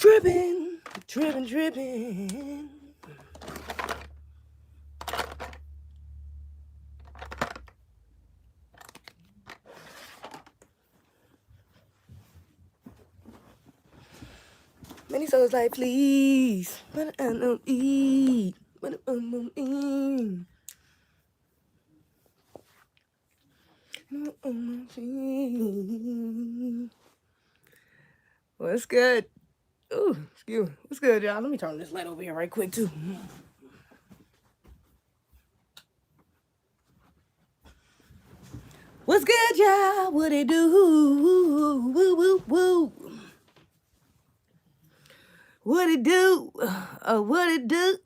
Dripping, dripping, dripping. Many souls like, please, but I don't eat, but I don't eat. What's good? Ooh, excuse me. What's good, y'all? Let me turn this light over here right quick, too. What's good, y'all? What it do? Woo, woo, woo, woo. What it do? What it do?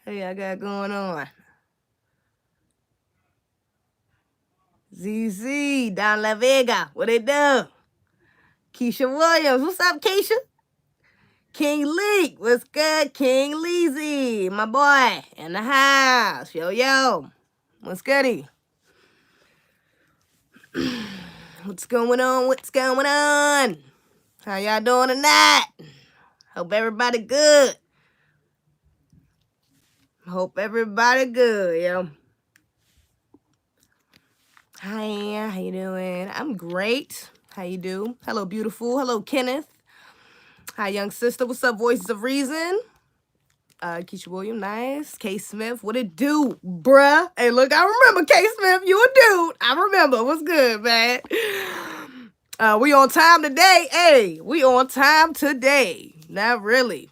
Hey, I got going on. ZZ, Don La Vega, what it do? Keisha Williams, what's up, Keisha? King Leek, what's good? King Leezy, my boy, in the house. Yo, what's goody? What's going on? What's going on? How y'all doing tonight? Hope everybody good. Hope everybody good, yo. Hi, how you doing? I'm great. How you do? Hello, beautiful. Hello, Kenneth. Hi, young sister. What's up, Voices of Reason? Keisha Williams, nice. K. Smith, what it do, bruh? Hey, look, I remember K. Smith. You a dude. I remember. What's good, man? We on time today. Hey, we on time today. Not really.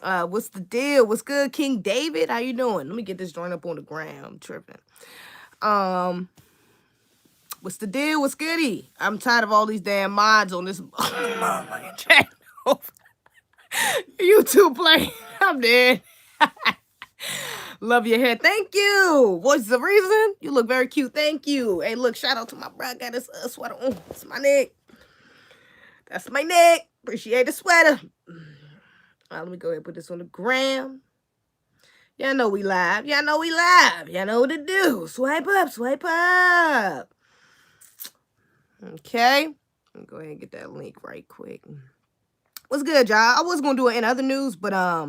What's the deal? What's good, King David? How you doing? Let me get this joint up on the ground. I'm tripping. What's the deal? What's goody? I'm tired of all these damn mods on this channel. YouTube play. I'm dead. Love your hair. Thank you. Voices of Reason. You look very cute. Thank you. Hey, look, shout out to my bro. I got this sweater on. It's my neck. That's my neck. Appreciate the sweater. Let me go ahead and put this on the gram. Y'all know we live. Y'all know we live. Y'all know what to do. Swipe up. Swipe up. Okay. Let me go ahead and get that link right quick. What's good, y'all? I was gonna do it in other news, but I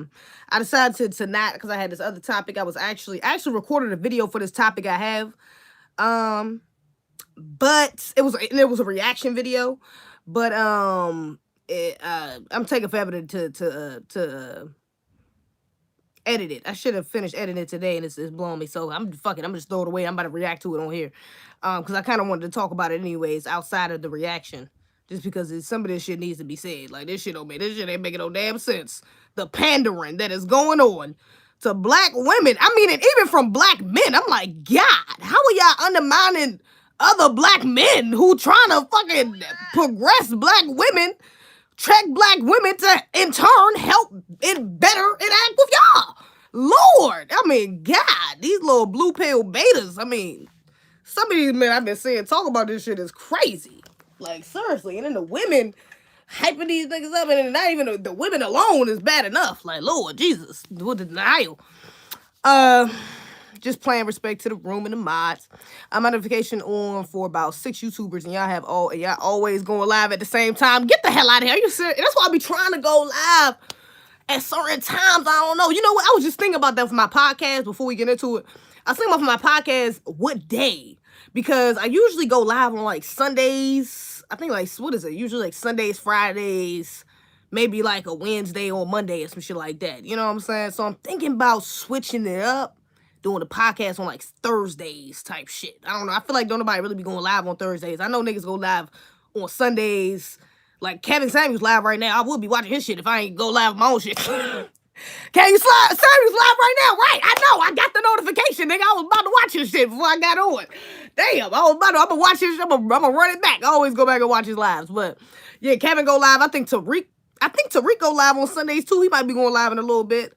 decided to not, because I had this other topic. I was actually recorded a video for this topic I have. But it was a reaction video. But I'm taking forever to edit it. I should have finished editing it today, and it's blowing me. So I'm just throw it away. I'm about to react to it on here, because I kind of wanted to talk about it anyways outside of the reaction, just because some of this shit needs to be said. Like this shit ain't making no damn sense. The pandering that is going on to black women. I mean, and even from black men. I'm like, God, how are y'all undermining other black men who trying to fucking progress black women? Track black women to, in turn, help it better interact with y'all. Lord, I mean, God, these little blue pill betas. I mean, some of these men I've been seeing talk about this shit is crazy. Like, seriously. And then the women hyping these niggas up, and then not even the women alone is bad enough. Like, Lord Jesus, with the denial. Just paying respect to the room and the mods. I'm on notification on for about 6 YouTubers, and y'all always going live at the same time. Get the hell out of here. Are you serious? That's why I be trying to go live at certain times. I don't know. You know what? I was just thinking about that for my podcast before we get into it. I was thinking about for my podcast what day, because I usually go live on like Sundays. I think like, what is it? Usually like Sundays, Fridays, maybe like a Wednesday or Monday or some shit like that. You know what I'm saying? So I'm thinking about switching it up, doing the podcast on like Thursdays type shit. I don't know. I feel like don't nobody really be going live on Thursdays. I know niggas go live on Sundays. Like Kevin Samuels live right now. I would be watching his shit if I ain't go live my own shit. Kevin Samuels live right now. Right. I know. I got the notification, nigga. I was about to watch his shit before I got on. Damn. I'm gonna watch his shit. I'm gonna run it back. I always go back and watch his lives. But yeah, Kevin go live. I think Tariq go live on Sundays too. He might be going live in a little bit.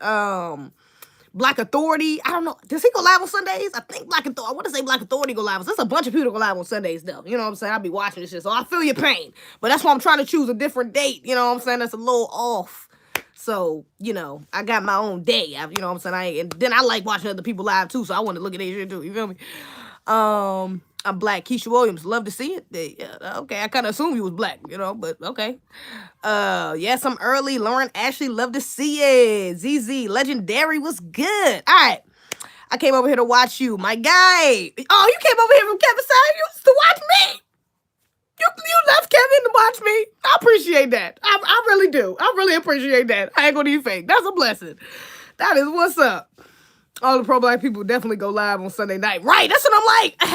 Black Authority, I don't know. Does he go live on Sundays? I think Black Authority, I want to say Black Authority go live. There's a bunch of people go live on Sundays, though. You know what I'm saying? I'll be watching this shit, so I feel your pain. But that's why I'm trying to choose a different date. You know what I'm saying? That's a little off. So, you know, I got my own day. You know what I'm saying? And then I like watching other people live, too, so I want to look at their shit, too. You feel me? I'm black. Keisha Williams, love to see it. Yeah, okay, I kind of assumed you was black, but okay. Yes, I'm early. Lauren Ashley, love to see it. ZZ, legendary was good. All right. I came over here to watch you, my guy. Oh, you came over here from Kevin Samuels to watch me? You left Kevin to watch me? I appreciate that. I really do. I really appreciate that. I ain't gonna even fake. That's a blessing. That is what's up. All the pro-black people definitely go live on Sunday night. Right, that's what I'm like. A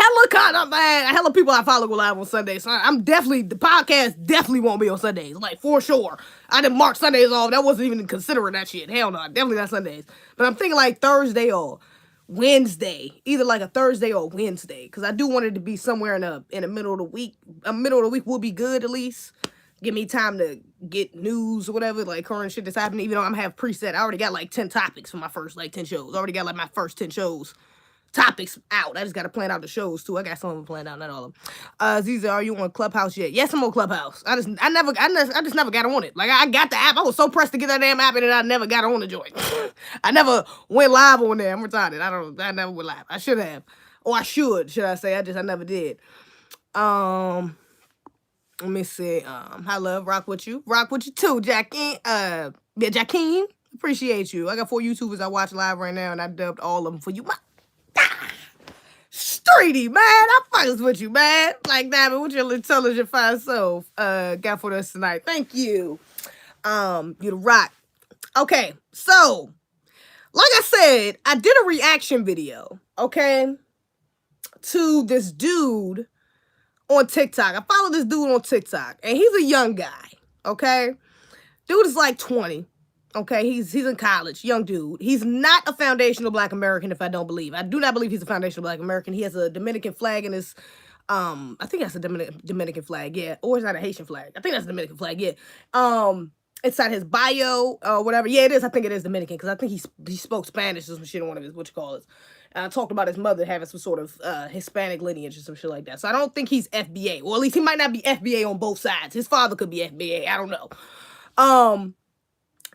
hella people I follow go live on Sundays. So the podcast definitely won't be on Sundays. Like, for sure. I didn't mark Sundays off. That wasn't even considering that shit. Hell no, definitely not Sundays. But I'm thinking like Thursday or Wednesday. Either like a Thursday or Wednesday. Because I do want it to be somewhere in the middle of the week. A middle of the week will be good at least. Give me time to get news or whatever, like current shit that's happening, even though I'm have preset. I already got like 10 topics for my first 10 shows. I already got like my first 10 shows topics out. I just got to plan out the shows too. I got some of them planned out, not all of them. Ziza, are you on Clubhouse yet? Yes, I'm on Clubhouse. I just never got on it. Like, I got the app. I was so pressed to get that damn app and then I never got on the joint. I never went live on there. I'm retarded. I never went live. I should have. Or I should I say. I never did. Let me see. Hi, love. Rock with you. Rock with you too, Jackie. Jackeen. Appreciate you. I got 4 YouTubers I watch live right now, and I dubbed all of them for you. Streety, man. I fucks with you, man. Like that, but what your intelligent fine self got for us tonight. Thank you. You the rock. Okay, so like I said, I did a reaction video, okay, to this dude on TikTok. I follow this dude on TikTok, and he's a young guy, okay? Dude is like 20, okay? He's in college, young dude. He's not a foundational Black American, if I don't believe. I do not believe he's a foundational Black American. He has a Dominican flag in his, I think that's a Dominican flag, yeah. Or is that a Haitian flag? I think that's a Dominican flag, yeah. Inside his bio, or whatever. Yeah, it is. I think it is Dominican, because I think he spoke Spanish or some shit on one of his, talked about his mother having some sort of Hispanic lineage or some shit like that. So I don't think he's FBA. Or at least he might not be FBA on both sides. His father could be FBA. I don't know.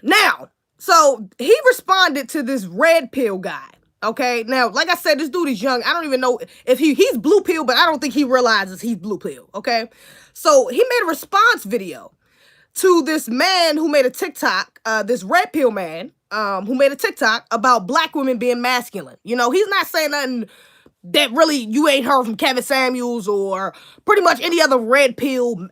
Now, so he responded to this red pill guy. Okay? Now, like I said, this dude is young. I don't even know if he's blue pill, but I don't think he realizes he's blue pill. Okay? So he made a response video to this man who made a TikTok, this red pill man, who made a TikTok about Black women being masculine. He's not saying nothing that really you ain't heard from Kevin Samuels or pretty much any other red pill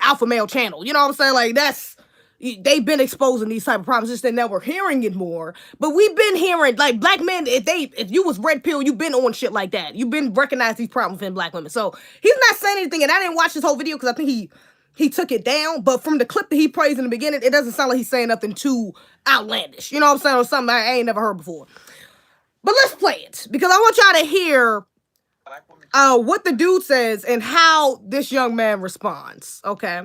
alpha male channel. You know what I'm saying? Like, they've been exposing these type of problems, just that now we're hearing it more. But we've been hearing, like, Black men, if you was red pill, you've been on shit like that. You've been recognizing these problems within Black women. So he's not saying anything, and I didn't watch this whole video because I think he took it down, but from the clip that he plays in the beginning, it doesn't sound like he's saying nothing too outlandish. You know what I'm saying? Or something I ain't never heard before. But let's play it, because I want y'all to hear what the dude says and how this young man responds, okay?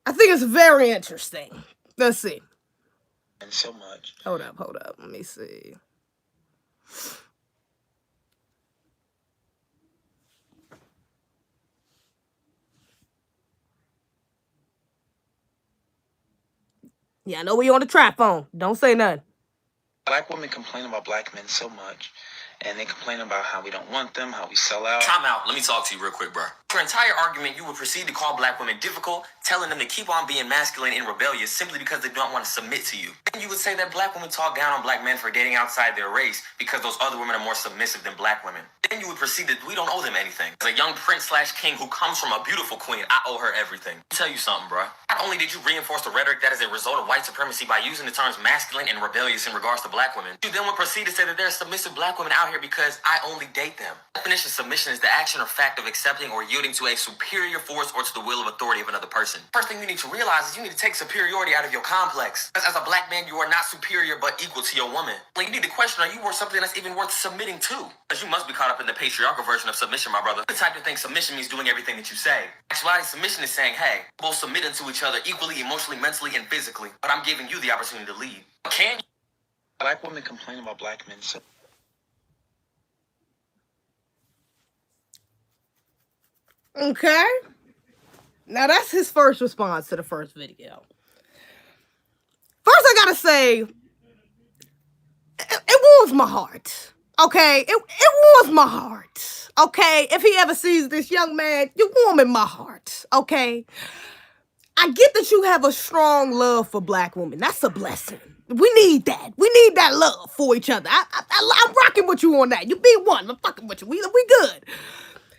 I think it's very interesting. Let's see. And so much. Hold up. Let me see. Yeah, I know we on the trap phone. Don't say nothing. Black women complain about Black men so much, and they complain about how we don't want them, how we sell out. Time out. Let me talk to you real quick, bro. For your entire argument, you would proceed to call Black women difficult, telling them to keep on being masculine and rebellious simply because they don't want to submit to you. Then you would say that Black women talk down on Black men for dating outside their race because those other women are more submissive than Black women. Then you would proceed that we don't owe them anything. As a young prince/king who comes from a beautiful queen, I owe her everything. I'll tell you something, bro. Not only did you reinforce the rhetoric that is a result of white supremacy by using the terms masculine and rebellious in regards to Black women, you then would proceed to say that there are submissive Black women out here because I only date them. Definition of submission is the action or fact of accepting or yielding to a superior force or to the will of authority of another person. First thing you need to realize is you need to take superiority out of your complex. As a Black man, you are not superior but equal to your woman. Well, you need to question, are you worth something that's even worth submitting to? Because you must be caught up in the patriarchal version of submission, my brother. The type of thing submission means doing everything that you say. Actuality, submission is saying, hey, both submitting to each other equally, emotionally, mentally, and physically. But I'm giving you the opportunity to lead. Can you? Black women complain about Black men so. Okay. Now that's his first response to the first video. First, I gotta say, it warms my heart. Okay? It warms my heart. okay? If he ever sees this, young man, you're warming my heart, okay? I get that you have a strong love for black women. That's a blessing. We need that. We need that love for each other. I'm rocking with you on that. You be one. I'm fucking with you. We good.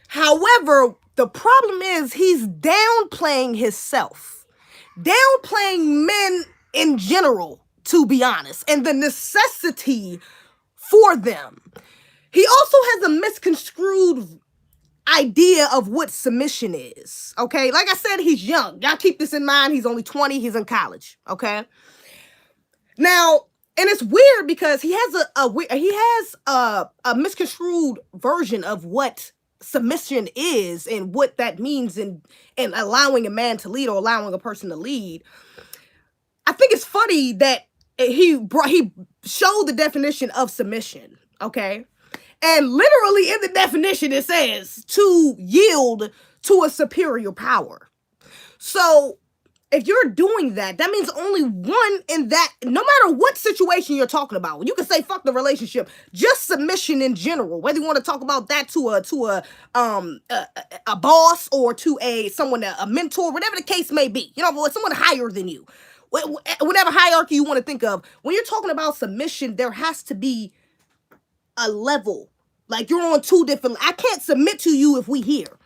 However, the problem is he's downplaying himself, downplaying men in general, to be honest, and the necessity for them. He also has a misconstrued idea of what submission is, okay? Like I said, he's young. Y'all keep this in mind. He's only 20. He's in college, okay? Now, and it's weird because he has a misconstrued version of what submission is and what that means in allowing a man to lead or allowing a person to lead. I think it's funny that he showed the definition of submission, okay? And literally in the definition, it says to yield to a superior power. So if you're doing that, that means only one in that, no matter what situation you're talking about. You can say fuck the relationship, just submission in general. Whether you want to talk about that to a boss or to a mentor, whatever the case may be. You know, someone higher than you. Whatever hierarchy you want to think of. When you're talking about submission, there has to be a level. Like you're on two different. I can't submit to you if we here.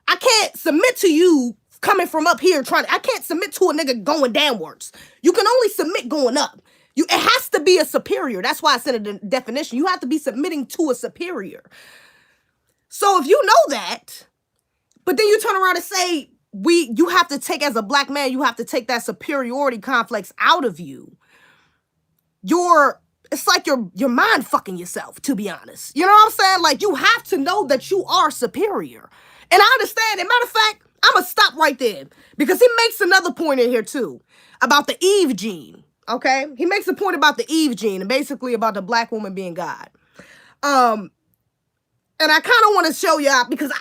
I can't submit to you coming from up here I can't submit to a nigga going downwards. You can only submit going up. It has to be a superior. That's why I said in the definition. You have to be submitting to a superior. So if you know that, but then you turn around and say you have to take, as a black man, you have to take that superiority complex out of you. It's like you're mind fucking yourself, to be honest. You know what I'm saying? Like, you have to know that you are superior. And I understand. As a matter of fact, I'm going to stop right there because he makes another point in here, too, about the Eve gene, okay? He makes a point about the Eve gene and basically about the black woman being God. And I kind of want to show y'all because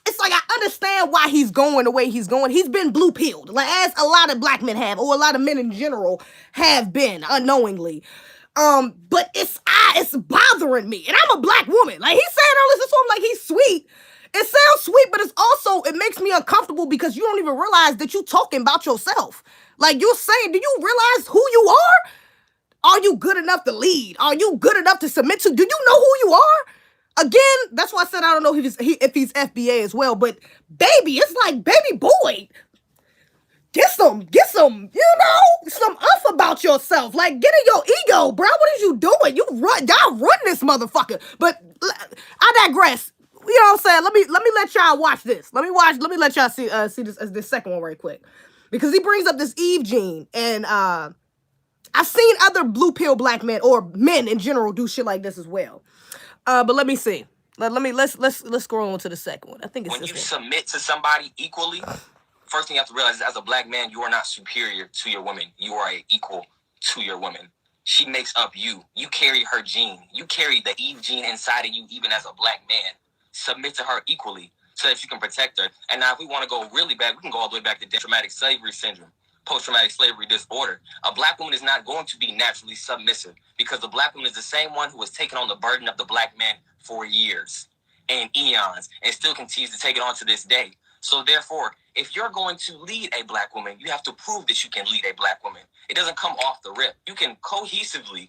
it's like I understand why he's going the way he's going. He's been blue-pilled, like as a lot of black men have, or a lot of men in general have been unknowingly. But it's bothering me. And I'm a black woman. Like, he's saying all this to him like he's sweet. It sounds sweet, but it makes me uncomfortable because you don't even realize that you're talking about yourself. Like, you're saying, do you realize who you are? Are you good enough to lead? Are you good enough to submit to? Do you know who you are? Again, that's why I said I don't know if he's FBA as well. But baby, it's like, baby boy, get some, some umph about yourself. Like, get in your ego, bro. What is you doing? Y'all run this motherfucker. But I digress. You know what I'm saying? Let me let y'all watch this. Let me let y'all see this second one right quick. Because he brings up this Eve gene. And I've seen other blue pill black men or men in general do shit like this as well. But let me see. Let's scroll on to the second one. I think it's when you one. submit to somebody equally, first thing you have to realize is as a black man, you are not superior to your woman. You are equal to your woman. She makes up you. You carry her gene. You carry the Eve gene inside of you, even as a black man. Submit to her equally so that you can protect her. And now if we want to go really back, we can go all the way back to traumatic slavery syndrome, post-traumatic slavery disorder. A black woman is not going to be naturally submissive because the black woman is the same one who has taken on the burden of the black man for years and eons and still continues to take it on to this day. So therefore, if you're going to lead a black woman, you have to prove that you can lead a black woman. It doesn't come off the rip. You can cohesively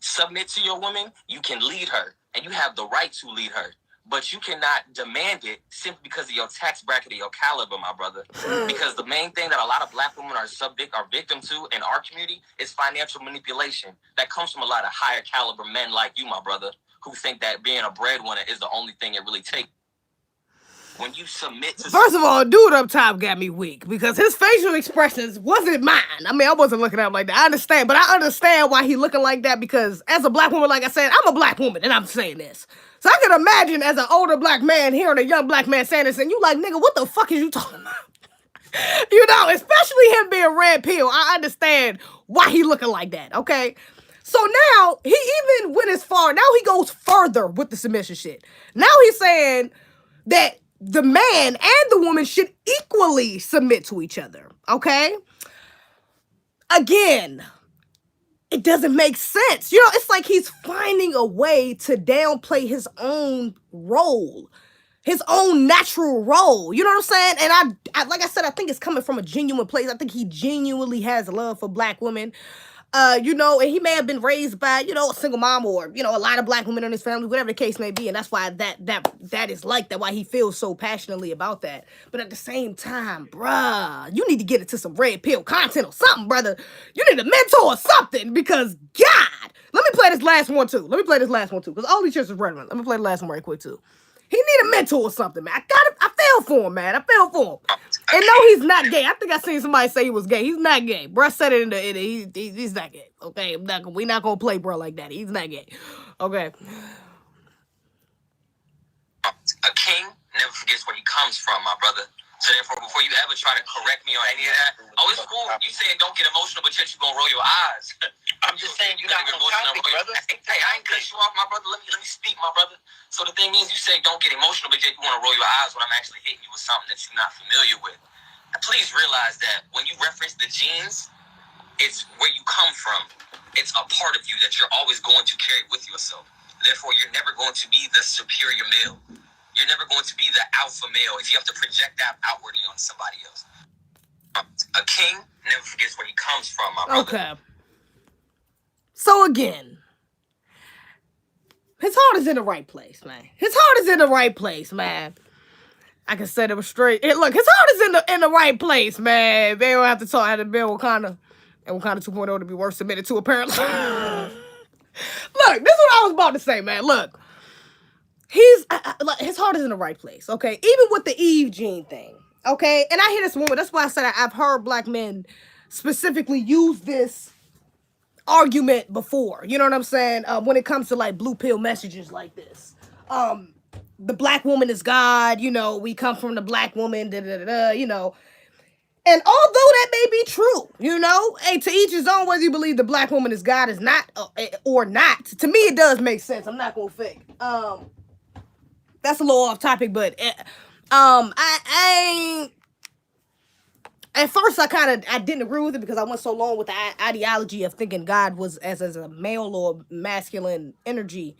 submit to your woman. You can lead her and you have the right to lead her. But you cannot demand it simply because of your tax bracket or your caliber, my brother. Because the main thing that a lot of black women are victim to in our community is financial manipulation. That comes from a lot of higher caliber men like you, my brother, who think that being a breadwinner is the only thing it really takes. When you submit to... First of all, dude up top got me weak because his facial expressions wasn't mine. I mean, I wasn't looking at him like that. I understand, but I understand why he looking like that because as a black woman, like I said, I'm a black woman and I'm saying this. So I can imagine as an older black man hearing a young black man saying this and you like, nigga, what the fuck is you talking about? You know, especially him being red pill. I understand why he looking like that, okay? So now, he even went as far, now he goes further with the submission shit. Now he's saying that the man and the woman should equally submit to each other, okay? Again, it doesn't make sense. You know, it's like he's finding a way to downplay his own role. his own natural role. You know what I'm saying? And I like I said, I think it's coming from a genuine place. I think he genuinely has love for black women. You know, and he may have been raised by, you know, a single mom or, you know, a lot of black women in his family, whatever the case may be. And that's why that is like that, why he feels so passionately about that. But at the same time, bruh, you need to get into some red pill content or something, brother. You need a mentor or something because God, let me play this last one too. Because all these shits is relevant. Let me play the last one right quick too. He need a mentor or something, man. I fell for him, man. I fell for him. And no, he's not gay. I think I seen somebody say he was gay. He's not gay. Bruh said it he's not gay. Okay, we not gonna play bruh like that. He's not gay. Okay. A king never forgets where he comes from, my brother. So therefore, before you ever try to correct me on any of that, oh, it's cool. You saying don't get emotional, but yet you gonna roll your eyes. I'm just saying you're not emotional, brother. Hey, I ain't cut you off, my brother. Let me speak, my brother. So the thing is, you say don't get emotional, but yet you want to roll your eyes when I'm actually hitting you with something that you're not familiar with. And please realize that when you reference the genes, it's where you come from. It's a part of you that you're always going to carry with yourself. Therefore, you're never going to be the superior male. You're never going to be the alpha male if you have to project that outwardly on somebody else. A king never forgets where he comes from, my brother. Okay. So again, his heart is in the right place, man. His heart is in the right place, man. I can set him straight. Look, his heart is in the right place, man. They don't have to talk how to build Wakanda and Wakanda 2.0 to be worse submitted to, apparently. Look, this is what I was about to say, man. Look. His heart is in the right place, okay? Even with the Eve gene thing, okay? And I hear this woman, that's why I said I've heard black men specifically use this argument before, you know what I'm saying? When it comes to like blue pill messages like this. The black woman is God, you know, we come from the black woman, you know. And although that may be true, you know, hey, to each his own, whether you believe the black woman is God is not or not. To me, it does make sense. I'm not gonna fake. That's a little off topic, but I at first I didn't agree with it because I went so long with the ideology of thinking God was as a male or masculine energy.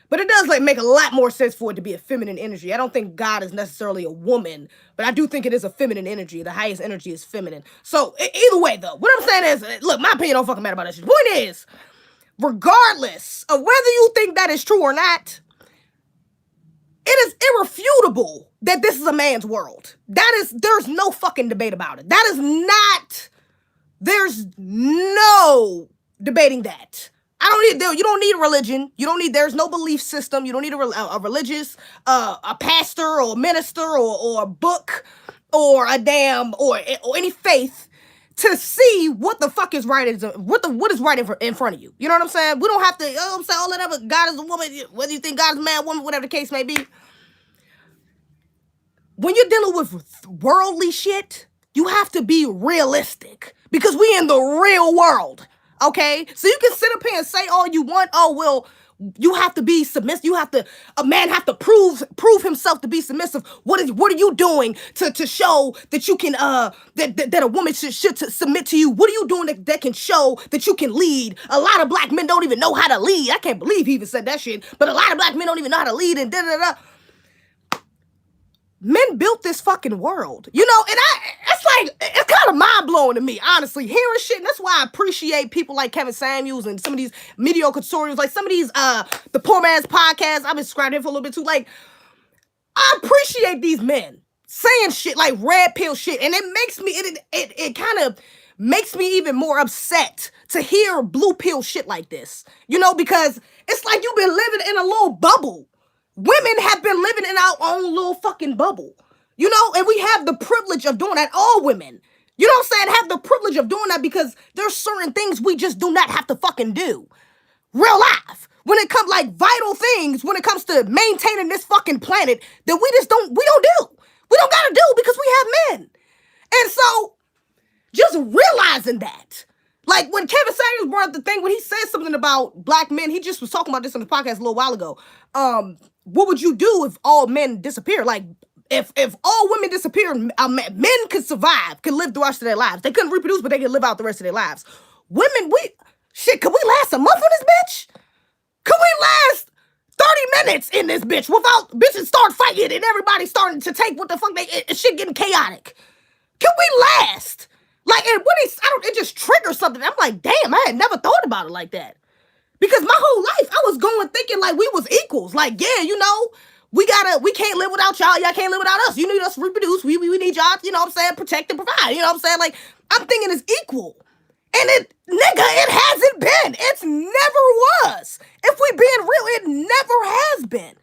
But it does like make a lot more sense for it to be a feminine energy. I don't think God is necessarily a woman, but I do think it is a feminine energy. The highest energy is feminine. So either way, though, what I'm saying is, look, my opinion don't fucking matter about that shit. The point is, regardless of whether you think that is true or not, it is irrefutable that this is a man's world. There's no fucking debate about it. There's no debating that. You don't need religion. There's no belief system. You don't need a religious, a pastor or a minister or a book or a damn, or any faith to see what the fuck is right, what is right in front of you. You know what I'm saying? We don't have to, I'm saying all that other, God is a woman, whether you think God is a man, woman, whatever the case may be. When you're dealing with worldly shit, you have to be realistic because we in the real world, okay? So you can sit up here and say all you want, oh, well, you have to be submissive. A man have to prove himself to be submissive. What are you doing to show that you can, that a woman should submit to you? What are you doing that can show that you can lead? A lot of black men don't even know how to lead. I can't believe he even said that shit, but a lot of black men don't even know how to lead and da-da-da. Men built this fucking world, you know, and it's kind of mind-blowing to me, honestly, hearing shit, and that's why I appreciate people like Kevin Samuels and some of these mediocre tutorials, like some of these, the Poor Man's Podcast, I've been subscribed to him for a little bit too, like, I appreciate these men saying shit like red pill shit, and it makes me, it kind of makes me even more upset to hear blue pill shit like this, you know, because it's like you've been living in a little bubble. Women have been living in our own little fucking bubble, you know, and we have the privilege of doing that. All women, you know what I'm saying, have the privilege of doing that because there's certain things we just do not have to fucking do. Real life. When it comes like vital things, when it comes to maintaining this fucking planet that we don't do. We don't gotta do because we have men. And so just realizing that. Like when Kevin Samuels brought up the thing, when he said something about black men, he just was talking about this on the podcast a little while ago. What would you do if all men disappear? Like if all women disappear, men could survive, could live the rest of their lives. They couldn't reproduce, but they could live out the rest of their lives. Women, could we last a month on this bitch? Could we last 30 minutes in this bitch without bitches start fighting and everybody starting to take what the fuck shit getting chaotic. Can we last? Like, and when it just triggers something. I'm like, damn, I had never thought about it like that. Because my whole life, I was going thinking like we was equals. Like, yeah, you know, we can't live without y'all. Y'all can't live without us. You need us to reproduce. We need y'all, you know what I'm saying, protect and provide. You know what I'm saying? Like, I'm thinking it's equal. And it hasn't been. It's never was. If we being real, it never has been.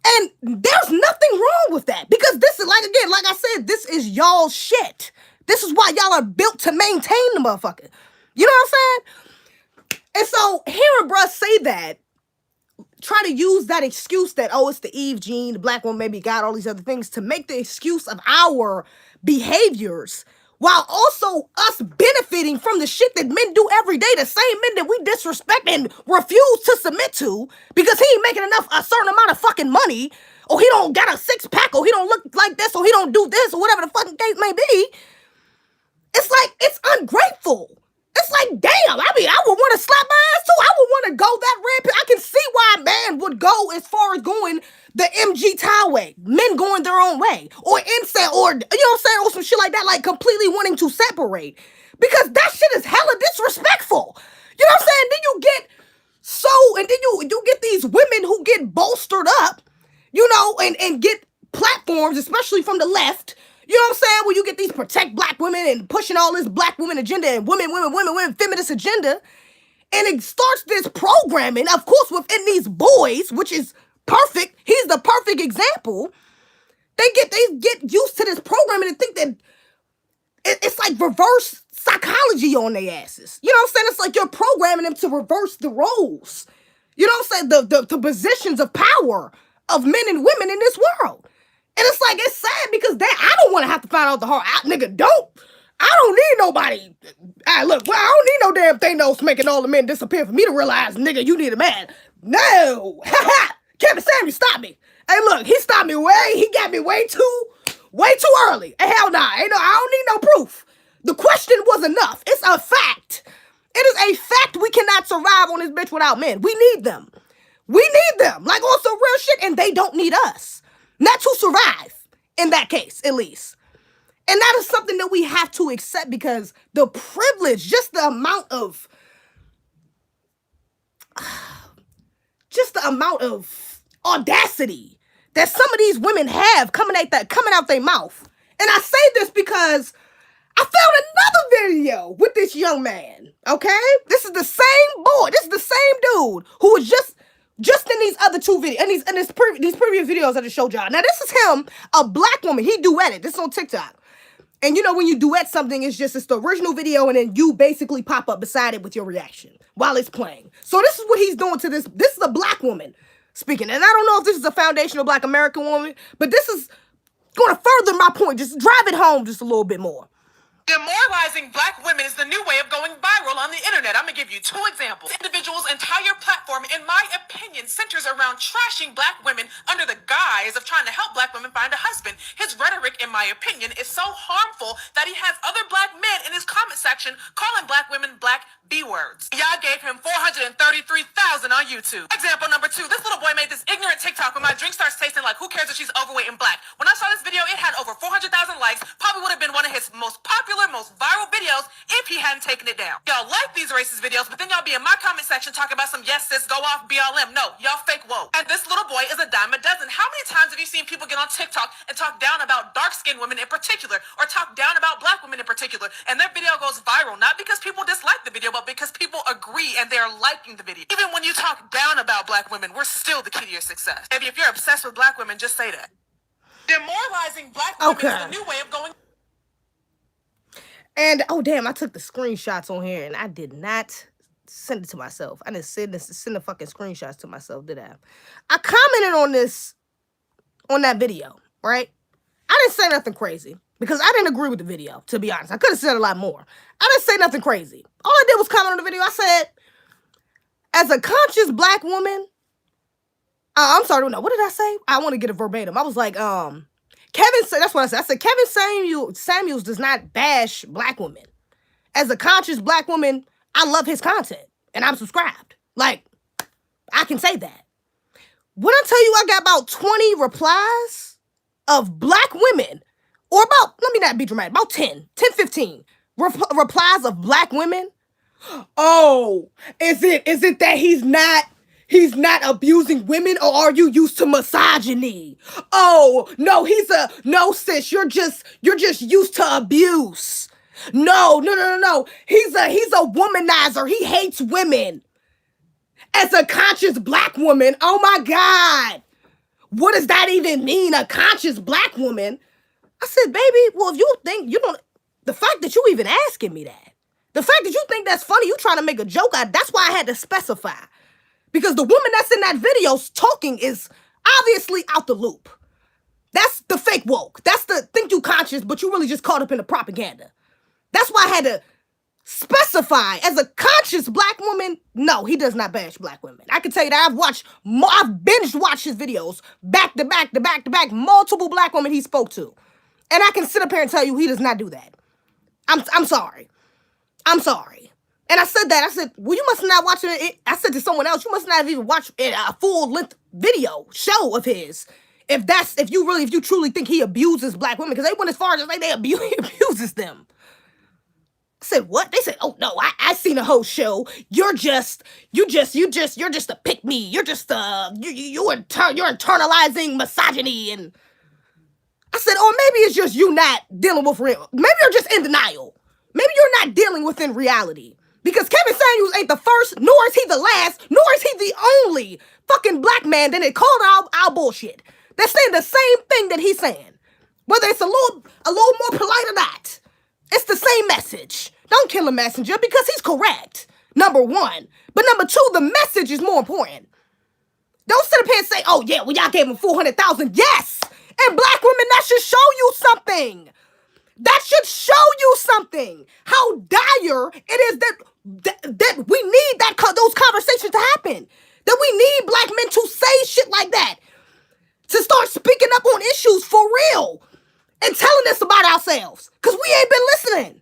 And there's nothing wrong with that. Because this is, like I said, this is y'all's shit. This is why y'all are built to maintain the motherfucker. You know what I'm saying? And so hearing bruh say that, try to use that excuse that, oh, it's the Eve gene, the black woman maybe got all these other things to make the excuse of our behaviors, while also us benefiting from the shit that men do every day, the same men that we disrespect and refuse to submit to because he ain't making enough, a certain amount of fucking money, or he don't got a six-pack, or he don't look like this, or he don't do this, or whatever the fucking case may be. It's like, it's ungrateful. It's like, damn, I mean, I would want to slap my ass too. I would want to go that red. I can see why a man would go as far as going the MG Tile way. Men going their own way. Or incel, or, you know what I'm saying, or some shit like that, like completely wanting to separate. Because that shit is hella disrespectful. You know what I'm saying? Then you get and then you get these women who get bolstered up, you know, and get platforms, especially from the left. You know what I'm saying? When you get these protect black women and pushing all this black women agenda and women, feminist agenda. And it starts this programming, of course, within these boys, which is perfect. He's the perfect example. They get used to this programming and think that it's like reverse psychology on their asses. You know what I'm saying? It's like you're programming them to reverse the roles. You know what I'm saying? The positions of power of men and women in this world. And it's like, it's sad because I don't want to have to find out the hard out, nigga. I don't need nobody. Look, well, I don't need no damn thing that's making all the men disappear for me to realize, nigga, you need a man. No. Kevin Samuels stopped me. Hey, look, he stopped me he got me way too early. Hey, hell nah. I don't need no proof. The question was enough. It's a fact. It is a fact we cannot survive on this bitch without men. We need them. We need them. Like, on some real shit, and they don't need us. Not to survive, in that case, at least. And that is something that we have to accept because the privilege, just the amount of audacity that some of these women have coming out their mouth. And I say this because I found another video with this young man, okay? This is the same boy. This is the same dude who was just in these other two videos, and these previous videos I just showed y'all. Now, this is him, a black woman. He duetted. This is on TikTok. And you know, when you duet something, it's the original video, and then you basically pop up beside it with your reaction while it's playing. So this is what he's doing to this. This is a black woman speaking. And I don't know if this is a foundational black American woman, but this is going to further my point. Just drive it home just a little bit more. Demoralizing black women is the new way of going viral on the internet. I'm going to give you two examples. This individual's entire platform, in my opinion, centers around trashing black women under the guise of trying to help black women find a husband. His rhetoric, in my opinion, is so harmful that he has other black men in his comment section calling black women black B-words. Y'all gave him 433,000 on YouTube. Example number two, this little boy made this ignorant TikTok when my drink starts tasting like who cares if she's overweight and black. When I saw this video, it had over 400,000 likes. Probably would have been one of his most popular, most viral videos if he hadn't taken it down. Y'all like these racist videos, but then y'all be in my comment section talking about some yes sis, go off, BLM. No, y'all fake woke. And this little boy is a dime a dozen. How many times have you seen people get on TikTok and talk down about dark-skinned women in particular, or talk down about black women in particular, and their video goes viral, not because people dislike the video, but because people agree and they're liking the video. Even when you talk down about black women, we're still the key to your success. If you're obsessed with black women, just say that. Demoralizing black women is the new way of going. And, oh, damn, I took the screenshots on here, and I did not send it to myself. I didn't send the fucking screenshots to myself, did I? I commented on that video, right? I didn't say nothing crazy, because I didn't agree with the video, to be honest. I could have said a lot more. I didn't say nothing crazy. All I did was comment on the video. I said, as a conscious black woman, I'm sorry, no, what did I say? I want to get it verbatim. I was like, that's what I said. I said, Kevin Samuels does not bash black women. As a conscious black woman, I love his content, and I'm subscribed. Like, I can say that. when I tell you I got about 20 replies of black women, or about, let me not be dramatic, about 15 replies of black women. Oh, is it that he's not abusing women, or are you used to misogyny? Oh, no, no, sis, you're just used to abuse. No. He's a womanizer. He hates women. As a conscious black woman, oh my God. What does that even mean, a conscious black woman? I said, baby, well, if you think, the fact that you even asking me that, the fact that you think that's funny, you trying to make a joke out, that's why I had to specify. Because the woman that's in that video talking is obviously out the loop. That's the fake woke. That's the think you conscious, but you really just caught up in the propaganda. That's why I had to specify, as a conscious black woman, no, he does not bash black women. I can tell you that I've binge watched his videos back to back, multiple black women he spoke to. And I can sit up here and tell you he does not do that. I'm sorry. I'm sorry. And I said that. I said, well, you must not watch it. I said to someone else, you must not have even watched a full-length video show of his. If you truly think he abuses black women, because they went as far as like he abuses them. I said, what? They said, oh no, I seen a whole show. You're just a pick me. You're just you're internalizing misogyny. And I said, or maybe it's just you not dealing with real. Maybe you're just in denial. Maybe you're not dealing within reality. Because Kevin Samuels ain't the first, nor is he the last, nor is he the only fucking black man that they called our bullshit. They're saying the same thing that he's saying. Whether it's a little more polite or not. It's the same message. Don't kill a messenger because he's correct. Number one. But number two, the message is more important. Don't sit up here and say, oh yeah, well y'all gave him 400,000. Yes! And black women, that should show you something. That should show you something. How dire it is that we need those conversations to happen. That we need black men to say shit like that. To start speaking up on issues for real. And telling us about ourselves. Because we ain't been listening.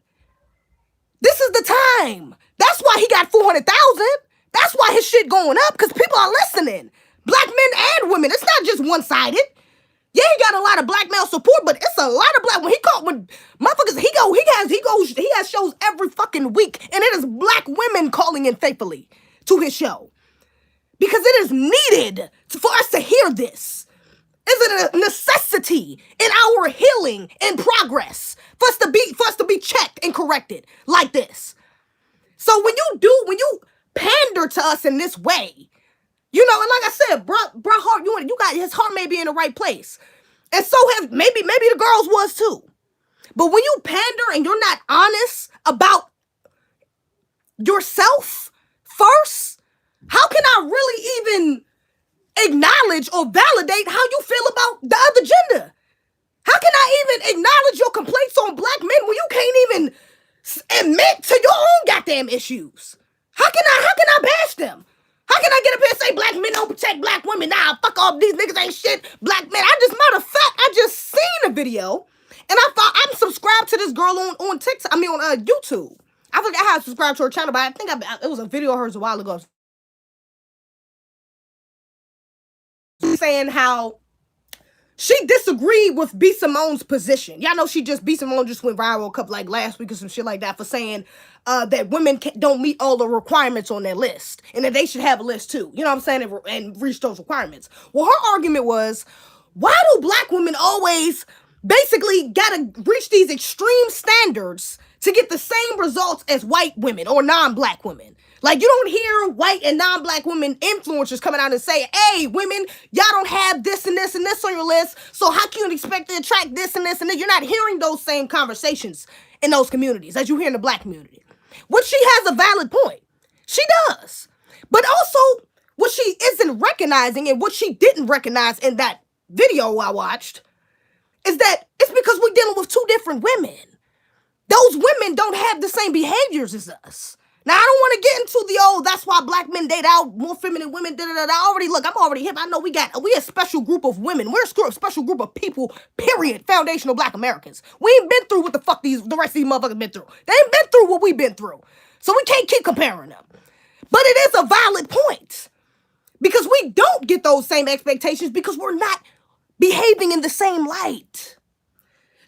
This is the time. That's why he got 400,000. That's why his shit going up. Because people are listening. Black men and women. It's not just one-sided. Yeah, he got a lot of black male support, but it's a lot of black. When motherfuckers, he has shows every fucking week. And it is black women calling in faithfully to his show. Because it is needed for us to hear this. Is it a necessity in our healing and progress for us to be checked and corrected like this? So when you pander to us in this way, and like I said, bro, heart, you got his heart may be in the right place, and so have maybe the girls was too. But when you pander and you're not honest about yourself first, how can I really even acknowledge or validate how you feel about the other gender? How can I even acknowledge your complaints on black men when you can't even admit to your own goddamn issues? How can I bash them? How can I get up here and say black men don't protect black women? Nah, fuck off, these niggas ain't shit. Black men. Matter of fact, I just seen a video and I thought I'm subscribed to this girl on TikTok. On YouTube. I forgot how I subscribed to her channel, but I think it was a video of hers a while ago. Saying how she disagreed with B. Simone's position. Y'all know B. Simone just went viral a couple last week or some shit like that for saying that women don't meet all the requirements on their list and that they should have a list too. You know what I'm saying? And reach those requirements. Well, her argument was, why do black women always basically gotta reach these extreme standards to get the same results as white women or non-black women? Like, you don't hear white and non-black women influencers coming out and say, hey, women, y'all don't have this and this and this on your list, so how can you expect to attract this and this and this? You're not hearing those same conversations in those communities as you hear in the black community. Which she has a valid point. She does. But also, what she isn't recognizing and what she didn't recognize in that video I watched is that it's because we're dealing with two different women. Those women don't have the same behaviors as us. Now, I don't want to get into that's why black men date out more feminine women, I'm already hip. I know we a special group of women. We're a special group of people, period, foundational black Americans. We ain't been through what the fuck the rest of these motherfuckers been through. They ain't been through what we've been through. So we can't keep comparing them. But it is a valid point. Because we don't get those same expectations because we're not behaving in the same light.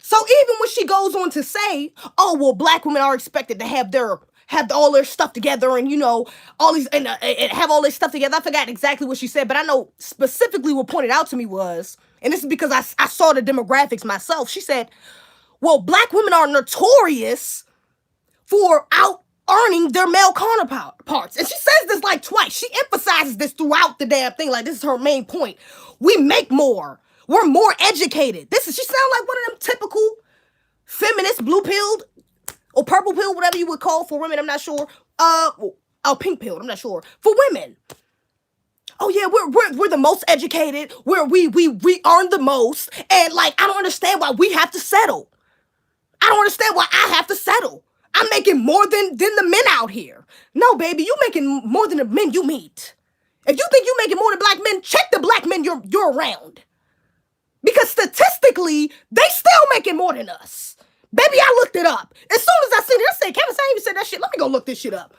So even when she goes on to say, oh, well, black women are expected to have all their stuff together and, all these, and have all this stuff together. I forgot exactly what she said, but I know specifically what pointed out to me was, and this is because I saw the demographics myself. She said, well, black women are notorious for out-earning their male counterparts. And she says this like twice. She emphasizes this throughout the damn thing. Like, this is her main point. We make more. We're more educated. She sounds like one of them typical feminist blue-pilled or purple-pilled, whatever you would call for women, I'm not sure. Pink-pilled, I'm not sure. For women. Oh yeah, we're the most educated. We earn the most. And like, I don't understand why we have to settle. I don't understand why I have to settle. I'm making more than the men out here. No, baby, you making more than the men you meet. If you think you're making more than black men, check the black men you're around. Because statistically, they still making more than us. Baby, I looked it up. As soon as I seen it, I said, Kevin, I even said that shit. Let me go look this shit up.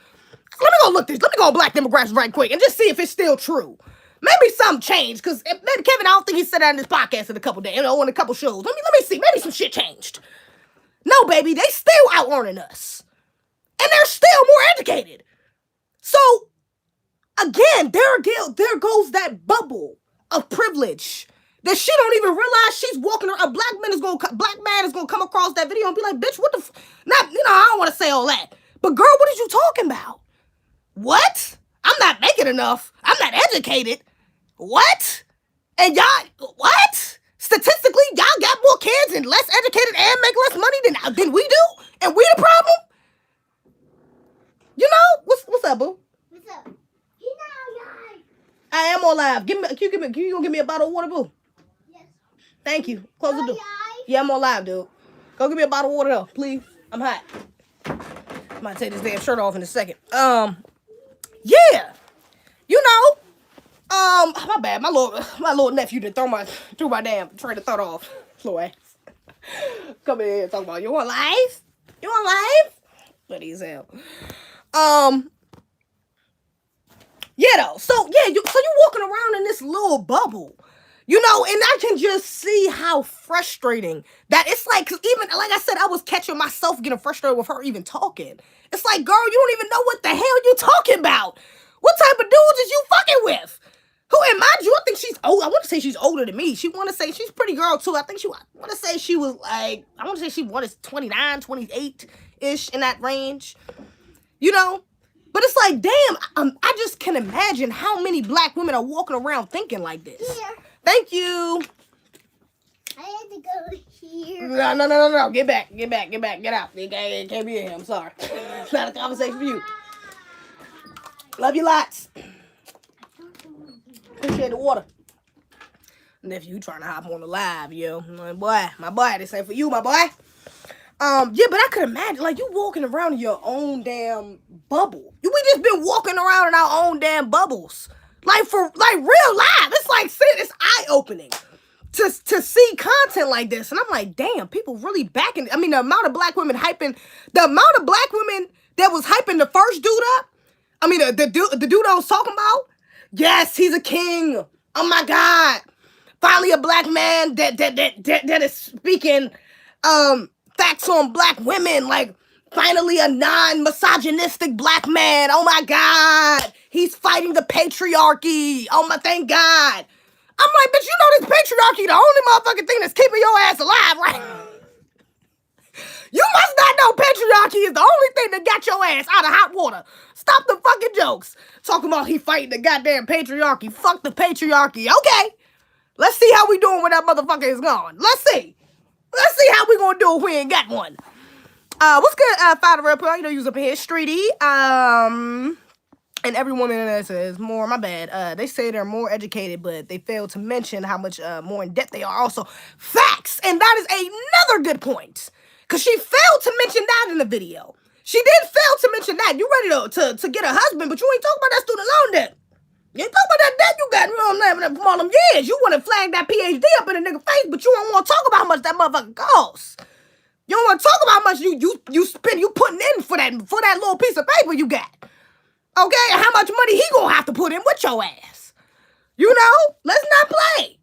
Let me go on black demographics right quick and just see if it's still true. Maybe something changed, because Kevin, I don't think he said that in his podcast in a couple days, on a couple shows. Let me see. Maybe some shit changed. No, baby, they still out-earning us. And they're still more educated. So, again, there goes that bubble of privilege that she don't even realize she's walking around. A black man is gonna come across that video and be like, bitch, what the I don't want to say all that. But girl, what are you talking about? What? I'm not making enough. I'm not educated. What? And y'all, what? Statistically, y'all got more kids and less educated and make less money than we do? And we the problem? What's up, boo? What's up? I am on live. You gonna give me a bottle of water, boo? Yes. Thank you. Close the door. Yeah, I'm on live, dude. Go give me a bottle of water, though, please. I'm hot. I'm gonna take this damn shirt off in a second. Yeah. My bad. My little nephew did threw my damn train of thought off. Slow ass. Come in here and talk about you want life? You want life? Bloody as hell. Yeah, though. So you're walking around in this little bubble. And I can just see how frustrating that it's like, cause even, like I said, I was catching myself getting frustrated with her even talking. It's like, girl, you don't even know what the hell you talking about. What type of dudes is you fucking with? Who, and mind you, I think she's old. I want to say she's older than me. She want to say she's a pretty girl too. I want to say she was like, I want to say she was 29, 28-ish in that range. But it's like, damn, I just can imagine how many black women are walking around thinking like this. Here. Thank you. I had to go here. No. Get back. Get out. You can't be in here. I'm sorry. It's not a conversation for you. Love you lots. Appreciate the water. Nephew, you trying to hop on the live, yo. My boy, this ain't for you, my boy. Yeah, but I could imagine, like, you walking around in your own damn bubble. We just been walking around in our own damn bubbles. Like, for, like, real life. It's like, it's eye-opening to see content like this. And I'm like, damn, people really backing. I mean, the amount of black women that was hyping the first dude up. I mean, the dude I was talking about. Yes, he's a king. Oh, my God. Finally, a black man that is speaking, facts on black women, like finally a non-misogynistic black man. Oh my God. He's fighting the patriarchy. Oh my, thank God. I'm like, bitch, this patriarchy the only motherfucking thing that's keeping your ass alive, right? You must not know patriarchy is the only thing that got your ass out of hot water. Stop the fucking jokes. Talking about he fighting the goddamn patriarchy. Fuck the patriarchy. Okay. Let's see how we doing when that motherfucker is gone. Let's see how we gonna do if we ain't got one. What's good, Father Real Pearl? You was up in here, Streety. And every woman in there says more. My bad. They say they're more educated, but they fail to mention how much more in depth they are. Also, facts, and that is another good point, cause she failed to mention that in the video. She did fail to mention that. You ready to get a husband, but you ain't talking about that student loan debt. You ain't talking about that debt you got from all them years. You want to flag that PhD up in a nigga face, but you don't want to talk about how much that motherfucker costs. You don't want to talk about how much you putting in for that little piece of paper you got. Okay? And how much money he gonna have to put in with your ass. You know, let's not play.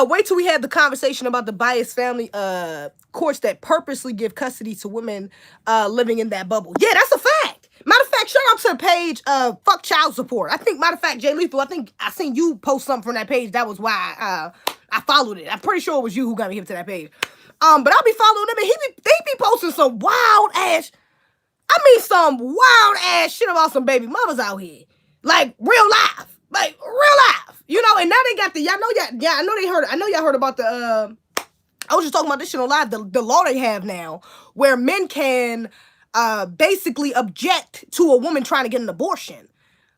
Wait till we have the conversation about the biased family courts that purposely give custody to women living in that bubble. Yeah, that's a fact. Matter of fact, shout out to the page Fuck Child Support. I think, matter of fact, Jay Lethal, I think I seen you post something from that page. That was why I followed it. I'm pretty sure it was you who got me hip to that page. But I'll be following them, and they be posting some wild ass, some wild ass shit about some baby mothers out here. Like, real life. Like, real life. You know, and now they got I know y'all heard about the, I was just talking about this shit on live, the law they have now, where men can basically object to a woman trying to get an abortion.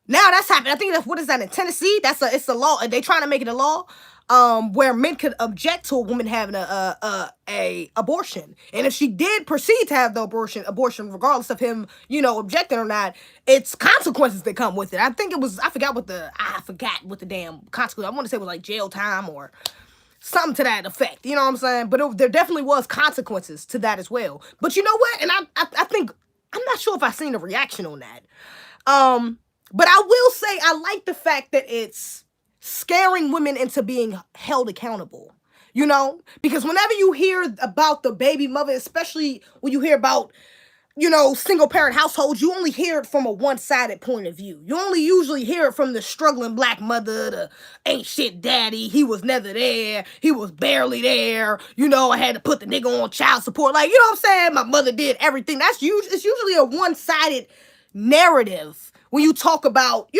Now that's happening. I think what is that in Tennessee? It's a law. They trying to make it a law where men could object to a woman having a abortion, and if she did proceed to have the abortion, regardless of him, objecting or not, it's consequences that come with it. I forgot what the damn consequence. I want to say it was like jail time or something to that effect. You know what I'm saying? But there definitely was consequences to that as well. But you know what? And I think I'm not sure if I seen a reaction on that. But I will say I like the fact that it's scaring women into being held accountable, because whenever you hear about the baby mother, especially when you hear about, single parent households, you only hear it from a one-sided point of view. You only usually hear it from the struggling black mother, the ain't shit daddy, he was never there, he was barely there, I had to put the nigga on child support. Like, you know what I'm saying? My mother did everything. It's usually a one-sided narrative when you talk about,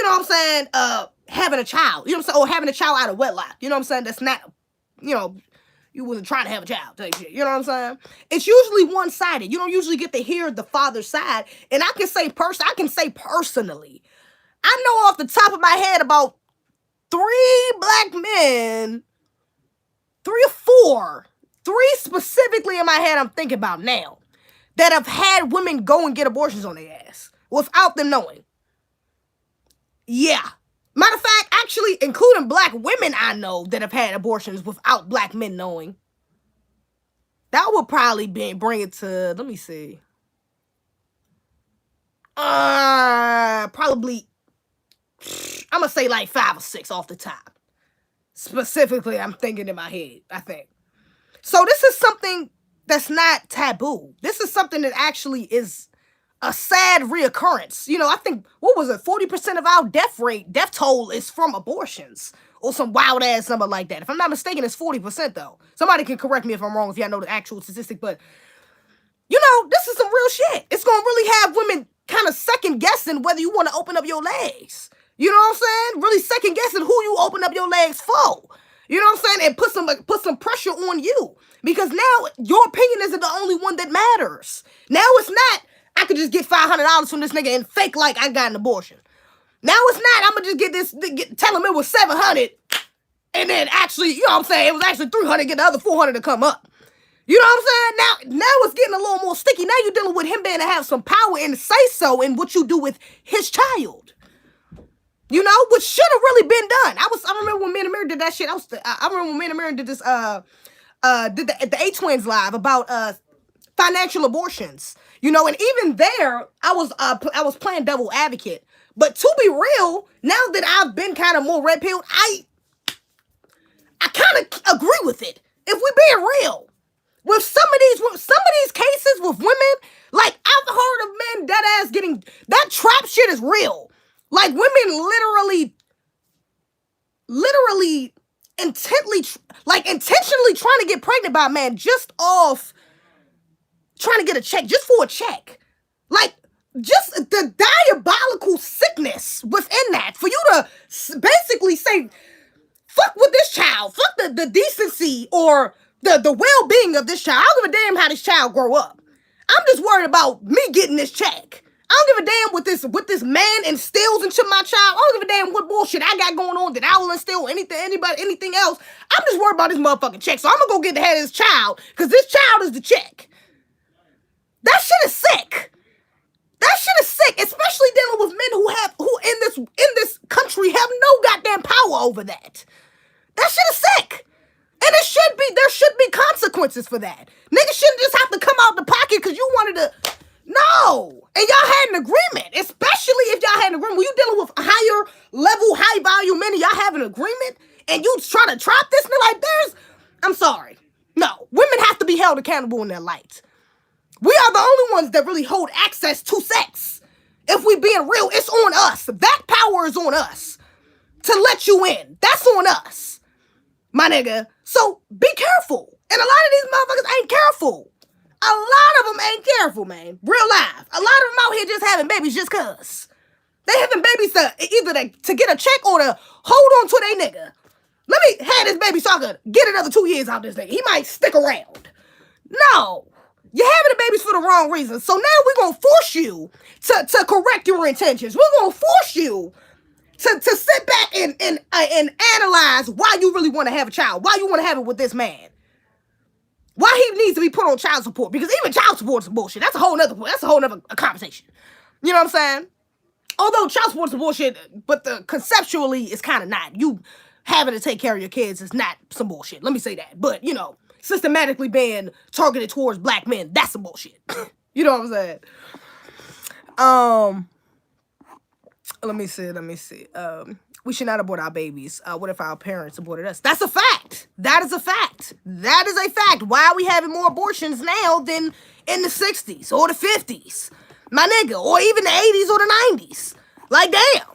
having a child, or having a child out of wedlock, that's not, you wasn't trying to have a child, type shit, you know what I'm saying? It's usually one-sided. You don't usually get to hear the father's side, and I can say personally, I know off the top of my head about 3 black men, 3 or 4, 3 specifically in my head I'm thinking about now, that have had women go and get abortions on their ass without them knowing. Yeah. Matter of fact, actually, including black women I know that have had abortions without black men knowing. That would probably bring it to, let me see. Probably, I'm going to say like 5 or 6 off the top. Specifically, I'm thinking in my head, I think. So this is something that's not taboo. This is something that actually is a sad reoccurrence. I think, what was it, 40% of our death toll is from abortions, or some wild ass number like that. If I'm not mistaken, it's 40% though. Somebody can correct me if I'm wrong, if y'all know the actual statistic, but this is some real shit. It's gonna really have women kind of second guessing whether you want to open up your legs. You know what I'm saying? Really second guessing who you open up your legs for. You know what I'm saying? And put some pressure on you, because now your opinion isn't the only one that matters. Now it's not, I could just get $500 from this nigga and fake like I got an abortion. Now it's not, I'm going to just tell him it was $700, and then actually, you know what I'm saying, it was actually $300, get the other $400 to come up. You know what I'm saying? Now it's getting a little more sticky. Now you're dealing with him being to have some power and say so in what you do with his child. Which should have really been done. I remember when Me and the Mirror did that shit. I remember when Me and the Mirror did this, did the A-Twins live about financial abortions. And even there, I was playing devil advocate. But to be real, now that I've been kind of more red pilled, I kind of agree with it. If we being real, with some of these cases with women, like I've heard of men dead ass getting, that trap shit is real. Like women literally intentionally trying to get pregnant by a man just off trying to get a check, just for a check. Like, just the diabolical sickness within that, for you to basically say, fuck with this child, fuck the decency or the well-being of this child. I don't give a damn how this child grow up. I'm just worried about me getting this check. I don't give a damn what this man instills into my child. I don't give a damn what bullshit I got going on that I will instill anything else. I'm just worried about this motherfucking check. So I'm gonna go get the head of this child, because this child is the check. That shit is sick. That shit is sick, especially dealing with men who in this country have no goddamn power over that. That shit is sick. And there should be consequences for that. Niggas shouldn't just have to come out the pocket because you wanted to. No. And y'all had an agreement, especially if y'all had an agreement. When you dealing with higher level, high volume men, y'all trying to trap this nigga. Like, I'm sorry. No, women have to be held accountable in their light. We are the only ones that really hold access to sex. If we being real, it's on us. That power is on us to let you in. That's on us, my nigga. So be careful. And a lot of these motherfuckers ain't careful. A lot of them ain't careful, man. Real life. A lot of them out here just having babies just cause. They having babies to get a check or to hold on to their nigga. Let me have this baby so I can get another 2 years out of this nigga. He might stick around. No. You're having the babies for the wrong reasons. So now we're going to force you to correct your intentions. We're going to force you to sit back and analyze why you really want to have a child. Why you want to have it with this man. Why he needs to be put on child support. Because even child support is bullshit. That's a whole nother conversation. You know what I'm saying? Although child support is bullshit, but conceptually it's kind of not. You having to take care of your kids is not some bullshit. Let me say that. But, you know, systematically being targeted towards black men, that's some bullshit. You know what I'm saying? Let me see. We should not abort our babies. What if our parents aborted us? That's a fact. That is a fact. That is a fact. Why are we having more abortions now than in the 60s or the 50s? My nigga. Or even the 80s or the 90s. Like, damn.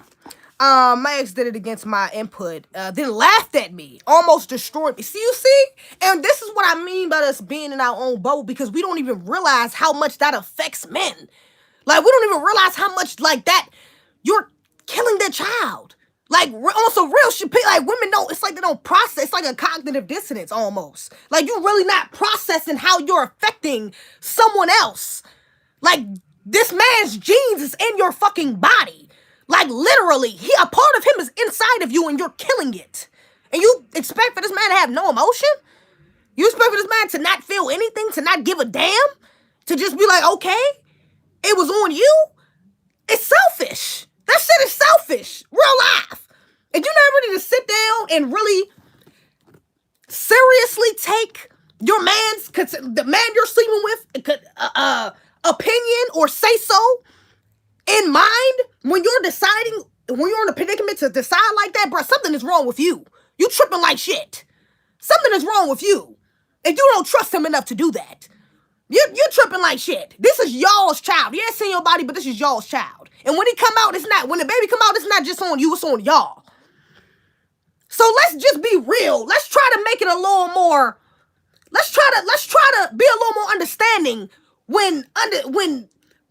My ex did it against my input, then laughed at me, almost destroyed me. You see? And this is what I mean by us being in our own bubble, because we don't even realize how much that affects men. Like, we don't even realize how much, like, that, you're killing their child. Like, on some real shit, like, women don't, it's like they don't process, it's like a cognitive dissonance, almost. Like, you're really not processing how you're affecting someone else. Like, this man's genes is in your fucking body. Like, literally, a part of him is inside of you and you're killing it. And you expect for this man to have no emotion? You expect for this man to not feel anything, to not give a damn? To just be like, okay, it was on you? It's selfish. That shit is selfish. Real life. If you're not ready to sit down and really seriously take your the man you're sleeping with, opinion or say so in mind when you're deciding, when you're in a predicament to decide like that, bro, something is wrong with you. You tripping like shit. Something is wrong with you. And you don't trust him enough to do that. You're tripping like shit. This is y'all's child. Yeah, it's in your body, but this is y'all's child. And when he come out, when the baby come out, it's not just on you, it's on y'all. So let's just be real. Let's try to make it a little more, let's try to be a little more understanding when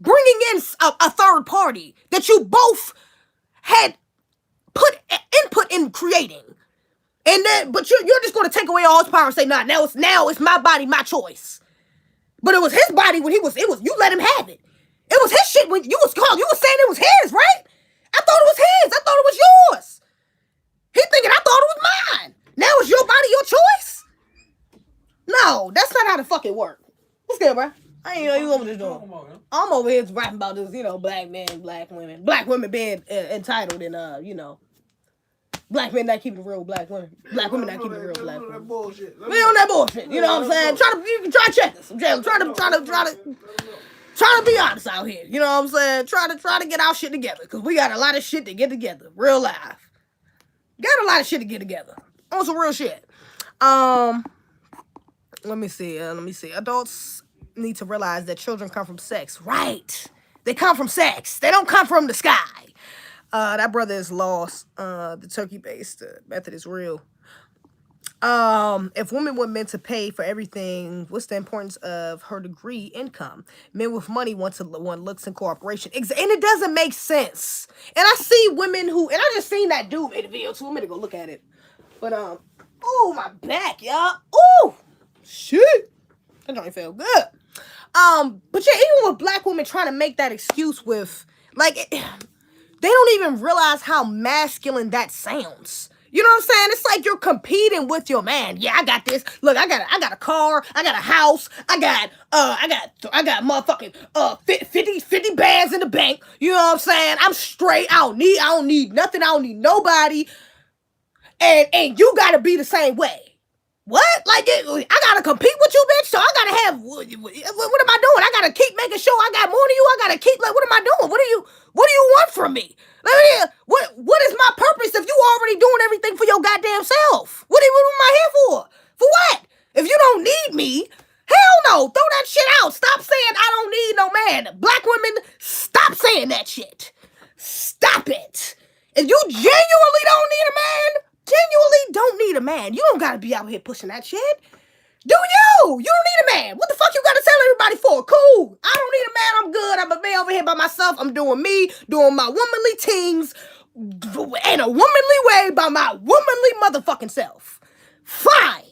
bringing in a third party that you both had put input in creating. And then, but you're just going to take away all his power and say, nah, now it's my body, my choice. But it was his body when you let him have it. It was his shit when you was saying it was his, right? I thought it was his. I thought it was yours. He thinking I thought it was mine. Now it's your body, your choice? No, that's not how the fuck it work. What's good, bro? I ain't know you over this doing. I'm over here rapping about this, black men, black women. Black women being entitled and, black men not keeping it real black women. Black women not keeping it real black women. We on that bullshit. You know what I'm saying? You can try to check us. Try to be honest out here. You know what I'm saying? Try to get our shit together. Because we got a lot of shit to get together. Real life. Got a lot of shit to get together. On some real shit. Let me see. Adults need to realize that children come from sex. Right. They come from sex. They don't come from the sky. That brother is lost. The turkey-based method is real. If women were meant to pay for everything, what's the importance of her degree income? Men with money want looks and cooperation. And it doesn't make sense. And I see women and I just seen that dude in the video too. I'm gonna go look at it. But, oh, my back, y'all. Oh, shit. That don't feel good. But yeah, even with black women trying to make that excuse with, like, they don't even realize how masculine that sounds. You know what I'm saying? It's like you're competing with your man. Yeah, I got this. Look, I got a car. I got a house. I got motherfucking 50 bands in the bank. You know what I'm saying? I'm straight. I don't need nothing. I don't need nobody. And you gotta be the same way. What? Like, I gotta compete with you, bitch. So I gotta have. What am I doing? I gotta keep making sure I got more than you. I gotta keep. Like, what am I doing? What do you want from me? Like, what is my purpose if you already doing everything for your goddamn self? What am I here for? For what? If you don't need me, hell no. Throw that shit out. Stop saying I don't need no man. Black women, stop saying that shit. Stop it. If you genuinely don't need a man. Genuinely don't need a man. You don't gotta be out here pushing that shit. Do you? You don't need a man. What the fuck you gotta tell everybody for? Cool. I don't need a man. I'm good. I'm a man over here by myself. I'm doing me, doing my womanly things in a womanly way by my womanly motherfucking self. Fine.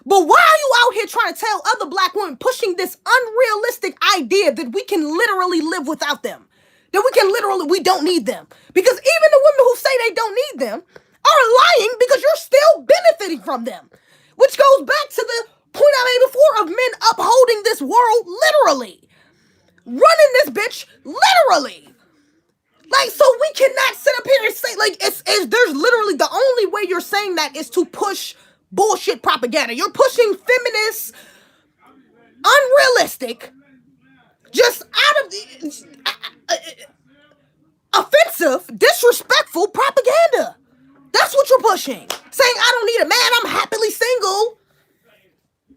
But why are you out here trying to tell other black women, pushing this unrealistic idea that we can literally live without them? That we don't need them. Because even the women who say they don't need them are lying because you're still benefiting from them. Which goes back to the point I made before of men upholding this world literally. Running this bitch literally. Like, so we cannot sit up here and say, like, there's literally the only way you're saying that is to push bullshit propaganda. You're pushing feminist, unrealistic, just out of the offensive, disrespectful propaganda. That's what you're pushing. Saying I don't need a man, I'm happily single.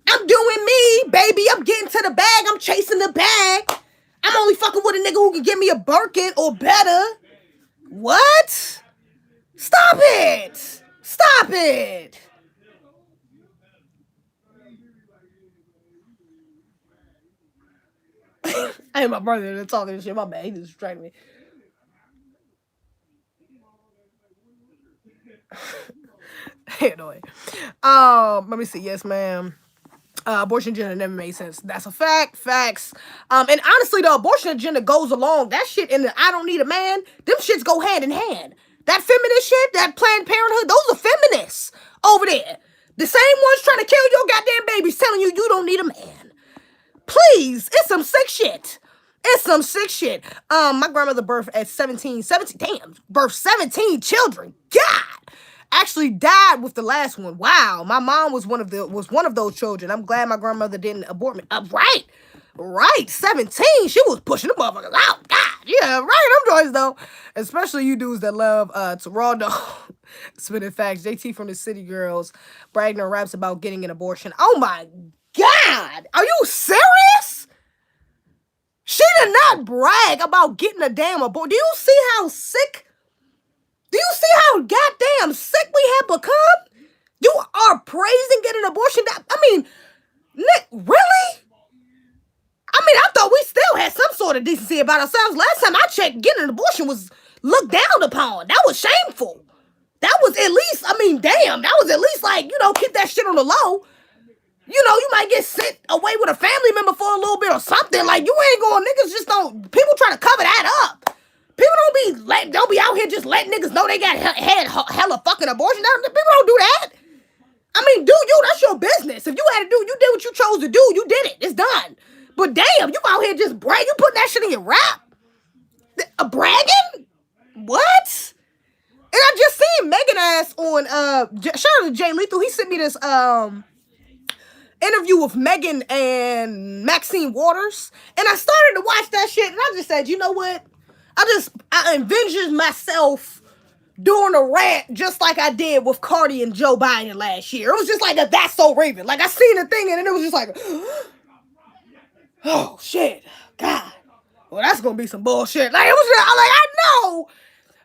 I'm doing me, baby. I'm getting to the bag. I'm chasing the bag. I'm only fucking with a nigga who can give me a Birkin or better. What? Stop it. Stop it. I had my brother talking this shit. My bad. He just distracted me. Anyway, let me see. Yes, ma'am. Abortion agenda never made sense. That's a fact. Facts. And honestly, the abortion agenda goes along. That shit and the I don't need a man. Them shits go hand in hand. That feminist shit, that Planned Parenthood, those are feminists over there. The same ones trying to kill your goddamn babies, telling you you don't need a man. Please, it's some sick shit. It's some sick shit. My grandmother birthed at 17, damn, birthed 17 children. God. Actually died with the last one. Wow. My mom was one of those children. I'm glad my grandmother didn't abort me. Right. 17. She was pushing the motherfuckers out. God. Yeah, right. Them joints though. Especially you dudes that love to raw dog. Spitting facts. JT from the City Girls bragging on raps about getting an abortion. Oh my God. Are you serious? She did not brag about getting a damn abortion. Do you see how sick? Do you see how goddamn sick we have become? You are praising getting an abortion? Nick, really? I mean, I thought we still had some sort of decency about ourselves. Last time I checked, getting an abortion was looked down upon. That was shameful. That was at least, damn, that was at least like, keep that shit on the low. You might get sent away with a family member for a little bit or something. Like, you ain't going, niggas just don't, people try to cover that up. People don't be out here just letting niggas know they got had hella fucking abortion. People don't do that. Do you, that's your business. If you had to do, you did what you chose to do, you did it. It's done. But damn, you out here just bragging, you putting that shit in your rap? Bragging? What? And I just seen Megan ass on, shout out to Jay Lethal. He sent me this, interview with Megan and Maxine Waters. And I started to watch that shit and I just said, you know what? I envisioned myself doing a rant just like I did with Cardi and Joe Biden last year. It was just like a That's So Raven. Like I seen the thing and it was just like, oh shit, God. Well, that's gonna be some bullshit. Like it was just, I know.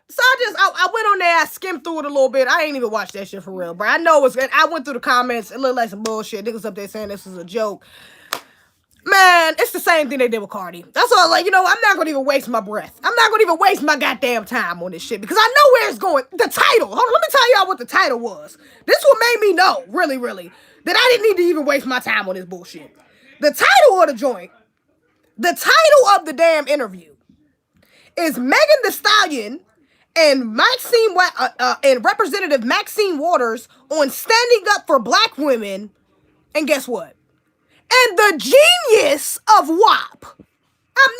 So I went on there, I skimmed through it a little bit. I ain't even watched that shit for real, bro. I know it was good. I went through the comments. It looked like some bullshit. Niggas up there saying this is a joke. Man, it's the same thing they did with Cardi. That's why, I'm not going to even waste my breath. I'm not going to even waste my goddamn time on this shit because I know where it's going. The title. Hold on, let me tell y'all what the title was. This what made me know, really, that I didn't need to even waste my time on this bullshit. The title of the joint, the title of the damn interview is Megan Thee Stallion and and Representative Maxine Waters on standing up for black women. And guess what? And the genius of WAP. I'm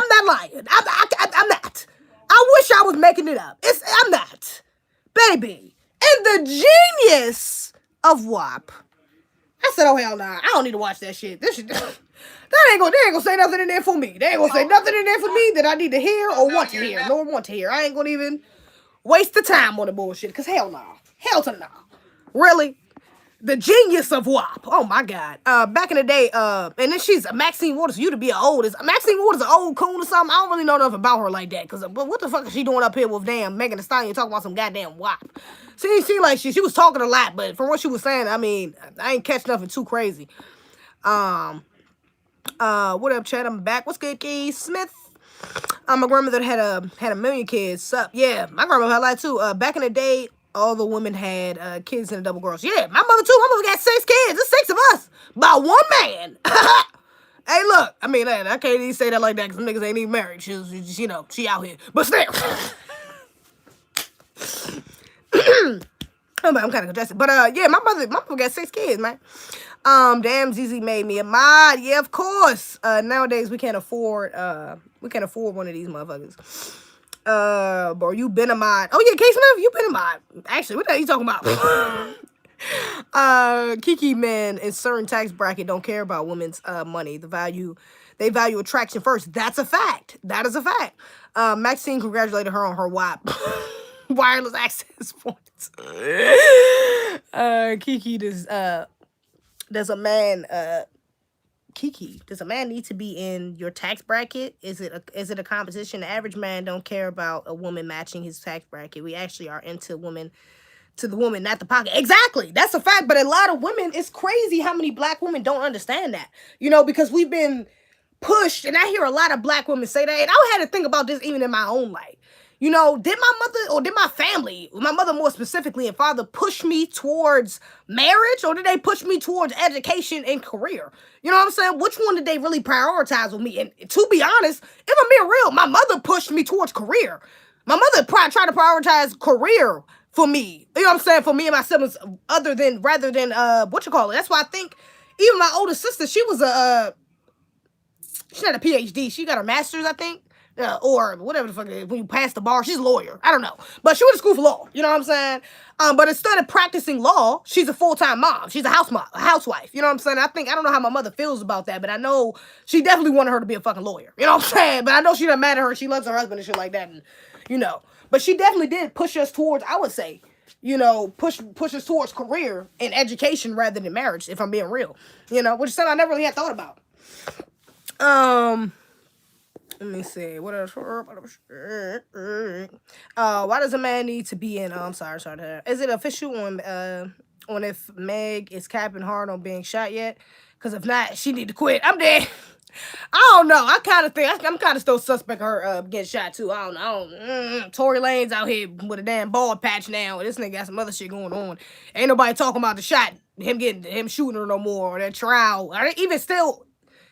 not lying. I'm not. I wish I was making it up. I'm not. Baby. And the genius of WAP. I said, oh hell nah, I don't need to watch that shit. This shit, they ain't gonna say nothing in there for me. They ain't gonna say nothing in there for me that I need to hear or want to hear. Nor want to hear. I ain't gonna even waste the time on the bullshit. Cause hell nah. Hell to nah. Really? The genius of WAP. Oh my God. Back in the day, and then she's Maxine Waters. You to be an old is Maxine Waters an old coon or something? I don't really know enough about her like that. Cause what the fuck is she doing up here with damn Megan Thee Stallion talking about some goddamn WAP? She was talking a lot, but from what she was saying, I mean, I ain't catch nothing too crazy. What up, Chad? I'm back. What's good, Keith Smith? My grandmother had a million kids. Sup? Yeah, my grandmother had a lot too. Back in the day, all the women had kids and double girls. Yeah, my mother too. My mother got 6 kids. There's 6 of us by 1 man. Hey, look. I mean, I can't even say that like that because some niggas ain't even married. She's, you know, she out here. But still. I'm kind of congested. But yeah, my mother got 6 kids, man. Damn, ZZ made me a mod. Yeah, of course. Nowadays we can't afford one of these motherfuckers. Bro, you been a mod. Oh yeah, K Smith, you been a mod. Actually, what the hell you talking about? Kiki men in certain tax bracket don't care about women's money. They value attraction first. That's a fact. That is a fact. Maxine congratulated her on her WAP. Wireless access points. Kiki does a man need to be in your tax bracket? Is it a competition? The average man don't care about a woman matching his tax bracket. We actually are into women, to the woman, not the pocket. Exactly. That's a fact. But a lot of women, it's crazy how many black women don't understand that. You know, because we've been pushed, and I hear a lot of black women say that, and I had to think about this even in my own life. You know, did my mother or did my family, my mother more specifically and father, push me towards marriage, or did they push me towards education and career? You know what I'm saying? Which one did they really prioritize with me? And to be honest, if I'm being real, my mother pushed me towards career. My mother tried to prioritize career for me. You know what I'm saying? For me and my siblings, rather than That's why I think even my older sister, she had a PhD. She got her master's, I think. Or whatever the fuck it is, when you pass the bar, she's a lawyer. I don't know. But she went to school for law. You know what I'm saying? But instead of practicing law, she's a full-time mom. She's a housewife. You know what I'm saying? I don't know how my mother feels about that, but I know she definitely wanted her to be a fucking lawyer. You know what I'm saying? But I know she doesn't matter her. She loves her husband and shit like that. And, you know. But she definitely did push us towards, I would say, you know, push us towards career and education rather than marriage, if I'm being real. You know, which is something I never really had thought about. Let me see. What else? Why does a man need to be in? Oh, I'm sorry. Is it official on if Meg is capping hard on being shot yet? Because if not, she need to quit. I'm dead. I don't know. I kind of think I'm kind of still suspect her getting shot too. I don't know. Tory Lane's out here with a damn bald patch now. This nigga got some other shit going on. Ain't nobody talking about the shot, him shooting her no more, or that trial. Or even still.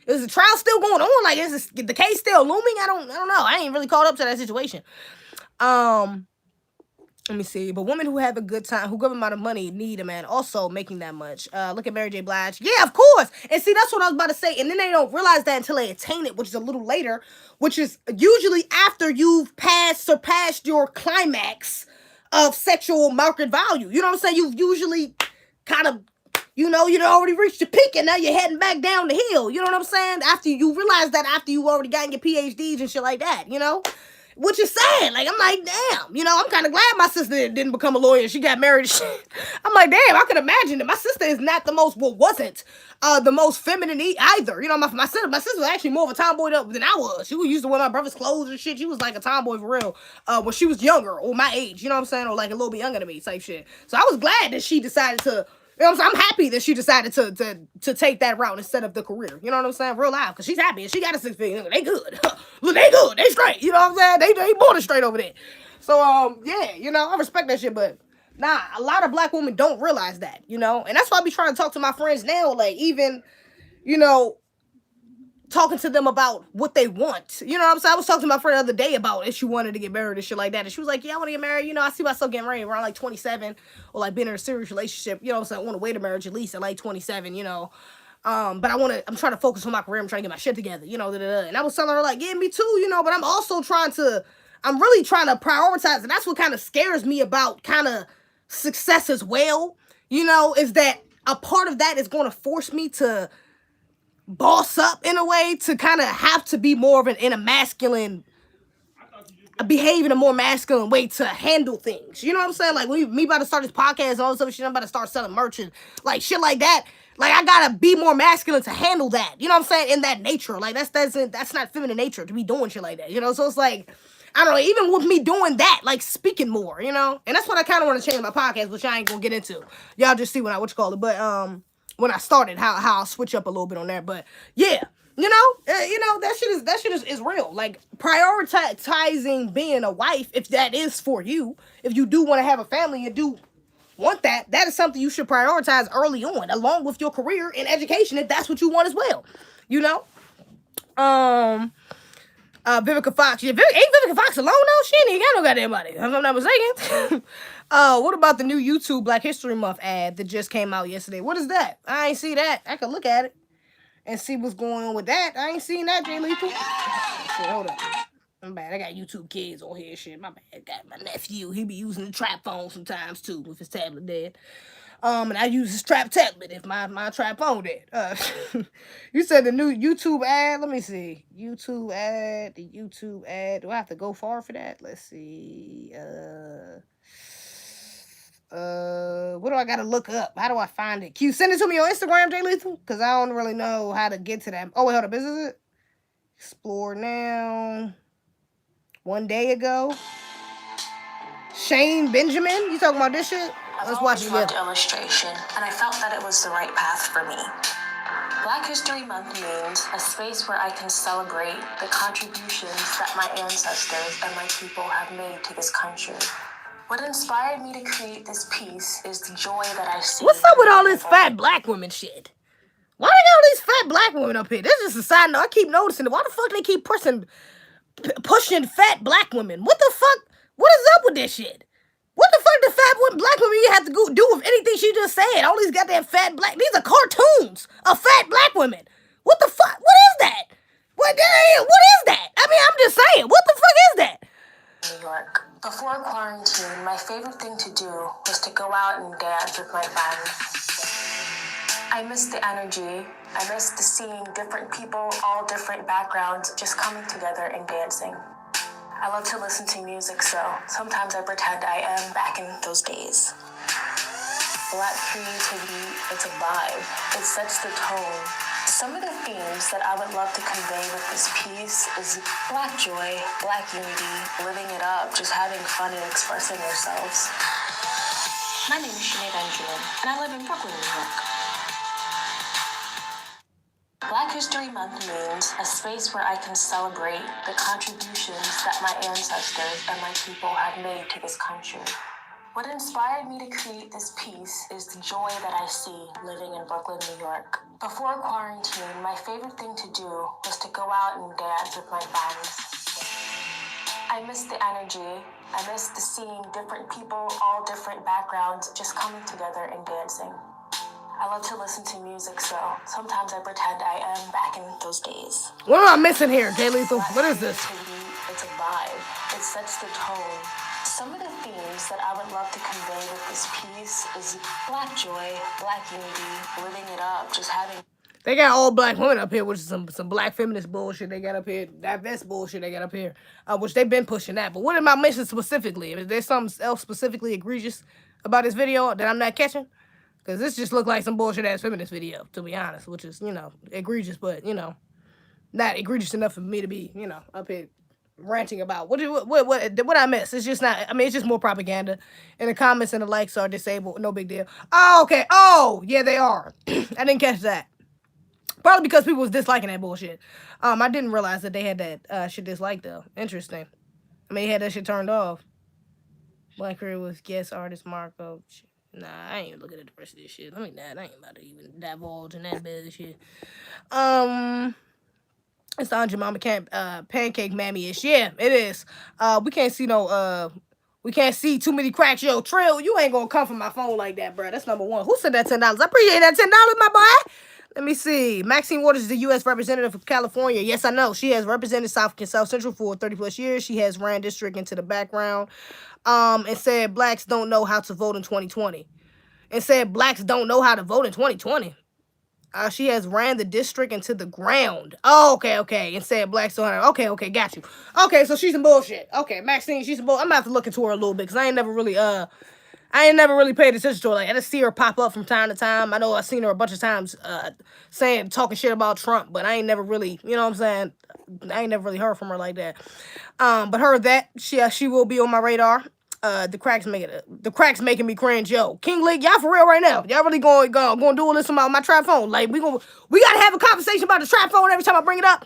Is the trial still going on? Like, is the case still looming? I don't know. I ain't really caught up to that situation. Let me see. But women who have a good time, who give amount of money, need a man also making that much. Look at Mary J. Blige. Yeah, of course. And see, that's what I was about to say. And then they don't realize that until they attain it, which is a little later, which is usually after you've surpassed your climax of sexual market value. You know what I'm saying? You've usually kind of, you know, you already reached your peak and now you're heading back down the hill. You know what I'm saying? After you realize that after you already gotten your PhDs and shit like that, you know? What you saying? Like, I'm like, damn. You know, I'm kind of glad my sister didn't become a lawyer. She got married and shit. I'm like, damn, I could imagine that my sister is not wasn't the most feminine either. You know, my sister was actually more of a tomboy than I was. She used to wear my brother's clothes and shit. She was like a tomboy for real when she was younger or my age. You know what I'm saying? Or like a little bit younger than me type shit. So I was glad that she decided to... You know what I'm saying? I'm happy that she decided to take that route instead of the career. You know what I'm saying? Real life. Because she's happy and she got a 6-figure. They good. Look, they good. They straight. You know what I'm saying? They born straight over there. So, yeah, you know, I respect that shit. But, nah, a lot of black women don't realize that, you know? And that's why I be trying to talk to my friends now. Like, even, you know, talking to them about what they want. You know what I'm saying? I was talking to my friend the other day about if she wanted to get married and shit like that. And she was like, yeah, I want to get married. You know, I see myself getting married around like 27 or like being in a serious relationship. You know what I'm saying? I want to wait a marriage at least at like 27, you know. But I'm trying to focus on my career. I'm trying to get my shit together, you know. And I was telling her like, yeah, me too, you know, but I'm really trying to prioritize. And that's what kind of scares me about kind of success as well. you know, is that a part of that is going to force me to boss up in a way, to kind of have to be more of in a masculine, behave in a more masculine way to handle things. You know what I'm saying? Like, me about to start this podcast and all this other shit, I'm about to start selling merch and like shit like that. Like, I gotta be more masculine to handle that. You know what I'm saying? In that nature. Like, that's not feminine nature to be doing shit like that. You know? So it's like, I don't know, even with me doing that, like speaking more, you know? And that's what I kind of want to change my podcast, which I ain't gonna get into. Y'all just see when but when I started, how I'll switch up a little bit on that. But yeah, you know, that shit is real. Like, prioritizing being a wife, if that is for you, if you do want to have a family and do want that is something you should prioritize early on, along with your career and education, if that's what you want as well. You know? Vivica Fox. Yeah, ain't Vivica Fox alone though? She ain't got no goddamn body, if I'm not mistaken. What about the new YouTube Black History Month ad that just came out yesterday? What is that? I ain't see that. I could look at it and see what's going on with that. I ain't seen that, Jay Lethal. Shit, hold up. I'm bad. I got YouTube kids on here. Shit, my bad. Got my nephew. He be using the trap phone sometimes too, with his tablet dead. And I use his trap tablet if my trap phone dead. You said the new YouTube ad. Let me see. YouTube ad. The YouTube ad. Do I have to go far for that? Let's see. What do I gotta look up? How do I find it? Can you send it to me on Instagram, Jay Lethal? Because I don't really know how to get to that. Oh, wait, hold up. Is it? Explore now. 1 day ago. Shane Benjamin? You talking about this shit? Let's watch it together. Illustration, and I felt that it was the right path for me. Black History Month means a space where I can celebrate the contributions that my ancestors and my people have made to this country. What inspired me to create this piece is the joy that I see. What's up with all this fat black woman shit? Why they got all these fat black women up here? This is a side note. I keep noticing it. Why the fuck they keep pushing fat black women? What the fuck? What is up with this shit? What the fuck the fat black women you have to go do with anything she just said? All these goddamn fat black... These are cartoons of fat black women. What the fuck? What is that? What is that? I mean, I'm just saying. What the fuck is that? New York. Before quarantine, my favorite thing to do was to go out and dance with my friends. I miss the energy. I miss the seeing different people, all different backgrounds, just coming together and dancing. I love to listen to music, so sometimes I pretend I am back in those days. Black creativity, it's a vibe. It sets the tone. Some of the themes that I would love to convey with this piece is Black joy, Black unity, living it up, just having fun and expressing yourselves. My name is Sinead Benjamin, and I live in Brooklyn, New York. Black History Month means a space where I can celebrate the contributions that my ancestors and my people have made to this country. What inspired me to create this piece is the joy that I see living in Brooklyn, New York. Before quarantine, my favorite thing to do was to go out and dance with my friends. I miss the energy. I miss the seeing different people, all different backgrounds, just coming together and dancing. I love to listen to music, so sometimes I pretend I am back in those days. What am I missing here, Jay Lethal? What is this? It's a vibe. It sets the tone. Some of the themes that I would love to convey with this piece is Black joy, Black unity, living it up, just having... They got all black women up here, which is some black feminist bullshit they got up here. Divest bullshit they got up here, which they've been pushing that. But what am I missing specifically? Is there something else specifically egregious about this video that I'm not catching? Because this just looked like some bullshit-ass feminist video, to be honest, which is, you know, egregious, but, you know, not egregious enough for me to be, you know, up here ranting about. What I miss? It's just not, I mean, it's just more propaganda. And the comments and the likes are disabled. No big deal. Oh, okay. Oh, yeah, they are. I didn't catch that. Probably because people was disliking that bullshit. I didn't realize that they had that shit disliked, though. Interesting. I mean, they had that shit turned off. Black career was guest artist Marco. Nah, I ain't even looking at the rest of this shit. Let me not. I ain't about to even divulge in that bad shit. It's the Aunt Jemima pancake mammy-ish. Yeah, it is. We can't see too many cracks. Yo, Trill, you ain't gonna come from my phone like that, bro. That's number one. Who said that $10? I appreciate that $10, my boy. Let me see. Maxine Waters is the U.S. representative of California. Yes, I know. She has represented South Central for 30-plus years. She has ran district into the background. And said blacks don't know how to vote in 2020. and said blacks don't know how to vote in 2020. She has ran the district into the ground. Oh, okay. And said blacks don't have. Okay, got you. Okay, so she's some bullshit. Okay, Maxine, she's some bullshit. I'm gonna have to look into her a little bit because I ain't never really paid attention to her. Like, I just see her pop up from time to time. I know I've seen her a bunch of times talking shit about Trump, but I ain't never really, you know what I'm saying? I ain't never really heard from her like that. But heard that she will be on my radar. The cracks making me cringe. Yo, King League, y'all for real right now? Y'all really going do all this about my trap phone? Like, we gotta have a conversation about the trap phone every time I bring it up.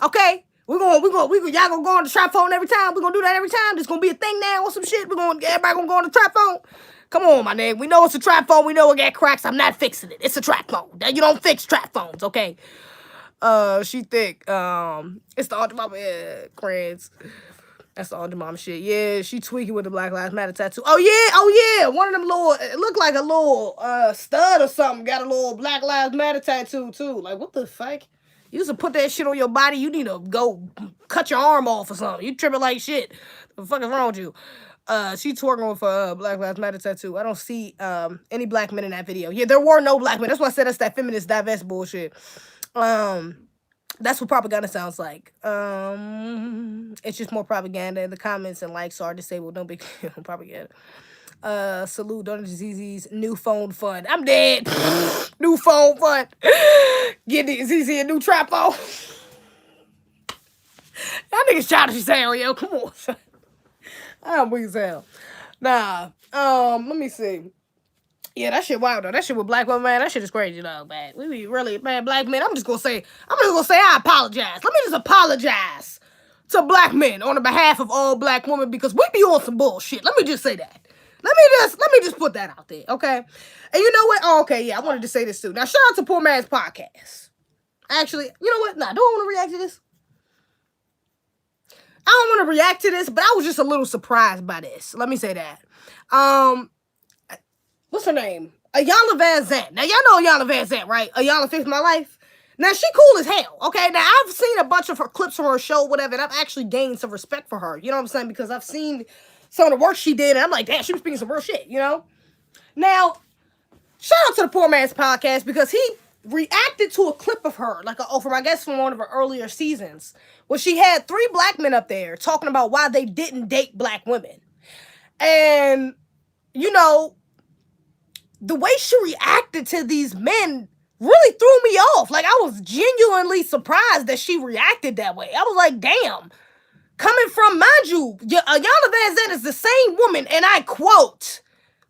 Okay? Y'all gonna go on the trap phone every time? We gonna do that every time? This gonna be a thing now or some shit? Everybody gonna go on the trap phone? Come on, my nigga. We know it's a trap phone. We know it got cracks. I'm not fixing it. It's a trap phone. You don't fix trap phones, okay? She thick. It's the Aunt Mama cringe. That's the Aunt Mama shit. Yeah, she tweaking with the Black Lives Matter tattoo. Oh yeah. One of them little, it looked like a little stud or something. Got a little Black Lives Matter tattoo too. Like, what the fuck? You used to put that shit on your body. You need to go cut your arm off or something. You tripping like shit. What the fuck is wrong with you? She twerking with a Black Lives Matter tattoo. I don't see any black men in that video. Yeah, there were no black men. That's why I said that's that feminist divest bullshit. That's what propaganda sounds like. It's just more propaganda. The comments and likes are disabled. No big propaganda. Salute Donor ZZ's new phone fund. I'm dead. New phone fund. Get ZZ a new trap phone. That nigga's childish as hell, yo. Come on. I'm weak as hell. Nah. Let me see. Yeah, that shit wild though. That shit with black women, man. That shit is crazy though, man. We be really, man, black men. I'm just gonna say I apologize. Let me just apologize to black men on the behalf of all black women because we be on some bullshit. Let me just say that. Let me just put that out there, okay? And you know what? Oh, okay, yeah, I wanted to say this too. Now, shout out to Poor Man's Podcast. Actually, you know what? Nah, do I want to react to this? I don't want to react to this, but I was just a little surprised by this. Let me say that. What's her name? Ayanna Van Zant. Now, y'all know Ayanna Van Zant, right? Ayanna Fixed My Life. Now, she cool as hell, okay? Now, I've seen a bunch of her clips from her show, whatever, and I've actually gained some respect for her. You know what I'm saying? Because I've seen some of the work she did, and I'm like, damn, she was speaking some real shit, you know? Now, shout out to the Poor Man's Podcast because he reacted to a clip of her, from one of her earlier seasons, where she had 3 black men up there talking about why they didn't date black women. And, you know, the way she reacted to these men really threw me off. Like, I was genuinely surprised that she reacted that way. I was like, damn. Coming from, mind you, Ayanna Van Zant is the same woman, and I quote,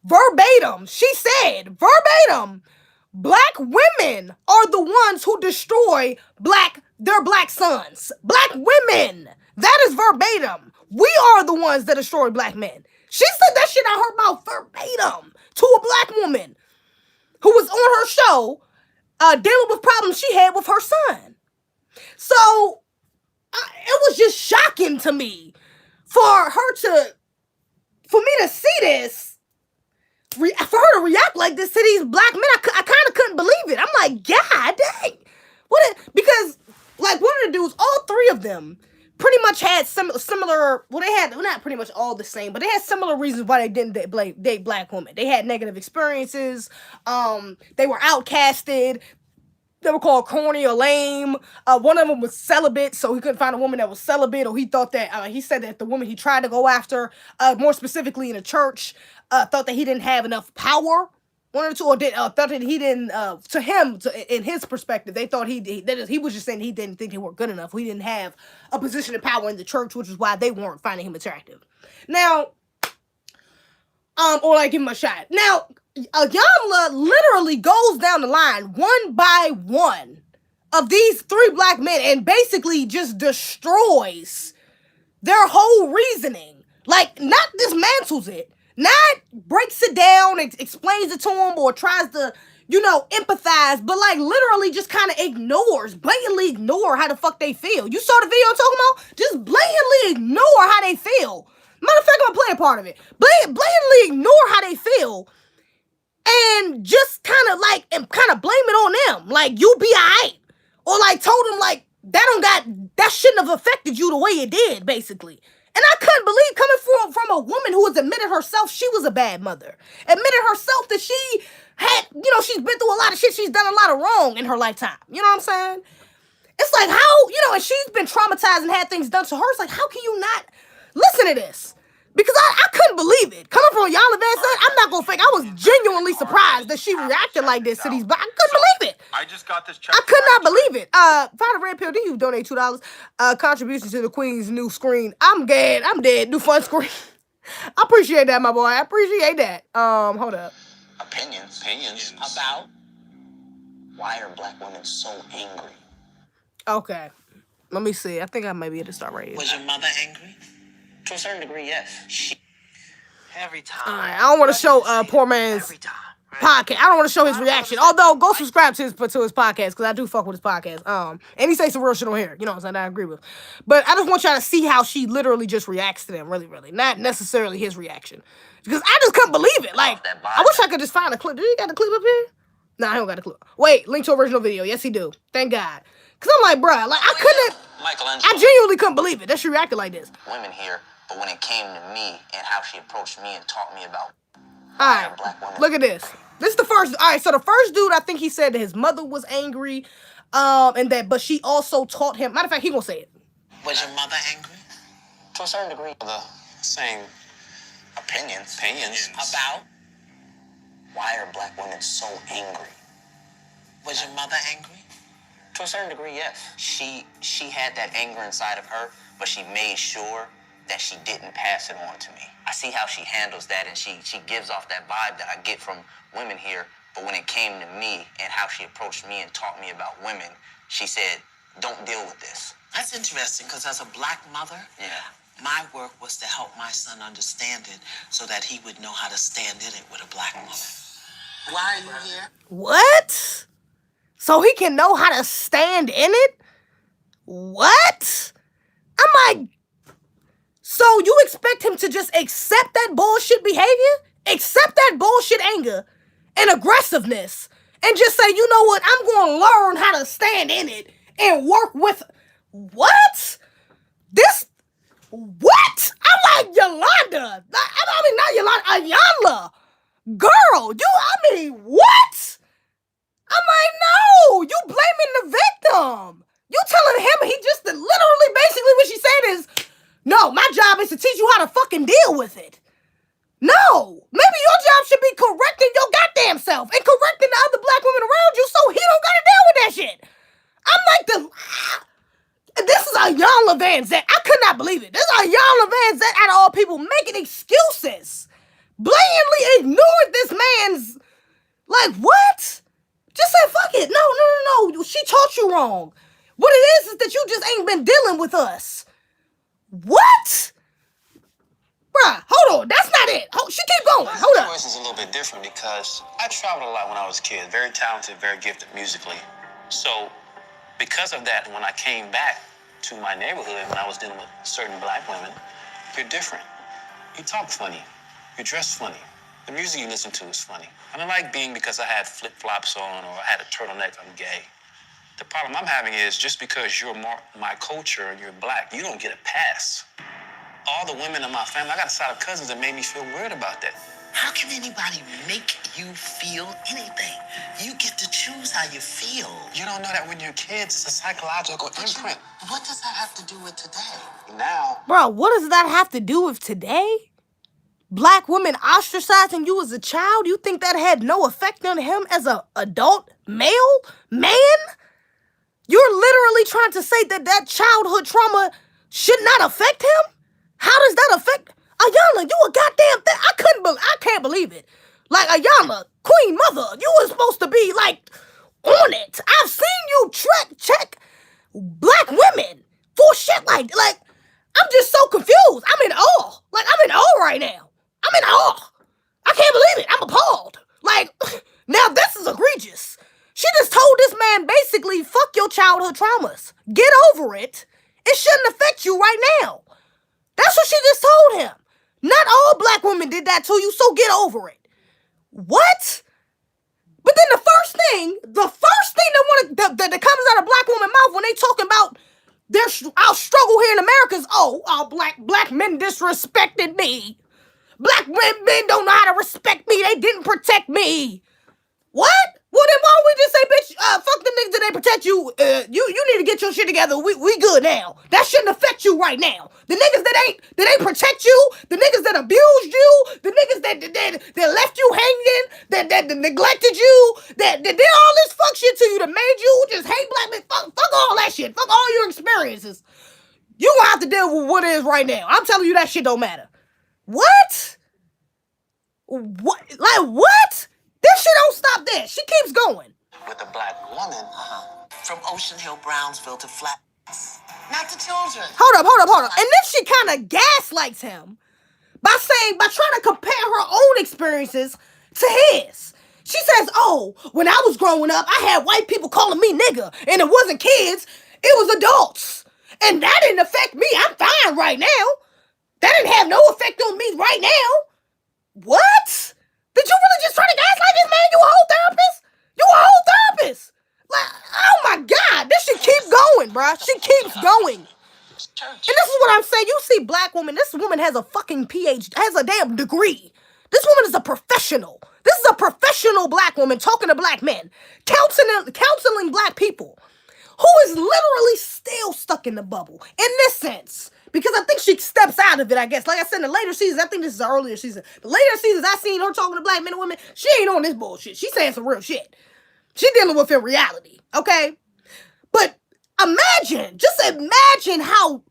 verbatim, she said, verbatim, black women are the ones who destroy their black sons. Black women. That is verbatim. We are the ones that destroy black men. She said that shit out her mouth verbatim to a black woman who was on her show dealing with problems she had with her son. So, it was just shocking to me for me to see this, for her to react like this to these black men. I kind of couldn't believe it. I'm like, God dang. Because, like, one of the dudes, all 3 of them pretty much had similar, well, they had, not pretty much all the same, but they had similar reasons why they didn't date black women. They had negative experiences. They were outcasted. They were called corny or lame. One of them was celibate, so he couldn't find a woman that was celibate, or he thought that, he said that the woman he tried to go after, more specifically in a church, thought that he didn't have enough power. One or two, or thought that he didn't, in his perspective, they thought he was just saying he didn't think they were good enough. He didn't have a position of power in the church, which is why they weren't finding him attractive. Now, or like give him a shot. Now, Ayanna literally goes down the line one by one of these 3 black men and basically just destroys their whole reasoning. Like, not dismantles it, not breaks it down, explains it to them, or tries to, empathize, but like literally just kind of blatantly ignore how the fuck they feel. You saw the video I'm talking about? Just blatantly ignore how they feel. Matter of fact, I'm gonna play a part of it. Blatantly ignore how they feel and just kind of blame it on them. Like, you be alright. Or like told them like that shouldn't have affected you the way it did, basically. And I couldn't believe, coming from a woman who has admitted herself she was a bad mother, admitted herself that she had, she's been through a lot of shit, she's done a lot of wrong in her lifetime. You know what I'm saying? It's like, how, and she's been traumatized and had things done to her. It's like, how can you not listen to this? Because I couldn't believe it. Coming from Yana Van Zandt, I'm not gonna fake. I was genuinely surprised that she reacted like this to these, but I couldn't believe it. I just got this check. I could not believe it. Find a red pill. Did you donate $2? Contribution to the Queen's new screen. I'm dead. New fun screen. I appreciate that, my boy. I appreciate that. Hold up. Opinions about why are black women so angry? Okay. Let me see. I think I might be able to start right here. Was your mother angry? To a certain degree, yes. Every time. All right. I don't want to show poor man's podcast. I don't want to show his reaction. Although, go subscribe to his podcast, because I do fuck with his podcast. And he say some real shit on here. You know what I'm saying? I agree with. But I just want y'all to see how she literally just reacts to them. Really, really. Not necessarily his reaction. Because I just couldn't believe it. Like, I wish I could just find a clip. Do you got the clip up here? Nah, I don't got a clip. Wait, link to original video. Yes, he do. Thank God. Because I'm like, bruh, like, I genuinely couldn't believe it that she reacted like this. Women here, but when it came to me and how she approached me and taught me about all right, black women. Look at this. This is the first. All right, so the first dude, I think he said that his mother was angry, but she also taught him. Matter of fact, he gonna say it. Was your mother angry? To a certain degree. The same opinions about why are black women so angry? Was your mother angry? To a certain degree, yes. She had that anger inside of her, but she made sure that she didn't pass it on to me. I see how she handles that, and she gives off that vibe that I get from women here. But when it came to me and how she approached me and taught me about women, she said, don't deal with this. That's interesting, because as a black mother, my work was to help my son understand it so that he would know how to stand in it with a black woman. Why are you here? What? So he can know how to stand in it? What? I'm like, so you expect him to just accept that bullshit behavior? Accept that bullshit anger and aggressiveness and just say, you know what? I'm going to learn how to stand in it and work with... What? What? I'm like, Yolanda. I mean, not Yolanda, Ayanla. Girl, what? I'm like, no, you blaming the victim. You telling him he just literally basically what she said is, no, my job is to teach you how to fucking deal with it. No, maybe your job should be correcting your goddamn self and correcting the other black women around you so he don't gotta deal with that shit. I'm like, this is Ayanla Van Zandt. I could not believe it. This is Ayanla Van Zandt out of all people making excuses. Blatantly ignored this man's, like, what? Just say, fuck it. No. She taught you wrong. What it is that you just ain't been dealing with us. What? Bruh, hold on. That's not it. She keep going. Hold up. My choice is a little bit different because I traveled a lot when I was a kid. Very talented, very gifted musically. So because of that, when I came back to my neighborhood, when I was dealing with certain black women, you're different. You talk funny. You dress funny. The music you listen to is funny. I don't like being because I had flip-flops on or I had a turtleneck, I'm gay. The problem I'm having is just because you're my culture and you're black, you don't get a pass. All the women in my family, I got a side of cousins that made me feel weird about that. How can anybody make you feel anything? You get to choose how you feel. You don't know that when you're kids, it's a psychological imprint. What does that have to do with today? Now, Bro, what does that have to do with today? Black women ostracizing you as a child? You think that had no effect on him as an adult man? You're literally trying to say that childhood trauma should not affect him? How does that affect... Ayanla, you a goddamn thing. I can't believe it. Like, Ayanla, Queen Mother, you were supposed to be, like, on it. I've seen you check black women for shit like, I'm just so confused. I'm in awe. Like, I'm in awe right now. I'm in awe. I can't believe it. I'm appalled. Like, now this is egregious. She just told this man basically, fuck your childhood traumas. Get over it. It shouldn't affect you right now. That's what she just told him. Not all black women did that to you, so get over it. What? But then the first thing that comes out of black woman's mouth when they talking about our struggle here in America is, all black men disrespected me. Black men don't know how to respect me. They didn't protect me. What? Well, then why don't we just say, bitch, fuck them niggas that they protect you. You need to get your shit together. We good now. That shouldn't affect you right now. The niggas that ain't protect you, the niggas that abused you, the niggas that left you hanging, that neglected you, that did all this fuck shit to you, that made you just hate black men. Fuck all that shit. Fuck all your experiences. You gonna have to deal with what it is right now. I'm telling you that shit don't matter. What? What? Like what? This shit don't stop there. She keeps going. With a black woman, from Ocean Hill, Brownsville to Flat, not the children. Hold up. And then she kind of gaslights him by trying to compare her own experiences to his. She says, when I was growing up, I had white people calling me nigga, and it wasn't kids, it was adults. And that didn't affect me. I'm fine right now. That didn't have no effect on me right now. What? Did you really just try to gaslight this man? You a whole therapist? You a whole therapist? Like, oh my God. This shit keeps going, bruh. She keeps going. And this is what I'm saying. You see black woman, this woman has a fucking PhD, has a damn degree. This woman is a professional. This is a professional black woman talking to black men, counseling black people, who is literally still stuck in the bubble, in this sense. Because I think she steps out of it, I guess. Like I said, in the later seasons, I think this is the earlier season. The later seasons, I seen her talking to black men and women. She ain't on this bullshit. She's saying some real shit. She dealing with in reality, okay? But just imagine how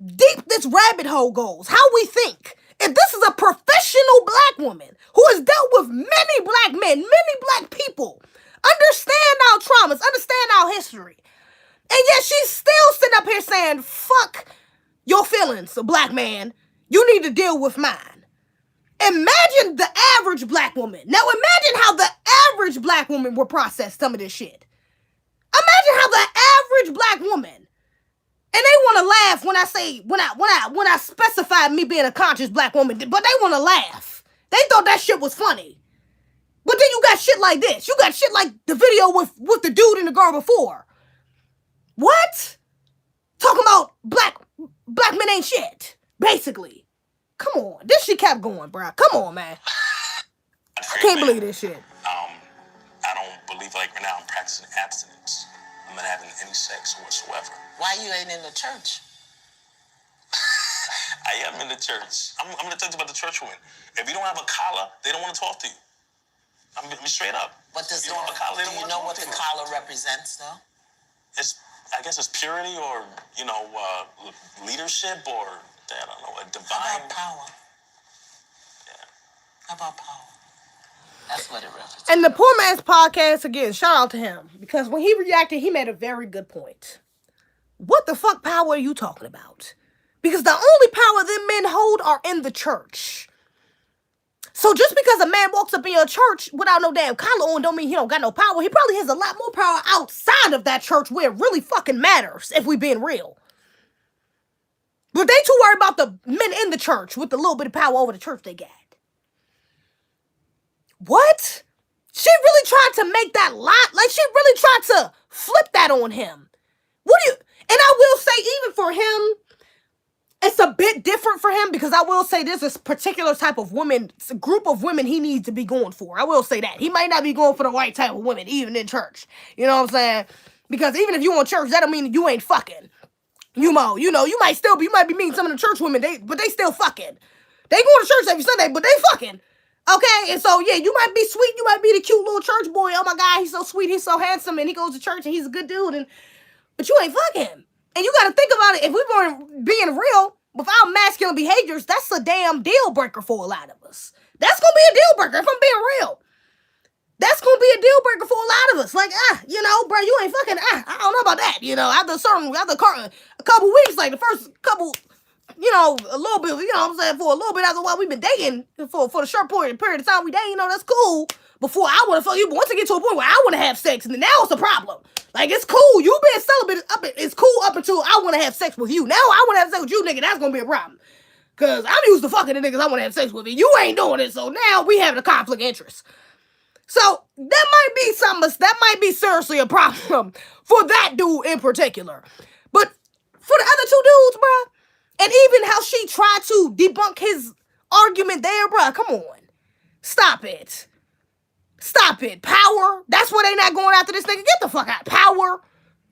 deep this rabbit hole goes. How we think. If this is a professional black woman who has dealt with many black men, many black people, understand our traumas, understand our history, and yet she's still sitting up here saying, fuck your feelings, a black man. You need to deal with mine. Imagine the average black woman. Now imagine how the average black woman would process some of this shit. Imagine how the average black woman, and they want to laugh when I specified me being a conscious black woman, but they want to laugh. They thought that shit was funny. But then you got shit like this. You got shit like the video with the dude and the girl before. What? Talking about black men ain't shit, basically. Come on. This shit kept going, bro. Come on, man. I can't believe this shit. I don't believe right now I'm practicing abstinence. I'm not having any sex whatsoever. Why you ain't in the church? I am in the church. I'm going to tell you about the church women. If you don't have a collar, they don't want to talk to you. I'm straight up. What does you don't have a collar, do you know what the collar represents, though? I guess it's purity or, leadership or, I don't know, a divine... How about power? Yeah. How about power? That's what it represents. And the Poor Man's Podcast, again, shout out to him. Because when he reacted, he made a very good point. What the fuck power are you talking about? Because the only power that men hold are in the church. So just because a man walks up in your church without no damn collar on don't mean he don't got no power. He probably has a lot more power outside of that church where it really fucking matters, if we being real. But they too worried about the men in the church with the little bit of power over the church they got. What? She really tried to make that lot, like she really tried to flip that on him. And I will say, even for him, it's a bit different for him because I will say there's this particular type of woman, it's a group of women he needs to be going for. I will say that. He might not be going for the right type of women, even in church. You know what I'm saying? Because even if you in church, that don't mean you ain't fucking. You might be meeting some of the church women, but they still fucking. They go to church every Sunday, but they fucking. Okay, and so, yeah, you might be sweet, you might be the cute little church boy, oh my God, he's so sweet, he's so handsome, and he goes to church, and he's a good dude, but you ain't fucking. And you gotta think about it, if we weren't being real, without masculine behaviors, that's a damn deal breaker for a lot of us. That's gonna be a deal breaker, if I'm being real. That's gonna be a deal breaker for a lot of us. Like, bro, you ain't fucking, I don't know about that, after a couple weeks, like the first couple, a little bit, what I'm saying, for a little bit after while we've been dating, for the short period of time we dating, that's cool. Before I want to fuck you, but once I get to a point where I want to have sex, and then now it's a problem. Like, it's cool. You being celibate, it's cool up until I want to have sex with you. Now I want to have sex with you, nigga, that's going to be a problem. Because I'm used to fucking the niggas I want to have sex with, and you ain't doing it, so now we having a conflict of interest. So, that might be something, that might be seriously a problem for that dude in particular. But for the other two dudes, bruh. And even how she tried to debunk his argument there, bruh. Come on. Stop it. Stop it. Power? That's why they not going after this nigga. Get the fuck out. Power?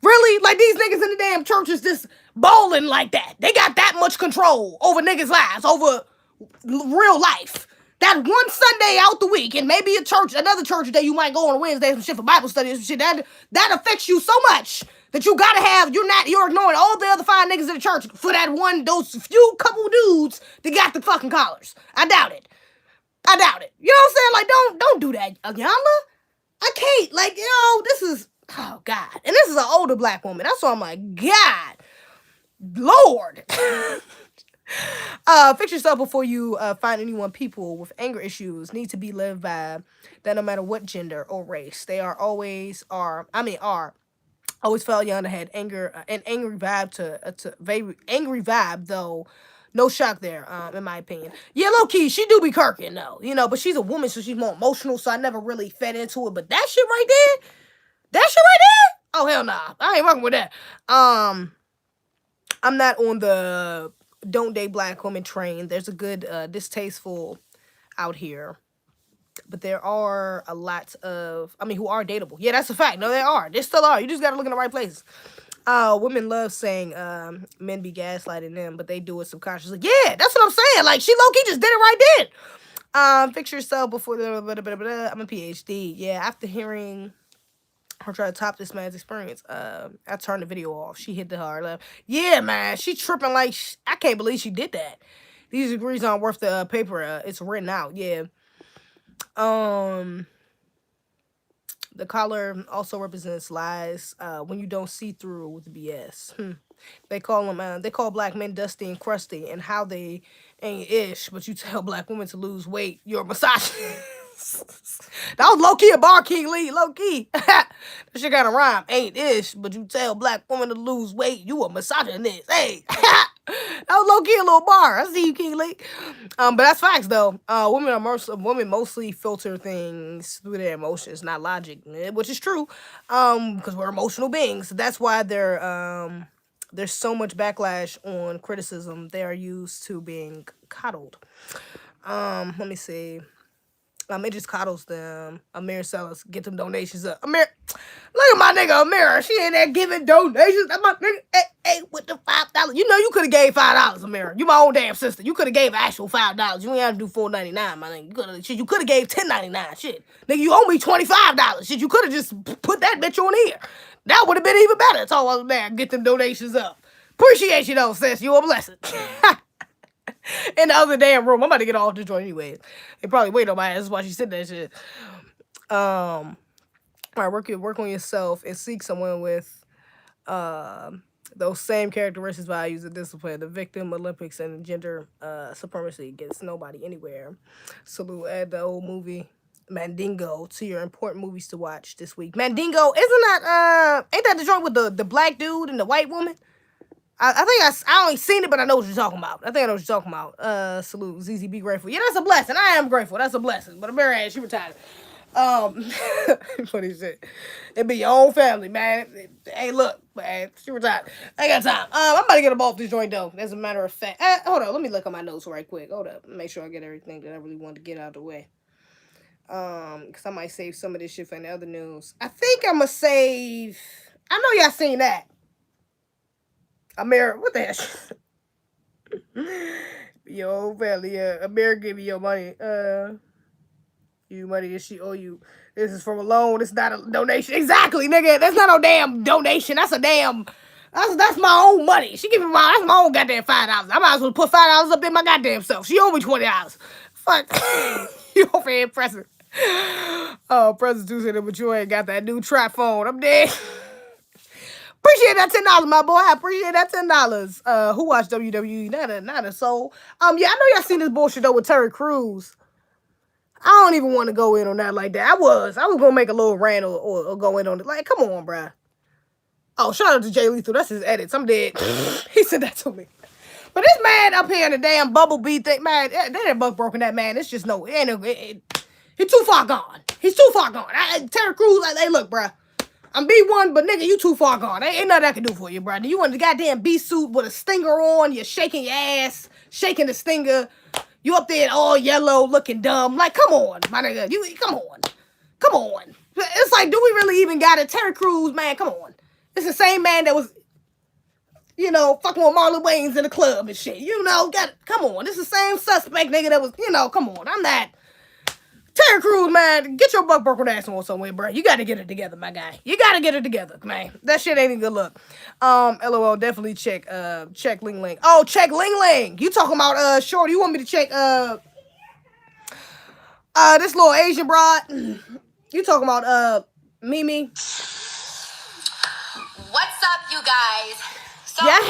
Really? Like, these niggas in the damn church is just balling like that. They got that much control over niggas' lives, over real life. That one Sunday out the week, and maybe another church that you might go on a Wednesday, some shit for Bible study, some shit, that affects you so much that you gotta have, you're ignoring all the other 5 niggas in the church for those few couple dudes that got the fucking collars. I doubt it. You know what I'm saying? Like, don't do that, Ayala. I can't. Like, this is, oh, God. And this is an older black woman. That's why I'm like, God, Lord. Fix yourself before you find anyone. People with anger issues need to be lived by that no matter what gender or race. They always felt young to had an angry vibe though. No shock there, in my opinion. Yeah, low key, she do be kirking though, but she's a woman, so she's more emotional, so I never really fed into it. But that shit right there, oh hell nah, I ain't working with that. I'm not on the don't date black women train. There's a good distasteful out here, but there are a lot of who are dateable. Yeah, that's a fact. No, there still are. You just gotta look in the right places. Women love saying men be gaslighting them, but they do it subconsciously. Yeah, that's what I'm saying. Like, she low-key just did it right then. Fix yourself before I'm a PhD. Yeah, after hearing her try to top this man's experience, I turned the video off. She hit the hard left. Yeah, man, she tripping like, I can't believe she did that. These degrees aren't worth the paper it's written out. Yeah. The collar also represents lies when you don't see through with the BS. They call black men dusty and crusty, and how they ain't ish, but you tell black women to lose weight, you're a misogynist. That was low-key a bar, King Lee, low-key. That shit kind of rhyme. Ain't ish, but you tell black women to lose weight, you a misogynist. Hey, that was low-key a little bar. I see you, King Lee. But that's facts, though. Women mostly filter things through their emotions, not logic, which is true, because we're emotional beings. That's why there's so much backlash on criticism. They are used to being coddled. Let me see. It just coddles them. Amir Sellers, get them donations up. Amir, look at my nigga Amir. She in there giving donations. That's my nigga. Hey, with the $5. You could have gave $5, Amir. You my own damn sister. You could have gave actual $5. You ain't have to do $4.99, my nigga. You could have gave $10.99. Shit, nigga, you owe me $25. Shit, you could have just put that bitch on here. That would have been even better. That's all I was there. Get them donations up. Appreciate you though, sis. You a blessing. In the other damn room. I'm about to get off this joint anyways. They probably wait on my ass. That's why she said that shit. All right, work on yourself and seek someone with those same characteristics, values, and discipline. The victim Olympics and gender supremacy gets nobody anywhere. Salute. Add the old movie Mandingo to your important movies to watch this week. Mandingo, ain't that the joint with the black dude and the white woman? I think I only seen it, but I know what you're talking about. I know what you're talking about. Salute. ZZ, be grateful. Yeah, that's a blessing. I am grateful. That's a blessing. But I'm very ass, she retired. Funny shit. It be your own family, man. Hey, look, man, she retired. I ain't got time. I'm about to get them off this joint, though. As a matter of fact. Hold on, let me look at my notes right quick. Hold up. Make sure I get everything that I really want to get out of the way. Because I might save some of this shit for the other news. I think I'm going to save... I know y'all seen that. Amir, what the hell? Yo, family, Amir, give me your money. You money that she owe you. This is from a loan. It's not a donation. Exactly, nigga. That's not no damn donation. That's a damn... That's my own money. She give me that's my own goddamn $5. I might as well put $5 up there my goddamn self. She owe me $20. Fuck. You over here pressing. Oh, President 2 said, but you ain't got that new trap phone. I'm dead. Appreciate that $10, my boy. I appreciate that $10. Who watched WWE? Not a soul. Yeah, I know y'all seen this bullshit though with Terry Crews. I don't even want to go in on that like that. I was gonna make a little rant or go in on it. Like, come on, bruh. Oh, shout out to Jay Lethal. That's his edits. I'm dead. He said that to me. But this man up here in the damn bubble bee thing, man, that ain't buck broken that man. It's just he's too far gone. He's too far gone. Terry Crews, like, hey, look, bruh. I'm B1, but nigga, you too far gone. Ain't nothing I can do for you, brother. You in the goddamn B suit with a stinger on. You're shaking your ass, shaking the stinger. You up there all yellow, looking dumb. Like, come on, my nigga. Come on. Come on. It's like, do we really even got it? Terry Crews, man, come on. It's the same man that was, you know, fucking with Marlon Wayans in the club and shit. You know, come on. It's the same suspect nigga that was, you know, come on. I'm not. Terry Crews, man, get your buck broken ass on somewhere, bro. You gotta get it together, my guy. You gotta get it together, man. That shit ain't a good look. LOL, definitely check Ling Ling. Oh, check Ling Ling. You talking about Shorty? You want me to check this little Asian broad? You talking about Mimi? What's up, you guys? So Yeah, I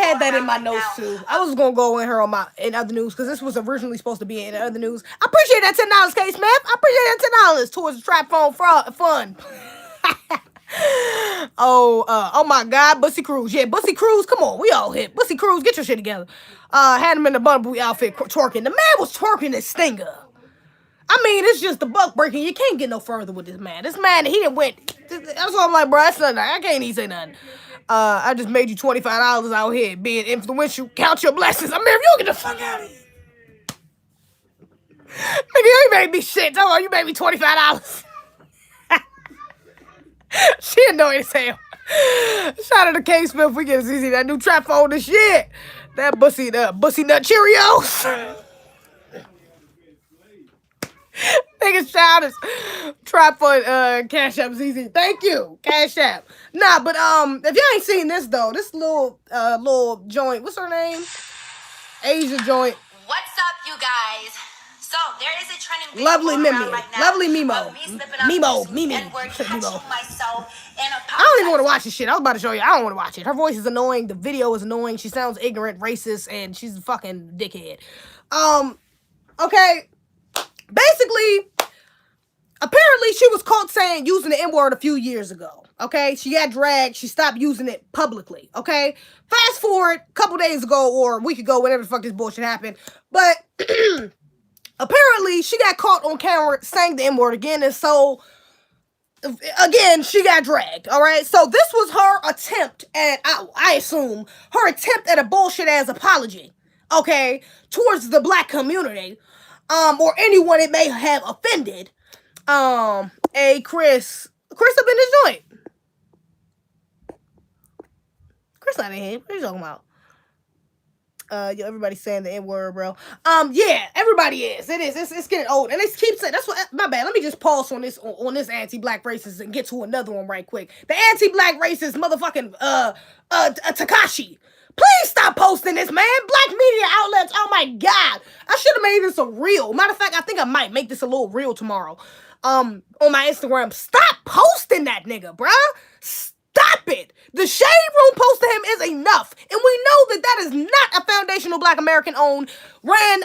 had that in my notes too. I was gonna go in her in other news because this was originally supposed to be in other news. I appreciate that $10, K Smith. I appreciate that $10 towards the trap phone fund. Oh my God, Bussy Cruz. Yeah, Bussy Cruz. Come on, we all hit. Bussy Cruz, get your shit together. Had him in the Bun Boo outfit twerking. The man was twerking his stinger. I mean, it's just the buck breaking. You can't get no further with this man. This man, he didn't went. That's why I'm like, bro, that's nothing. I can't even say nothing. I just made you $25 out here being influential. Count your blessings. I mean, if you don't get the fuck out of here. Nigga, you ain't made me shit. Tell her you made me $25. She annoying as hell. Shout out to K Smith. We get easy that new trap phone and shit. That bussy nut Cheerios. Nigga, shout us. Trap for Cash App is easy. Thank you, Cash App. Nah, but if y'all ain't seen this though, this little joint. What's her name? Asia joint. What's up, you guys? So there is a trending video Lovely going Mimi. around right now Lovely Mimo. of me slipping up Mimo. using Mimi. the N-word, catching Mimo. myself and I don't even want to apologizing. watch this shit. I was about to show you. I don't want to watch it. Her voice is annoying. The video is annoying. She sounds ignorant, racist, and she's a fucking dickhead. Okay. Basically, apparently she was caught using the N-word a few years ago. Okay? She got dragged. She stopped using it publicly. Okay? Fast forward a couple days ago or a week ago, whenever the fuck this bullshit happened. But apparently she got caught on camera saying the N-word again, and so again, she got dragged, all right? So this was her attempt at, I assume, her attempt at a bullshit-ass apology, okay, towards the black community, or anyone it may have offended. Hey, Chris up in this joint. Chris not in here. What are you talking about? Yo, everybody's saying the N-word, bro. Yeah, everybody is. It is. It's getting old. And they keep saying, that's what, my bad. Let me just pause on this anti-black racist and get to another one right quick. The anti-black racist motherfucking, Takashi. Please stop posting this, man. Black media outlets, oh my God. I should have made this a reel. Matter of fact, I think I might make this a little reel tomorrow. On my Instagram. Stop posting that nigga, bruh. Stop it. The Shade Room post to him is enough. And we know that that is not a foundational Black American owned ran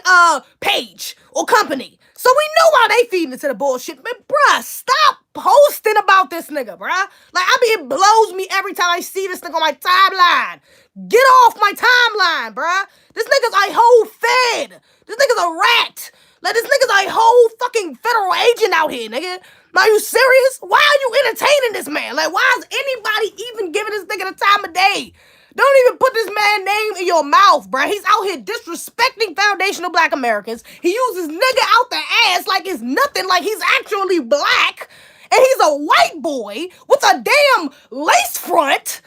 page or company. So we know why they feeding into the bullshit. But bruh, stop posting about this nigga, bruh. Like, it blows me every time I see this nigga on my timeline. Get off my timeline, bruh. This nigga's a whole fed. This nigga's a rat. Like, this nigga's a whole fucking federal agent out here, nigga. Are you serious? Why are you entertaining this man? Like, why is anybody even giving this nigga the time of day? Don't even put this man's name in your mouth, bruh. He's out here disrespecting foundational Black Americans. He uses nigga out the ass like it's nothing, like he's actually black. And he's a white boy with a damn lace front.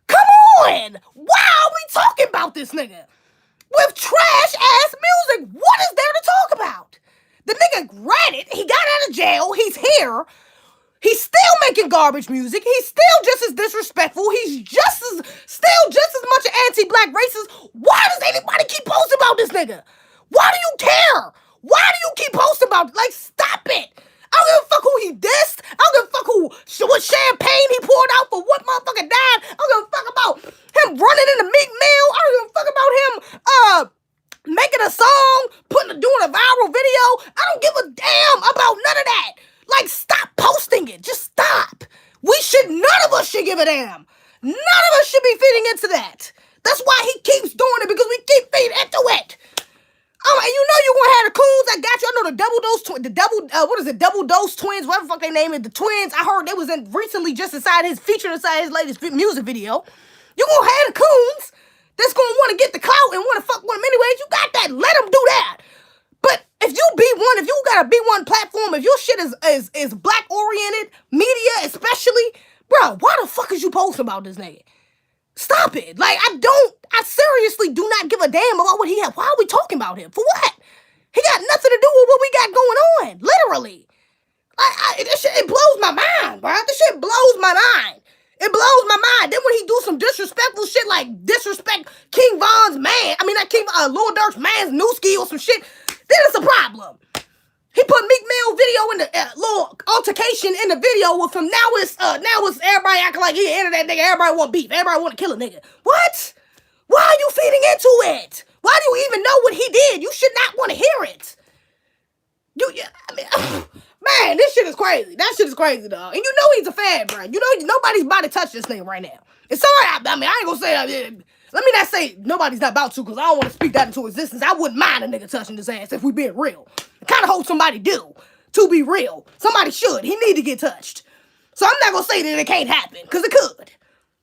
Come on! Why are we talking about this nigga? With trash-ass music, what is there to talk about? The nigga, granted, he got out of jail, he's here, he's still making garbage music, he's still just as disrespectful, he's still just as much an anti-black racist. Why does anybody keep posting about this nigga? Why do you care? Why do you keep posting about it? Like, stop it. I don't give a fuck who he dissed. I don't give a fuck what champagne he poured out for what motherfucker died. I don't give a fuck about him running in the Meek Mill. I don't give a fuck about him making a song, doing a viral video. I don't give a damn about none of that. Like, stop posting it. Just stop. None of us should give a damn. None of us should be feeding into that. That's why he keeps doing it, because we keep feeding into it. Oh and you know you gonna have the coons. I got you. I know double dose twins, whatever the fuck they name it. The twins. I heard they was recently just featured inside his latest music video. You gonna have the coons that's gonna want to get the clout and want to fuck with them anyways. You got that. Let them do that. But if you got a B1 platform, if your shit is black oriented media, especially, bro, why the fuck is you posting about this nigga? Stop it. Like, I seriously do not give a damn about what he had. Why are we talking about him? For what? He got nothing to do with what we got going on. Literally. This shit, it blows my mind, bro. This shit blows my mind. It blows my mind. Then when he do some disrespectful shit like disrespect King Von's man, not King, Lil Durk's man's Newski or some shit, then it's a problem. He put Meek Mill video in the little altercation in the video with him. Now it's everybody acting like he the internet nigga. Everybody want beef. Everybody want to kill a nigga. What? Why are you feeding into it? Why do you even know what he did? You should not want to hear it. Man, this shit is crazy. That shit is crazy, dog. And you know he's a fan, bro. You know nobody's about to touch this thing right now. It's alright. I ain't gonna say that. Let me not say nobody's not about to, because I don't want to speak that into existence. I wouldn't mind a nigga touching his ass if we being real. I kind of hope somebody do, to be real. Somebody should. He need to get touched. So I'm not going to say that it can't happen, because it could.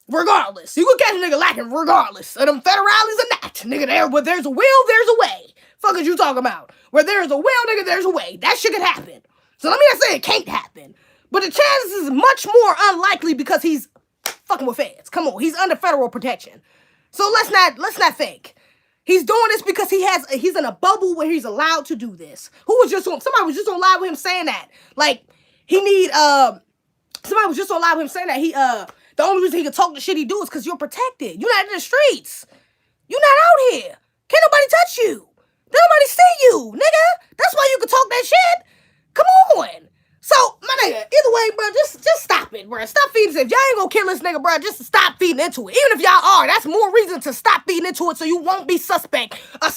Regardless. You can catch a nigga lacking regardless of them federales or not. Nigga, where there's a will, there's a way. Fuck is you talking about? Where there's a will, nigga, there's a way. That shit could happen. So let me not say it can't happen. But the chances is much more unlikely because he's fucking with feds. Come on, he's under federal protection. So let's not think. He's doing this because he's in a bubble where he's allowed to do this. Somebody was just on live with him saying that. Like, somebody was just on live with him saying that the only reason he can talk the shit he do is because you're protected. You're not in the streets. You're not out here. Can't nobody touch you. Nobody see you, nigga. That's why you can talk that shit. Come on. So, my nigga, either way, bro, just stop it, bro. Stop feeding. If y'all ain't gonna kill this nigga, bro, just stop feeding into it. Even if y'all are, that's more reason to stop feeding into it so you won't be a suspect when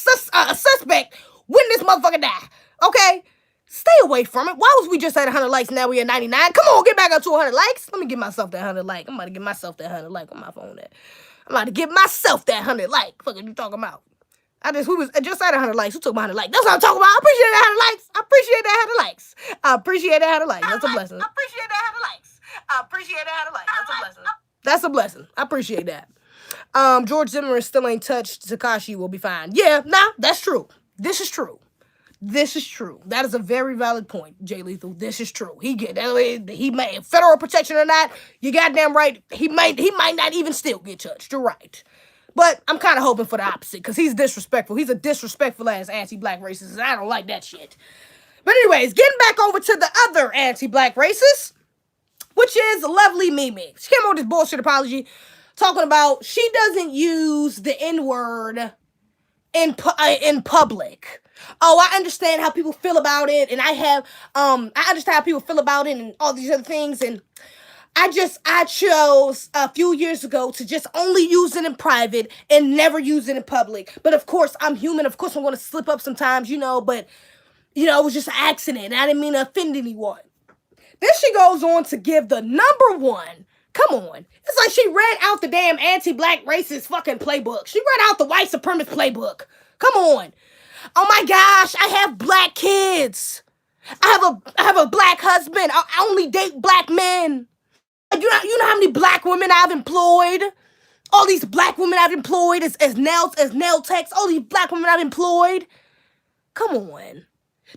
this motherfucker die. Okay? Stay away from it. Why was we just at 100 likes, now we at 99? Come on, get back up to 100 likes. Let me give myself that 100 like. I'm about to give myself that 100 like on my phone there. I'm about to give myself that 100 like. Fuck are you talking about? We was just at 100 likes. Who took my 100 likes? That's what I'm talking about. I appreciate that 100 likes. I appreciate that 100 likes. I appreciate that 100 likes. That's a blessing. I appreciate that 100 likes. I appreciate that 100 likes. That's a blessing. That's a blessing. I appreciate that. George Zimmerman still ain't touched. Tekashi will be fine. Yeah, that's true. This is true. This is true. That is a very valid point, Jay Lethal. This is true. He may federal protection or not. You goddamn right. He might not even still get touched. You're right. But I'm kind of hoping for the opposite, because he's disrespectful. He's a disrespectful ass anti-black racist, and I don't like that shit. But anyways, getting back over to the other anti-black racist, which is Lovely Mimi. She came on with this bullshit apology, talking about she doesn't use the N-word in public. Oh, I understand how people feel about it, and I understand how people feel about it and all these other things, and I chose a few years ago to just only use it in private and never use it in public. But of course, I'm human. Of course, I'm going to slip up sometimes, but, it was just an accident. I didn't mean to offend anyone. Then she goes on to give the number one. Come on. It's like she read out the damn anti-black racist fucking playbook. She read out the white supremacist playbook. Come on. Oh my gosh, I have black kids. I have a black husband. I only date black men. You know how many black women I've employed? All these black women I've employed as nail techs. All these black women I've employed. Come on.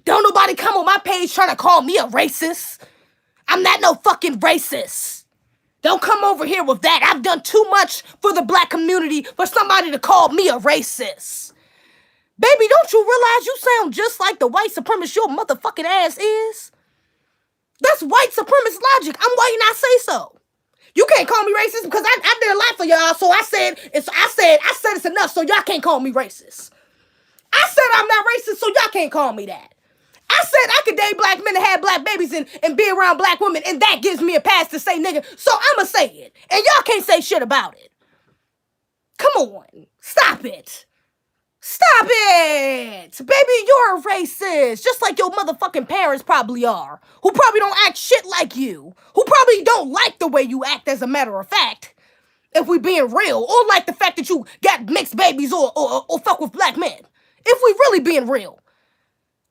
Don't nobody come on my page trying to call me a racist. I'm not no fucking racist. Don't come over here with that. I've done too much for the black community for somebody to call me a racist. Baby, don't you realize you sound just like the white supremacist your motherfucking ass is? That's white supremacist logic. I'm white and I say so. You can't call me racist because I did a lot for y'all, so I said it's enough, so y'all can't call me racist. I said I'm not racist, so y'all can't call me that. I said I could date black men and have black babies and be around black women, and that gives me a pass to say nigga, so I'ma say it. And y'all can't say shit about it. Come on. Stop it. Stop it! Baby, you're a racist. Just like your motherfucking parents probably are. Who probably don't act shit like you. Who probably don't like the way you act, as a matter of fact. If we being real. Or like the fact that you got mixed babies or fuck with black men. If we really being real.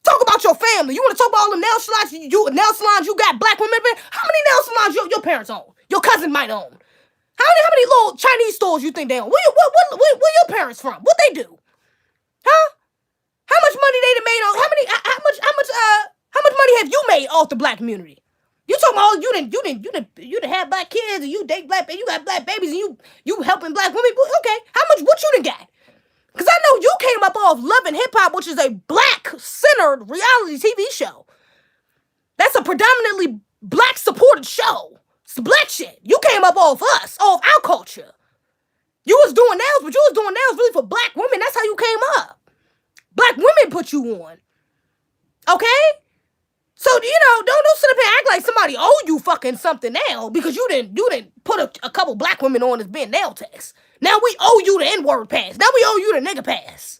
Talk about your family. You want to talk about all the nail salons you got black women in? How many nail salons your parents own? Your cousin might own. How many little Chinese stores you think they own? Where your parents from? What they do? Huh? How much money they done made on? How much money have you made off the black community? You talking about you done have black kids and you date black, you got black babies and you helping black women. Okay, what you done got? Because I know you came up off Love and Hip Hop, which is a black-centered reality TV show. That's a predominantly black-supported show. It's black shit. You came up off us, off our culture. You was doing nails, but you was doing nails really for black women. That's how you came up. Black women put you on. Okay? So, don't sit up here and act like somebody owe you fucking something now because you didn't put a couple black women on as being nail techs. Now we owe you the N-word pass. Now we owe you the nigga pass.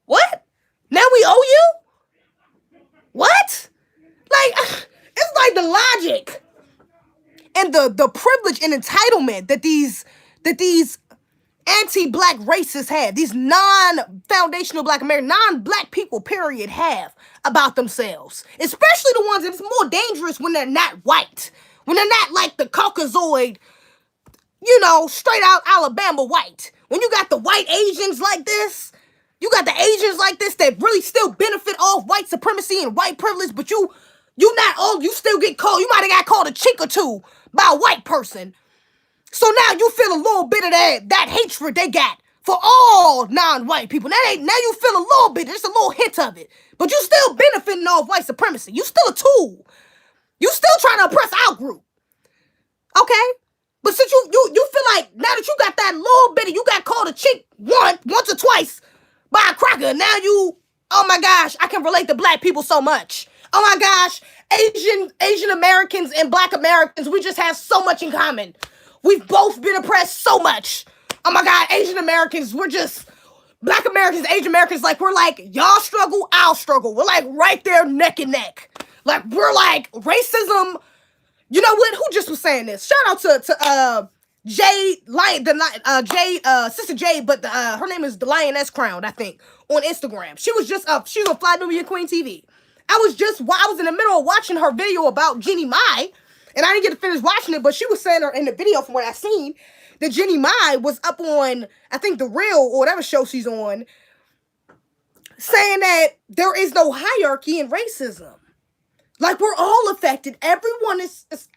What? Now we owe you? What? Like, it's like the logic and the privilege and entitlement that these anti-black racists have, these non-foundational black American, non-black people, period, have about themselves. Especially the ones that's more dangerous when they're not white. When they're not like the Caucasoid, straight out Alabama white. When you got the white Asians like this, you got the Asians like this that really still benefit off white supremacy and white privilege, but you still get called, you might have got called a chink or two by a white person. So now you feel a little bit of that hatred they got for all non-white people. Now you feel a little bit, just a little hint of it. But you still benefiting off white supremacy. You still a tool. You still trying to oppress our group. Okay? But since you feel like now that you got that little bit, you got called a chink once or twice by a cracker. Now oh my gosh, I can relate to black people so much. Oh my gosh, Asian Americans and black Americans, we just have so much in common. We've both been oppressed so much. Oh my God, Asian Americans, black Americans, Asian Americans, we're like, y'all struggle, I'll struggle. We're like right there neck and neck. Like, we're like racism. You know what? Who just was saying this? Shout out to Jay Sister Jay, but her name is the Lioness Crown, I think, on Instagram. She was just up. She's on Fly Nubia Queen TV. I was in the middle of watching her video about Jeannie Mai, and I didn't get to finish watching it, but she was saying in the video from what I seen that Jeannie Mai was up on, I think, The Real or whatever show she's on, saying that there is no hierarchy in racism. Like, we're all affected. Everyone is affected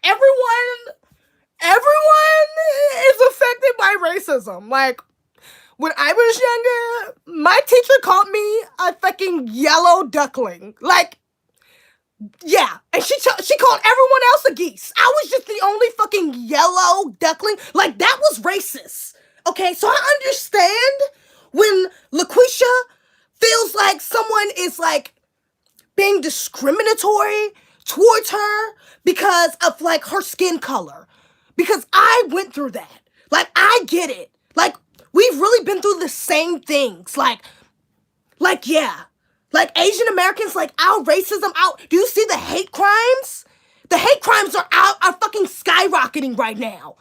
by racism. Like, when I was younger, my teacher called me a fucking yellow duckling. Like, yeah. And she called everyone else a geese. I was just the only fucking yellow duckling. Like, that was racist. Okay, so I understand when LaQuisha feels like someone is, like, being discriminatory towards her because of, like, her skin color. Because I went through that. Like, I get it. Like, we've really been through the same things. Like, yeah. Like, Asian Americans, like, our racism out. Do you see the hate crimes? The hate crimes are fucking skyrocketing right now.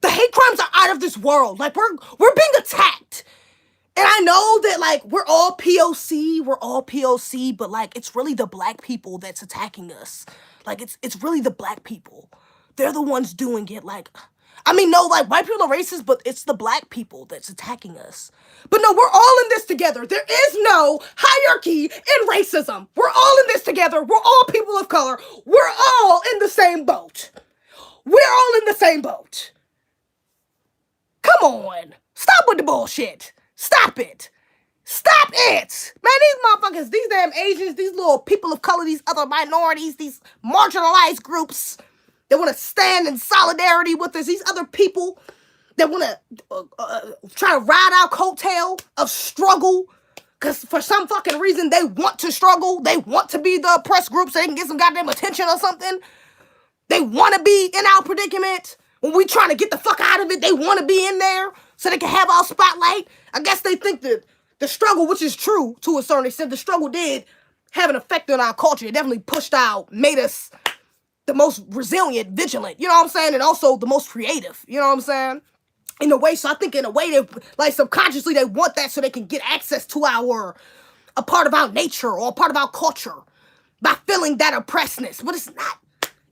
The hate crimes are out of this world. Like, we're being attacked. And I know that, like, we're all POC, but, like, it's really the black people that's attacking us. Like, it's really the black people. They're the ones doing it. Like, I mean, no, like, white people are racist, but it's the black people that's attacking us. But no, we're all in this together. There is no hierarchy in racism. We're all in this together. We're all people of color. We're all in the same boat. We're all in the same boat. Come on. Stop with the bullshit. Stop it. Stop it. Man, these motherfuckers, these damn Asians, these little people of color, these other minorities, these marginalized groups that want to stand in solidarity with us, these other people that want to try to ride our coattail of struggle because for some fucking reason they want to struggle. They want to be the oppressed group so they can get some goddamn attention or something. They want to be in our predicament. When we trying to get the fuck out of it, they want to be in there so they can have our spotlight. I guess they think that the struggle, which is true to a certain extent, the struggle did have an effect on our culture. It definitely pushed out, made us the most resilient, vigilant, you know what I'm saying? And also the most creative, you know what I'm saying? In a way, so I think in a way, they, like, subconsciously they want that so they can get access to our a part of our nature or a part of our culture by feeling that oppressedness. But it's not.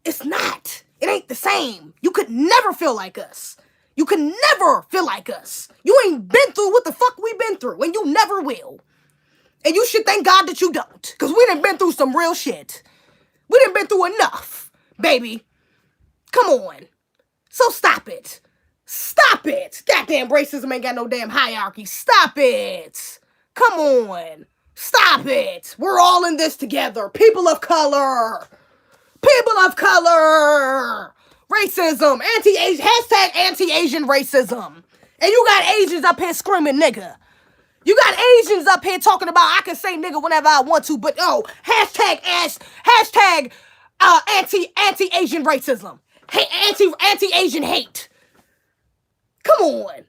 It's not. It ain't the same. You could never feel like us. You could never feel like us. You ain't been through what the fuck we been through, and you never will. And you should thank God that you don't, because we done been through some real shit. We done been through enough, baby. Come on. So stop it. Stop it. Goddamn racism ain't got no damn hierarchy. Stop it. Come on. Stop it. We're all in this together. People of color. People of color. Racism. Anti-Asian. Hashtag anti-Asian racism. And you got Asians up here screaming nigga. You got Asians up here talking about I can say nigga whenever I want to, but hashtag anti-Asian racism. Anti-Asian hate. Come on.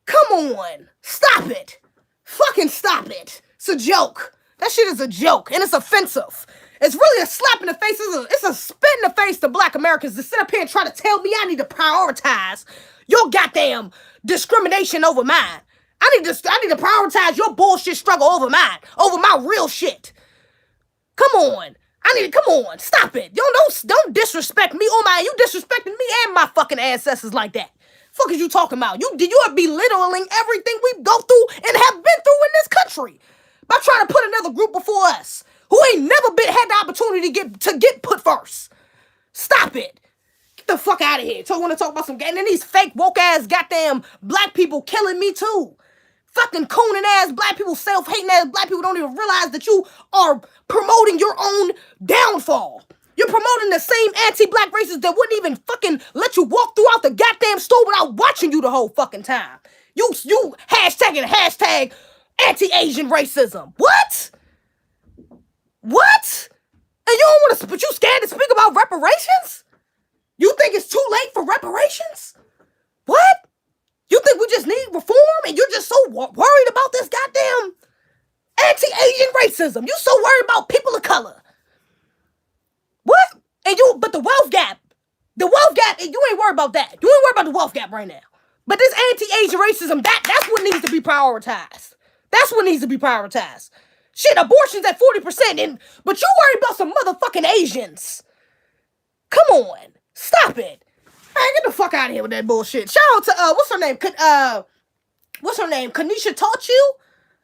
Come on. Stop it. Fucking stop it. It's a joke. That shit is a joke, and it's offensive. It's really a slap in the face. It's a spit in the face to black Americans to sit up here and try to tell me I need to prioritize your goddamn discrimination over mine. I need to prioritize your bullshit struggle over mine, over my real shit. Come on. Come on. Stop it. Don't disrespect me or you disrespecting me and my fucking ancestors like that. Fuck is you talking about? You are belittling everything we go through and have been through in this country by trying to put another group before us who ain't never had the opportunity to get put first. Stop it. Get the fuck out of here. So I want to talk about some and then these fake woke ass goddamn black people killing me too. Fucking cooning ass black people, self-hating ass black people don't even realize that you are promoting your own downfall. You're promoting the same anti-black racists that wouldn't even fucking let you walk throughout the goddamn store without watching you the whole fucking time. You hashtag anti-Asian racism. What? What? And you don't want to, but you scared to speak about reparations? You think it's too late for reparations? What? You think we just need reform and you're just so worried about this goddamn anti-Asian racism? You so worried about people of color. What? But the wealth gap, you ain't worried about that. You ain't worried about the wealth gap right now. But this anti-Asian racism, that's what needs to be prioritized. That's what needs to be prioritized. Shit, abortion's at 40%, but you worried about some motherfucking Asians. Come on. Stop it. Man, get the fuck out of here with that bullshit. Shout out to, what's her name? Kanisha Taught You?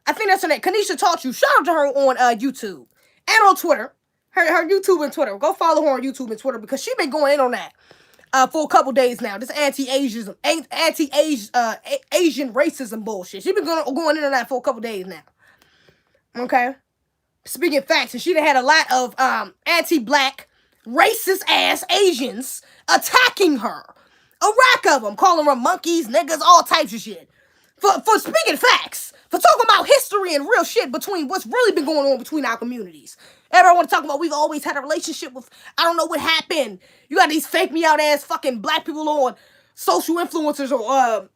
I think that's her name. Kanisha Taught You. Shout out to her on YouTube and on Twitter. Her YouTube and Twitter. Go follow her on YouTube and Twitter because she been going in on that for a couple days now. This anti-Asian racism bullshit. She been going in on that for a couple days now. Okay? Speaking facts, and she done had a lot of anti-black, racist ass Asians attacking her. A rack of them, calling her monkeys, niggas, all types of shit. For speaking facts, for talking about history and real shit between what's really been going on between our communities. Everyone want to talk about we've always had a relationship with, I don't know what happened. You got these fake me out ass fucking black people on social influencers or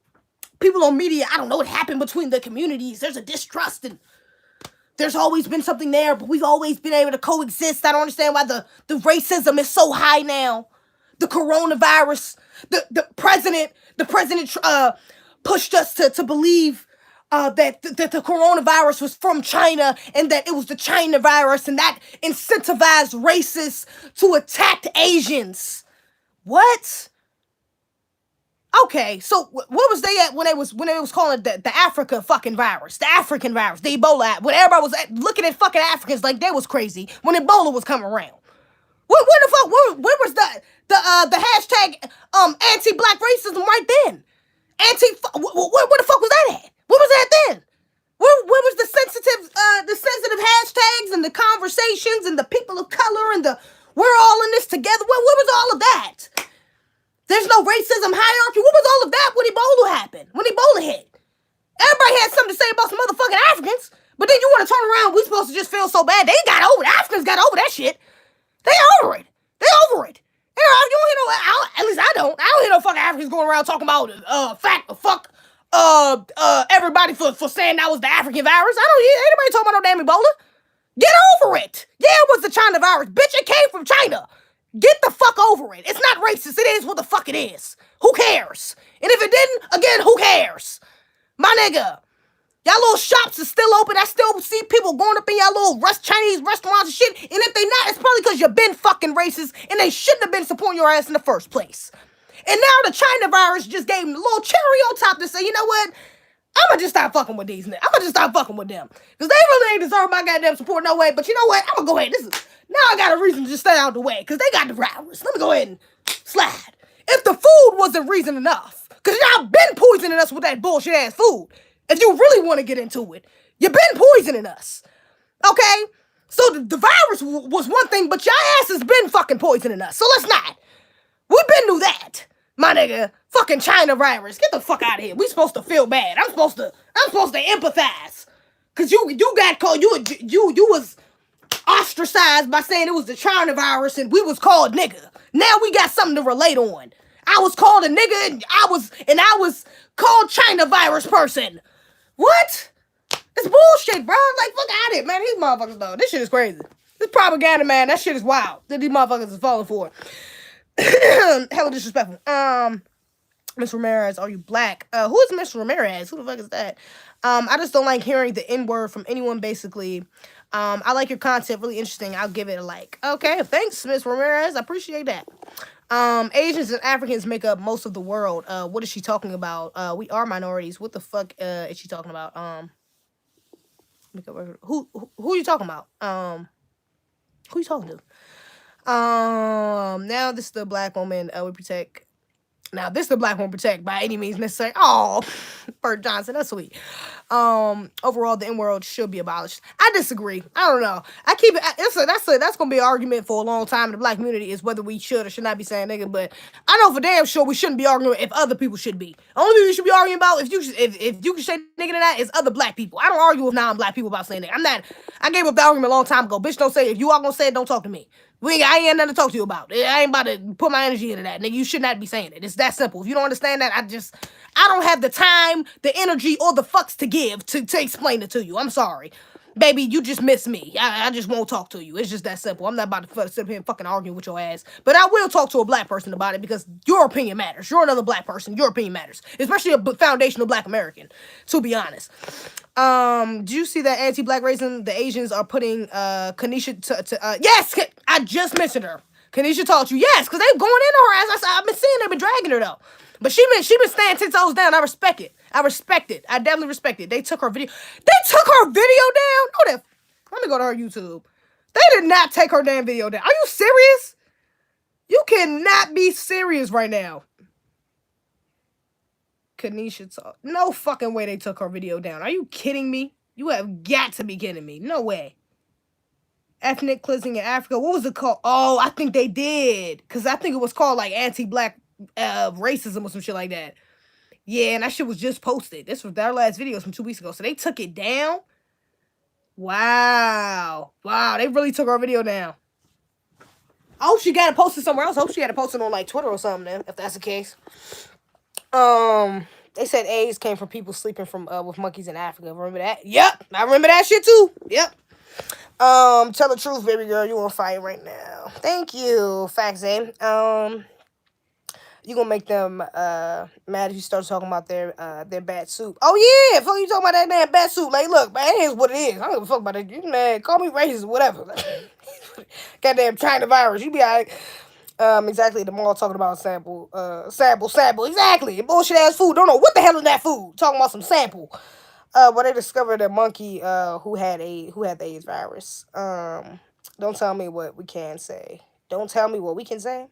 people on media. I don't know what happened between the communities. There's a distrust and there's always been something there, but we've always been able to coexist. I don't understand why the racism is so high now. The coronavirus, the president pushed us to believe that the coronavirus was from China and that it was the China virus and that incentivized racists to attack Asians. What? Okay, so what was they at when it was calling it the Africa fucking virus, the African virus, the Ebola, when everybody was looking at fucking Africans like they was crazy when Ebola was coming around? Where the fuck? Where was the hashtag anti-black racism right then? Where the fuck was that at? Where was that then? Where was the sensitive hashtags and the conversations and the people of color and the we're all in this together? Where was all of that? There's no racism hierarchy. What was all of that when Ebola happened? When Ebola hit? Everybody had something to say about some motherfucking Africans, but then you want to turn around, we supposed to just feel so bad. They got over it. Africans got over that shit. They over it. They over it. You know, you don't hear at least I don't hear no fucking Africans going around talking about everybody for saying that was the African virus. I don't hear anybody talking about no damn Ebola. Get over it. Yeah, it was the China virus. Bitch, it came from China. Get the fuck over it. It's not racist. It is what the fuck it is. Who cares? And if it didn't, again, who cares? My nigga, Y'all little shops are still open. I still see people going up in y'all little Chinese restaurants and shit. And if they not, it's probably because you've been fucking racist and they shouldn't have been supporting your ass in the first place. And now the China virus just gave them a little cherry on top to say, you know what? I'm gonna just stop fucking with these niggas. I'm gonna just stop fucking with them. Because they really ain't deserve my goddamn support no way. But you know what? I'm gonna go ahead. Now I got a reason to just stay out the way. Because they got the virus. Let me go ahead and slide. If the food wasn't reason enough. Because y'all been poisoning us with that bullshit ass food. If you really want to get into it. You've been poisoning us. Okay? So the virus was one thing. But your ass has been fucking poisoning us. So let's not. We've been through that. My nigga, fucking China virus. Get the fuck out of here. We supposed to feel bad. I'm supposed to empathize. Cause you got called, you was ostracized by saying it was the China virus and we was called nigga. Now we got something to relate on. I was called a nigga and I was called China virus person. What? It's bullshit, bro. Like, fuck out of it, man. These motherfuckers, though. This shit is crazy. This propaganda, man. That shit is wild. That these motherfuckers is falling for. Hella disrespectful. Miss Ramirez, are you black? Who is Miss Ramirez? Who the fuck is that? I just don't like hearing the N-word from anyone, basically. I like your content, really interesting. I'll give it a like. Okay, thanks, Miss Ramirez. I appreciate that. Asians and Africans make up most of the world. What is she talking about? We are minorities. What the fuck is she talking about? Who are you talking about? Who you talking to? Now this is the black woman we protect. Now this is the black woman protect by any means necessary. Oh, Bert Johnson, that's sweet. Overall, the N-word should be abolished. I disagree. I don't know. I keep it. That's gonna be an argument for a long time in the black community is whether we should or should not be saying nigga. But I know for damn sure we shouldn't be arguing if other people should be. Only people you should be arguing about if you can say nigga to that is other black people. I don't argue with non-black people about saying nigga. I gave up the argument a long time ago. Bitch, don't say it. If you are gonna say it, don't talk to me. I ain't nothing to talk to you about. I ain't about to put my energy into that, nigga. You should not be saying it. It's that simple. If you don't understand that, I don't have the time, the energy, or the fucks to give to explain it to you. I'm sorry. Baby, you just miss me. I just won't talk to you. It's just that simple. I'm not about to sit here and fucking argue with your ass. But I will talk to a black person about it because your opinion matters. You're another black person. Your opinion matters. Especially a foundational black American, to be honest. Do you see that anti-black racism? The Asians are putting Kanisha to yes, I just mentioned her. Kanisha taught you, yes, because they going into her ass. I've been seeing them, been dragging her though. But she been staying 10 toes down. I respect it. I definitely respect it. They took her video. They took her video down? No, that. Let me go to her YouTube. They did not take her damn video down. Are you serious? You cannot be serious right now. Kanisha talk. No fucking way they took her video down. Are you kidding me? You have got to be kidding me. No way. Ethnic cleansing in Africa. What was it called? Oh, I think they did. Because I think it was called like anti-black racism or some shit like that. Yeah, and that shit was just posted. This was their last video from 2 weeks ago. So they took it down? Wow. Wow, they really took our video down. I hope she got it posted somewhere else. I hope she got it posted on like Twitter or something then, if that's the case. They said AIDS came from people sleeping with monkeys in Africa. Remember that? Yep. I remember that shit too. Yep. Tell the truth, baby girl. You on fire right now. Thank you, Faxe. You gonna make them mad if you start talking about their bad soup. Oh yeah, fuck you talking about that damn bad soup. Like, look, man, it is what it is. I don't give a fuck about that. You man, call me racist, whatever. Goddamn China virus. You be alright. Exactly. The mall talking about sample. Exactly. Bullshit ass food. Don't know what the hell is that food. Talking about some sample. Where they discovered a monkey who had the AIDS virus. Don't tell me what we can say. Don't tell me what we can say.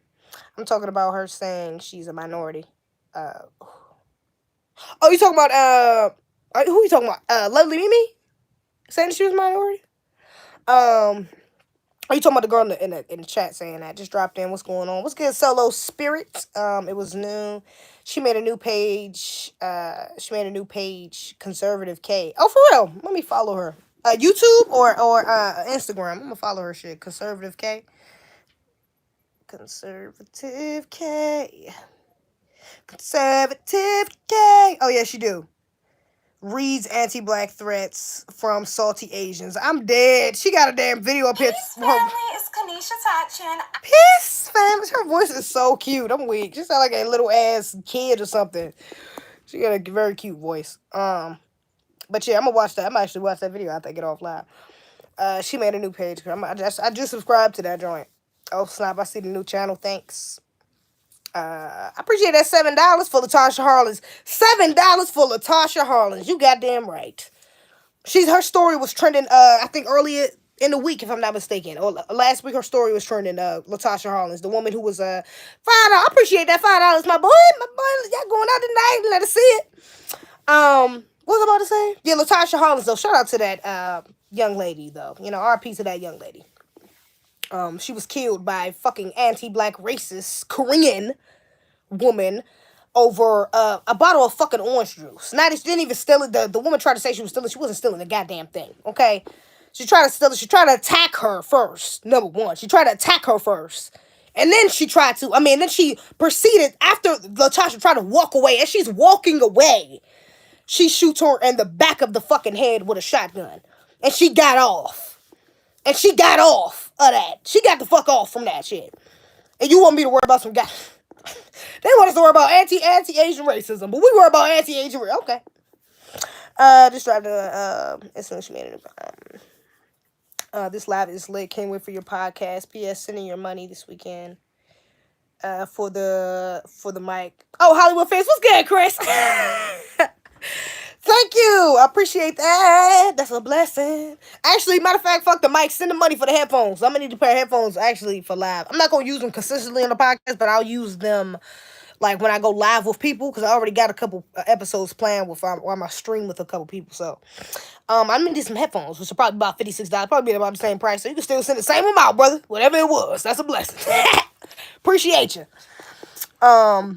I'm talking about her saying she's a minority. Oh, you talking about who you talking about? Lovely Mimi saying she was a minority. Are you talking about the girl in the chat saying that? Just dropped in. What's going on? What's good, Solo Spirit? It was new. She made a new page. Conservative K. Oh, for real? Let me follow her. YouTube or Instagram. I'm gonna follow her shit. Conservative K. Conservative K. Conservative K. Oh yeah, she do. Reads anti-black threats from salty Asians. I'm dead. She got a damn video up here. Peace, family. It's Kanisha Tachin. Peace, family. Her voice is so cute. I'm weak. She sound like a little ass kid or something. She got a very cute voice. But yeah, I'm gonna watch that. I'm actually watch that video after I get off live. She made a new page. I just subscribed to that joint. Oh snap! I see the new channel. Thanks. I appreciate that $7 for Latasha Harlins. $7 for Latasha Harlins. You goddamn right. Her story was trending. I think earlier in the week, if I'm not mistaken, or last week, her story was trending. Latasha Harlins, the woman who was $5. I appreciate that $5, my boy. Y'all going out tonight? Let us see it. What was I about to say? Yeah, Latasha Harlins though. Shout out to that young lady though. You know, RP to that young lady. She was killed by fucking anti-black racist Korean woman over a bottle of fucking orange juice. Now she didn't even steal it. The woman tried to say she was stealing. She wasn't stealing the goddamn thing. Okay, she tried to steal it. She tried to attack her first. Number one, she tried to attack her first, and then she tried to. Then she proceeded after Latasha tried to walk away. As she's walking away, she shoots her in the back of the fucking head with a shotgun, and she got off. And she got off of that. She got the fuck off from that shit. And you want me to worry about some guy? They want us to worry about anti-Asian racism, but we worry about anti-Asian racism. Okay. Just tried to as soon as she made it. This live is lit. Can't wait for your podcast. P.S. Sending your money this weekend. For the mic. Oh, Hollywood fans, what's good, Chris? Thank you. I appreciate that. That's a blessing. Actually, matter of fact, fuck the mic. Send the money for the headphones. I'm gonna need a pair of headphones actually for live. I'm not gonna use them consistently on the podcast, but I'll use them like when I go live with people because I already got a couple episodes planned with where I'm stream with a couple people. So, I'm gonna need some headphones, which are probably about $56. Probably be about the same price. So you can still send the same amount, brother. Whatever it was, that's a blessing. Appreciate you. Let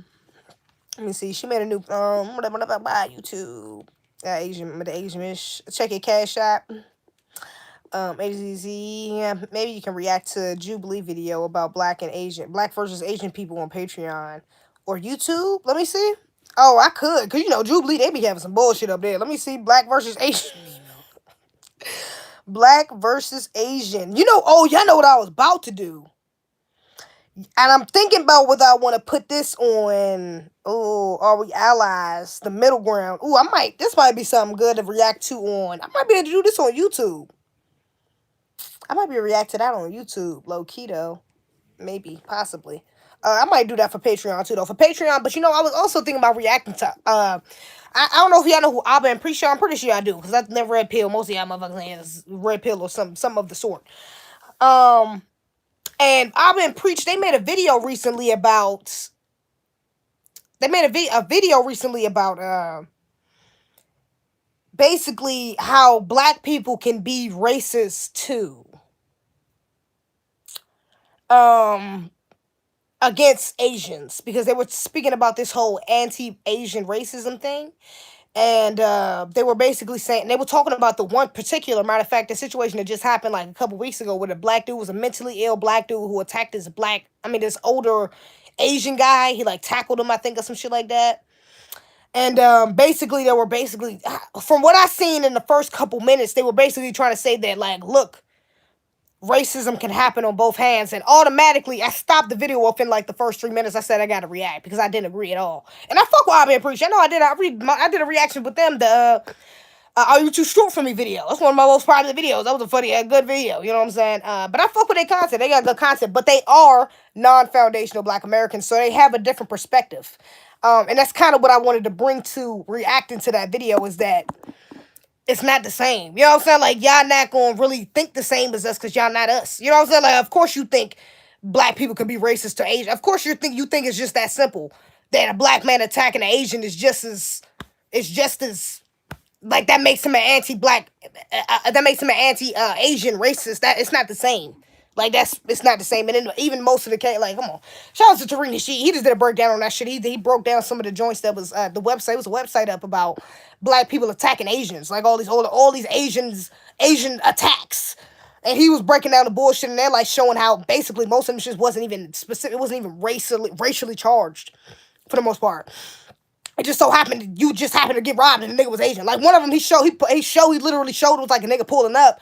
me see. She made a new YouTube. The Asian-ish. Check your cash app. AZZ. Maybe you can react to a Jubilee video about black versus Asian people on Patreon or YouTube. Let me see. Oh, I could, cause Jubilee they be having some bullshit up there. Let me see. Black versus Asian. Black versus Asian. Y'all know what I was about to do. And I'm thinking about whether I want to put this on. Oh, Are We Allies? The middle ground. Oh, this might be something good to react to on. I might be able to do this on YouTube. I might be able to react to that on YouTube. Low key though. Maybe. Possibly. I might do that for Patreon too though. For Patreon, but I was also thinking about reacting to I don't know if y'all know who Abba and Pre-Show. I'm pretty sure y'all do, because I've never Red Pill. Most of y'all motherfuckers has Red Pill or some of the sort. And Abba and Preach, they made a video recently about. Basically how black people can be racist too. Against Asians, because they were speaking about this whole anti-Asian racism thing. And they were basically saying, they were talking about the one particular, matter of fact, the situation that just happened like a couple weeks ago where the black dude was a mentally ill black dude who attacked this older Asian guy. He tackled him, I think, or some shit like that. And basically, they were from what I seen in the first couple minutes, they were basically trying to say that, look, racism can happen on both hands. And automatically, I stopped the video within the first 3 minutes. I said I gotta react because I didn't agree at all. And I fuck with Abba and Preach. I know I did. I did a reaction with them. The Are You Too Short For Me video. That's one of my most popular videos. That was a good video. You know what I'm saying? But I fuck with their content. They got good content. But they are non-foundational black Americans, so they have a different perspective. And that's kind of what I wanted to bring to reacting to that video, is that it's not the same. You know what I'm saying? Y'all not gonna really think the same as us because y'all not us. You know what I'm saying? Of course you think black people can be racist to Asian. Of course you think it's just that simple. That a black man attacking an Asian is just as that makes him an anti-black, that makes him an anti-Asian racist. That it's not the same. It's not the same. And then even most of the case, come on. Shout out to Tarina She. He just did a breakdown on that shit. He broke down some of the joints that was the website. It was a website up about black people attacking Asians. All these Asian attacks. And he was breaking down the bullshit, and they're showing how basically most of them shit wasn't even specific. It wasn't even racially charged for the most part. It just so happened you just happened to get robbed and the nigga was Asian. One of them he literally showed, it was a nigga pulling up.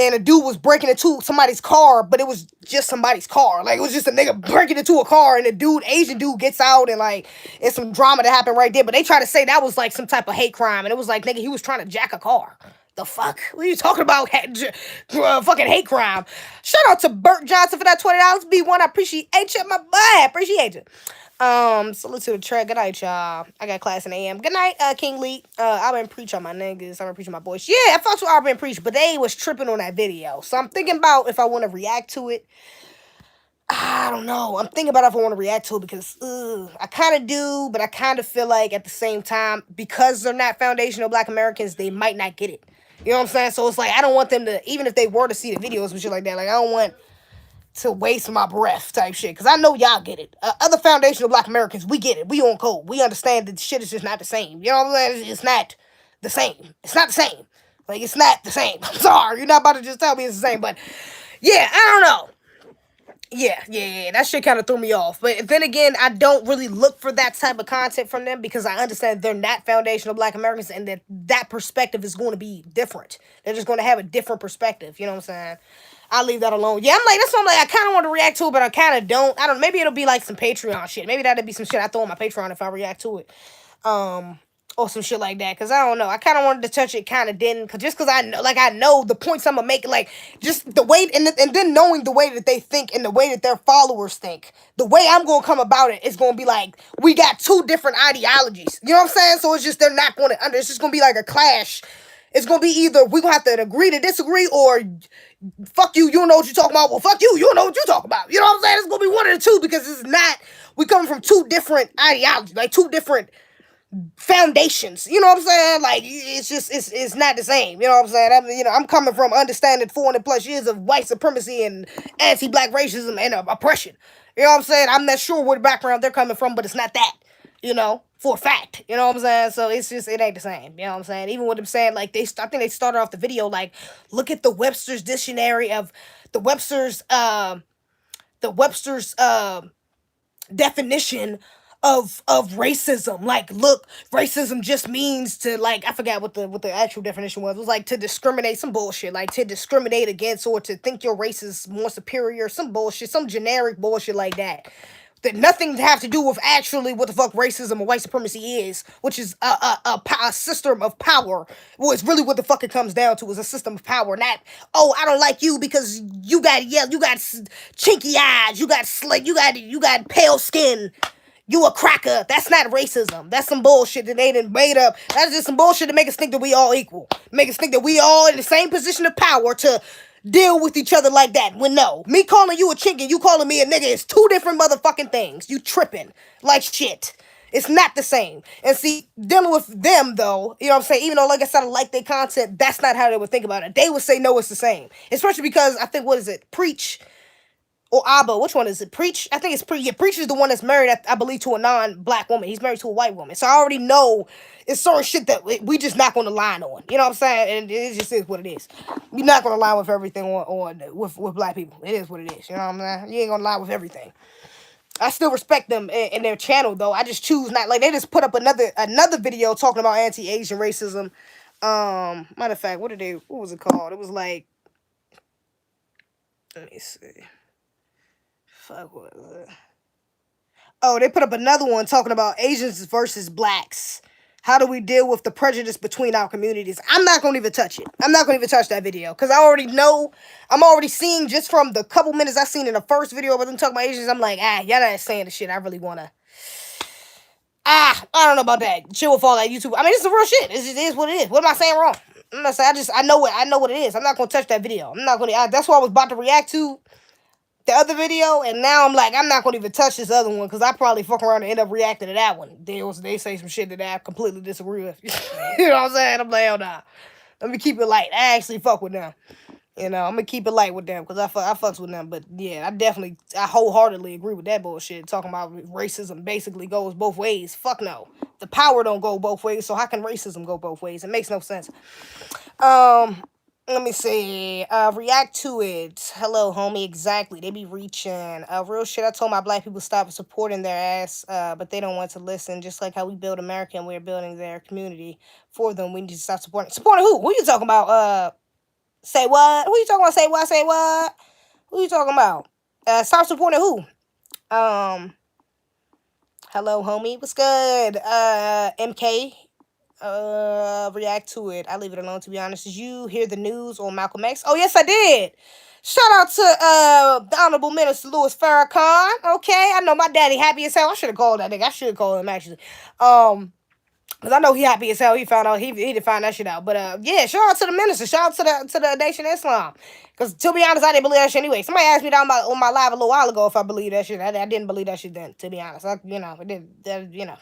and a dude was breaking into somebody's car, but it was just somebody's car. Like, it was just a nigga breaking into a car, and the dude, Asian dude, gets out, and like, it's some drama that happened right there. But they try to say that was like some type of hate crime, and it was like, nigga, he was trying to jack a car. The fuck? What are you talking about? Fucking hate crime. Shout out to Bert Johnson for that $20. B1, I appreciate you, my boy. Appreciate you. Salute to the track. Good night, y'all. I got class in AM. Good night, King Lee. I've been preaching on my niggas. I've been preaching my boys. Yeah, I fucks with I've been preaching, but they was tripping on that video. So I'm thinking about if I want to react to it. I don't know. I'm thinking about if I want to react to it because I kind of do, but I kind of feel like at the same time, because they're not foundational Black Americans, they might not get it. You know what I'm saying? So it's like, I don't want them to, even if they were to see the videos and shit like that, like, I don't want to waste my breath type shit. Because I know y'all get it. Other foundational Black Americans, we get it. We on code. We understand that shit is just not the same. You know what I'm saying? It's not the same. It's not the same. Like, it's not the same. I'm sorry. You're not about to just tell me it's the same. But, yeah, I don't know. Yeah. That shit kind of threw me off. But then again, I don't really look for that type of content from them because I understand they're not foundational Black Americans and that perspective is going to be different. They're just going to have a different perspective. You know what I'm saying? I'll leave that alone. Yeah, I'm like, that's what I'm like, I kind of want to react to it, but I kind of don't. I don't, maybe it'll be like some Patreon shit. Maybe that'll be some shit I throw on my Patreon if I react to it. Or some shit like that, because I don't know. I kind of wanted to touch it, kind of didn't, because I know the points I'm going to make, like, just the way, and then knowing the way that they think and the way that their followers think, the way I'm going to come about it is going to be like, we got two different ideologies, you know what I'm saying? So it's just, they're not going to, it's just going to be like a clash. It's going to be either we're going to have to agree to disagree, or fuck you, you don't know what you're talking about, well, fuck you, you don't know what you're talking about, you know what I'm saying? It's going to be one of the two, because it's not, we come from two different ideologies, like two different foundations, you know what I'm saying? Like, it's just, it's not the same, you know what I'm saying? I'm coming from understanding 400 plus years of white supremacy and anti-Black racism and oppression, you know what I'm saying? I'm not sure what background they're coming from, but it's not that, for a fact, you know what I'm saying? So it's just, it ain't the same, you know what I'm saying? Even with them saying, like, I think they started off the video, like, look at the Webster's dictionary of, the Webster's definition of racism. Like, look, racism just means to, like, I forgot what the actual definition was. It was like to discriminate, some bullshit, like to discriminate against or to think your race is more superior, some bullshit, some generic bullshit like that. That nothing to have to do with actually what the fuck racism or white supremacy is, which is a system of power. Well, it's really what the fuck it comes down to, is a system of power. Not, oh, I don't like you because you got chinky eyes, you got slick, you got pale skin. You a cracker. That's not racism. That's some bullshit that they done made up. That's just some bullshit to make us think that we all equal. Make us think that we all in the same position of power to deal with each other like that. When no. Me calling you a chicken, you calling me a nigga is two different motherfucking things. You tripping like shit. It's not the same. And see, dealing with them though, you know what I'm saying? Even though, like I said, I like their content, that's not how they would think about it. They would say no, it's the same. Especially because I think, what is it? Preach. Or Abba, which one is it? Preach? I think it's Preach. Yeah, Preach is the one that's married, I believe, to a non-Black woman. He's married to a white woman. So I already know it's certain shit that we just not going to line on. You know what I'm saying? And it just is what it is. We're not going to line with everything with Black people. It is what it is. You know what I'm saying? You ain't going to line with everything. I still respect them in their channel, though. I just choose not. Like, they just put up another video talking about anti-Asian racism. Matter of fact, what was it called? It was like, let me see. Fuck, what was it? Oh, they put up another one talking about Asians versus Blacks. How do we deal with the prejudice between our communities? I'm not going to even touch it. I'm not going to even touch that video. Because I already know, I'm already seeing just from the couple minutes I seen in the first video about them talking about Asians, I'm like, y'all not saying the shit I really want to. I don't know about that. Chill with all that YouTube. I mean, it's the real shit. It is what it is. What am I saying wrong? I'm not saying, I know what it is. I'm not going to touch that video. I'm not going to, that's what I was about to react to. The other video, and now I'm like, I'm not going to even touch this other one, because I probably fuck around and end up reacting to that one. They say some shit that I completely disagree with. You know what I'm saying? I'm like, hell nah. Let me keep it light. I actually fuck with them. I'm going to keep it light with them, because I fucks with them. But yeah, I wholeheartedly agree with that bullshit. Talking about racism basically goes both ways. Fuck no. The power don't go both ways, so how can racism go both ways? It makes no sense. Let me see. React to it. Hello, homie. Exactly. They be reaching. Real shit. I told my Black people stop supporting their ass, but they don't want to listen. Just like how we build America and we're building their community for them. We need to stop supporting. Supporting who? Who you talking about? Say what? Who you talking about? Say what? Say what? Who you talking about? Stop supporting who? Hello, homie. What's good? MK. React to it. I leave it alone, to be honest. Did you hear the news on Malcolm X? Oh, yes, I did. Shout out to the Honorable Minister Louis Farrakhan. Okay, I know my daddy happy as hell. I should have called that nigga. I should have called him, actually. Cause I know he happy as hell. He found out he didn't find that shit out. But yeah, shout out to the minister. Shout out to the Nation of Islam. Cause to be honest, I didn't believe that shit anyway. Somebody asked me down on my live a little while ago if I believe that shit. I didn't believe that shit then. To be honest, I didn't.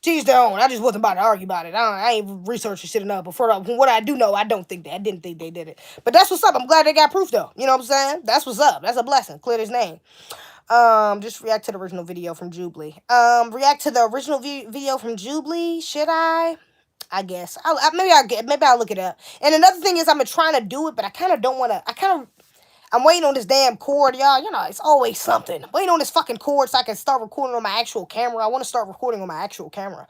To each their own. I just wasn't about to argue about it. I ain't researching shit enough. But from what I do know, I didn't think they did it. But that's what's up. I'm glad they got proof though. You know what I'm saying? That's what's up. That's a blessing. Clear his name. Just react to the original video from Jubilee. React to the original video from Jubilee. Should I? I guess. Maybe I'll look it up. And another thing is, I'm trying to do it, but I kind of don't want to. I'm waiting on this damn cord, y'all. You know, it's always something. I'm waiting on this fucking cord so I can start recording on my actual camera. I want to start recording on my actual camera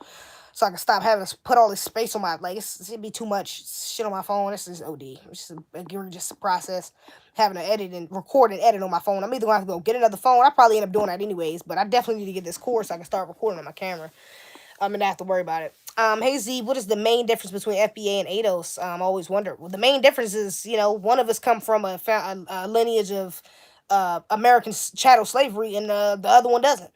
so I can stop having to put all this space on my, like, it'd be too much shit on my phone. This is OD. It's just a egregious process having to edit and record and edit on my phone. I'm either going to have to go get another phone. I probably end up doing that anyways, but I definitely need to get this cord so I can start recording on my camera. I'm going to have to worry about it. Hey Z, what is the main difference between FBA and ADOS? I always wonder. Well, the main difference is, one of us come from a lineage of American chattel slavery, and the other one doesn't.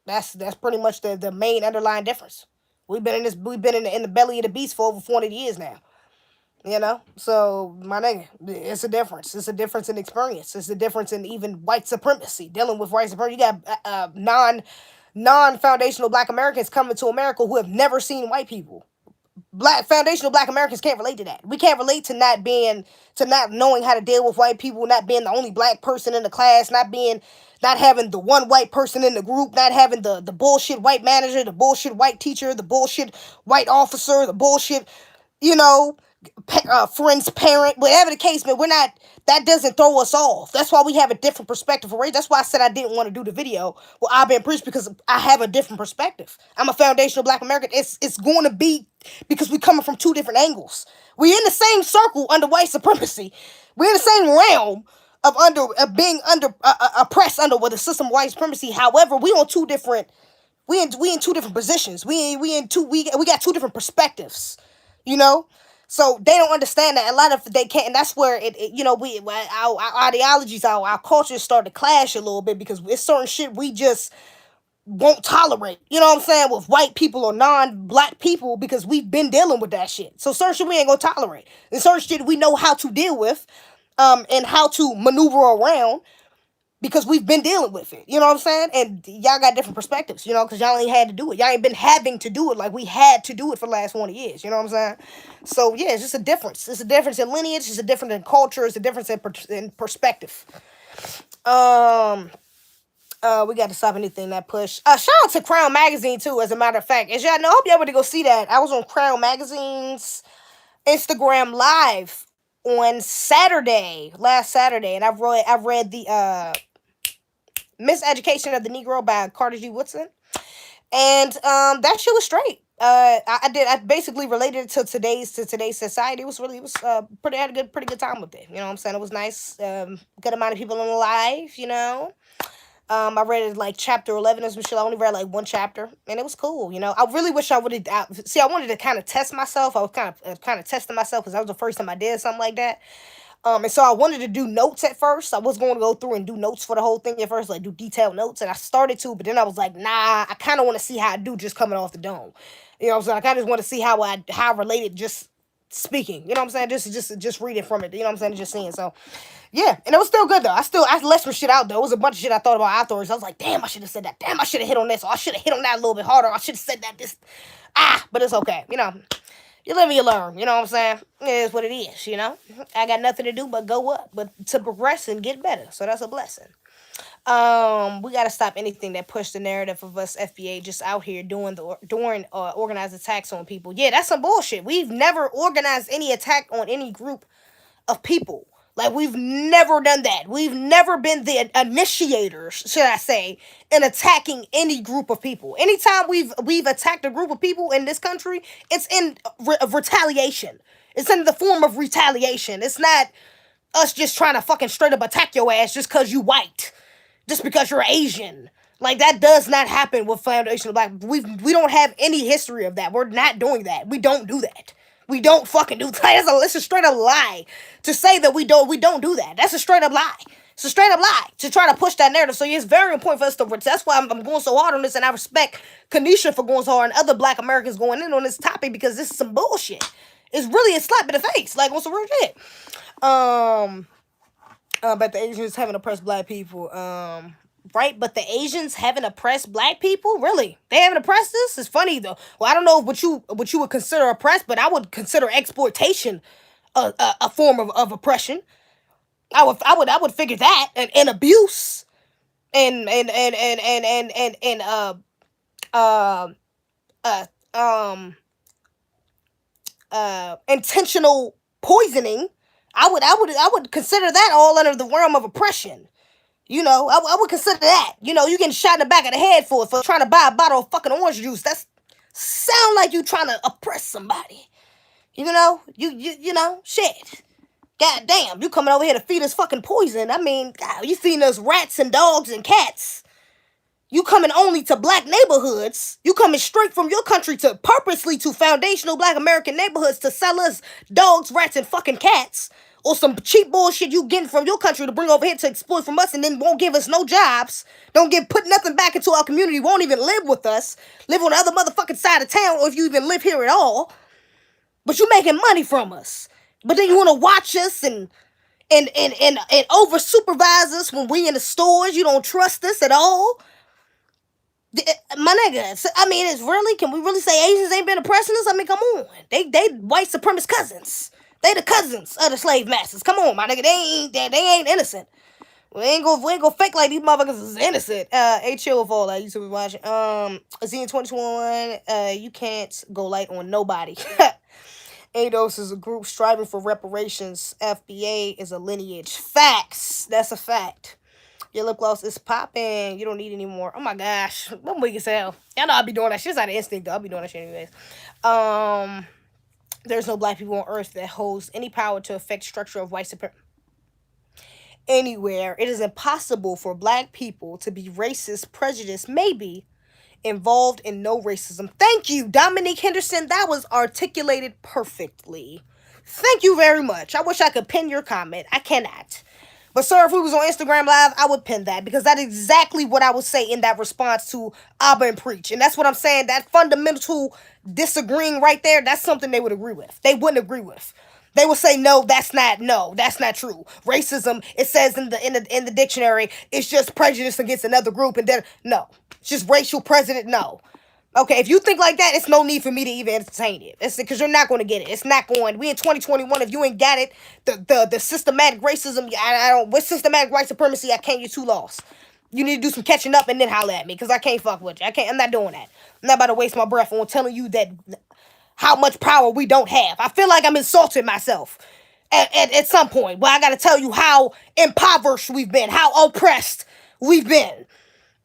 That's pretty much the main underlying difference. We've been in the belly of the beast for over 400 years now. So my nigga, it's a difference. It's a difference in experience. It's a difference in even white supremacy. Dealing with white supremacy, you got non-foundational Black Americans coming to America who have never seen white people. Foundational Black Americans can't relate to that. We can't relate to not knowing how to deal with white people, not being the only Black person in the class, not having the one white person in the group, not having the bullshit white manager, the bullshit white teacher, the bullshit white officer, the bullshit, friend's parent, whatever the case, man, that doesn't throw us off. That's why we have a different perspective for race. That's why I said I didn't want to do the video with I've been preached, because I have a different perspective. I'm a foundational Black American. It's going to be because we coming from two different angles. We're in the same circle under white supremacy. We're in the same realm of being oppressed under with the system of white supremacy. However, we in two different positions. We got two different perspectives. So they don't understand that. A lot of they can't, and that's where our ideologies, our cultures start to clash a little bit, because it's certain shit we just won't tolerate. You know what I'm saying? With white people or non-Black people, because we've been dealing with that shit. So certain shit we ain't gonna tolerate, and certain shit we know how to deal with, and how to maneuver around, because we've been dealing with it. You know what I'm saying? And y'all got different perspectives, because y'all ain't had to do it. Y'all ain't been having to do it like we had to do it for the last 20 years. You know what I'm saying? So, yeah, it's just a difference. It's a difference in lineage. It's a difference in culture. It's a difference in perspective. We got to stop anything that push. Shout out to Crown Magazine, too, as a matter of fact. As y'all know, I hope y'all ready to go see that. I was on Crown Magazine's Instagram Live on last Saturday, and I've read the Miseducation of the Negro by Carter G. Woodson, and that shit was straight. I basically related it to today's society. It was had a pretty good time with it. You know what I'm saying? It was nice. Good amount of people on the live. I read it like chapter 11 or some shit. I only read like one chapter, and it was cool. I really wish I would have. I wanted to kind of test myself. I was kind of testing myself, because that was the first time I did something like that. And so I wanted to do notes at first. I was going to go through and do notes for the whole thing at first, like do detailed notes. And I started to, but then I was like, nah, I kind of want to see how I do just coming off the dome. You know what I'm saying? I kind of just want to see how I related just speaking. You know what I'm saying? Just reading from it. You know what I'm saying? Just seeing. So, yeah. And it was still good, though. I left some shit out, though. It was a bunch of shit I thought about afterwards. I was like, damn, I should have said that. Damn, I should have hit on this. Or I should have hit on that a little bit harder. I should have said that but it's okay. You live and you learn, you know what I'm saying? It is what it is, I got nothing to do but go up, but to progress and get better. So that's a blessing. We got to stop anything that pushed the narrative of us FBA just out here doing organized attacks on people. Yeah, that's some bullshit. We've never organized any attack on any group of people. Like, we've never done that. We've never been the initiators, should I say, in attacking any group of people. Anytime we've attacked a group of people in this country, it's in retaliation. It's in the form of retaliation. It's not us just trying to fucking straight up attack your ass just because you white. Just because you're Asian. Like, that does not happen with Foundation of Black. We don't have any history of that. We're not doing that. We don't do that. We don't fucking do that. It's a straight up lie to say that we don't do that. That's a straight up lie. It's a straight up lie to try to push that narrative. So it's very important for us to. That's why I'm going so hard on this, and I respect Kanisha for going so hard and other Black Americans going in on this topic, because this is some bullshit. It's really a slap in the face. Like, what's the real shit? But the Asians haven't oppressed Black people. Right? But the Asians haven't oppressed Black people? Really? They haven't oppressed us? It's funny though. Well, I don't know what you would consider oppressed, but I would consider exploitation a form of oppression. I would figure that, and abuse and intentional poisoning. I would consider that all under the realm of oppression. You know, I would consider that. You know, you getting shot in the back of the head for trying to buy a bottle of fucking orange juice. That's sound like you trying to oppress somebody. You know, you know, shit. God damn, you coming over here to feed us fucking poison. I mean, God, you feeding us rats and dogs and cats. You coming only to Black neighborhoods. You coming straight from your country to purposely to foundational Black American neighborhoods to sell us dogs, rats, and fucking cats. Or some cheap bullshit you getting from your country to bring over here to exploit from us, and then won't give us no jobs. Don't put nothing back into our community. Won't even live with us. Live on the other motherfucking side of town, or if you even live here at all. But you making money from us. But then you want to watch us and over supervise us when we in the stores. You don't trust us at all. My nigga, I mean, can we really say Asians ain't been oppressing us? I mean, come on. They white supremacist cousins. They the cousins of the slave masters. Come on, my nigga. They ain't innocent. We ain't gonna fake like these motherfuckers is innocent. Hey, chill with all that. You should be watching. Z in 2021. You can't go light on nobody. ADOS is a group striving for reparations. FBA is a lineage. Facts. That's a fact. Your lip gloss is popping. You don't need any more. Oh my gosh. I'm weak as hell. Y'all know I'll be doing that shit. It's out of instinct though. I'll be doing that shit anyways. There's no Black people on earth that holds any power to affect structure of white supremacy anywhere. It is impossible for Black people to be racist, prejudiced, maybe involved in no racism. Thank you, Dominique Henderson. That was articulated perfectly. Thank you very much. I wish I could pin your comment. I cannot. But sir, if we was on Instagram Live, I would pin that, because that's exactly what I would say in that response to Abba and Preach. And that's what I'm saying. That fundamental disagreeing right there, that's something they would agree with. They wouldn't agree with. They would say, no, that's not true. Racism, it says in the dictionary, it's just prejudice against another group, and then no. It's just racial prejudice, no. Okay, if you think like that, it's no need for me to even entertain it. It's because you're not going to get it. It's not going. We in 2021. If you ain't got it, the systematic racism, I don't. With systematic white supremacy, I can't. You're too lost. You need to do some catching up and then holler at me, because I can't fuck with you. I'm not doing that. I'm not about to waste my breath on telling you that how much power we don't have. I feel like I'm insulting myself at some point. Well, I got to tell you how impoverished we've been, how oppressed we've been.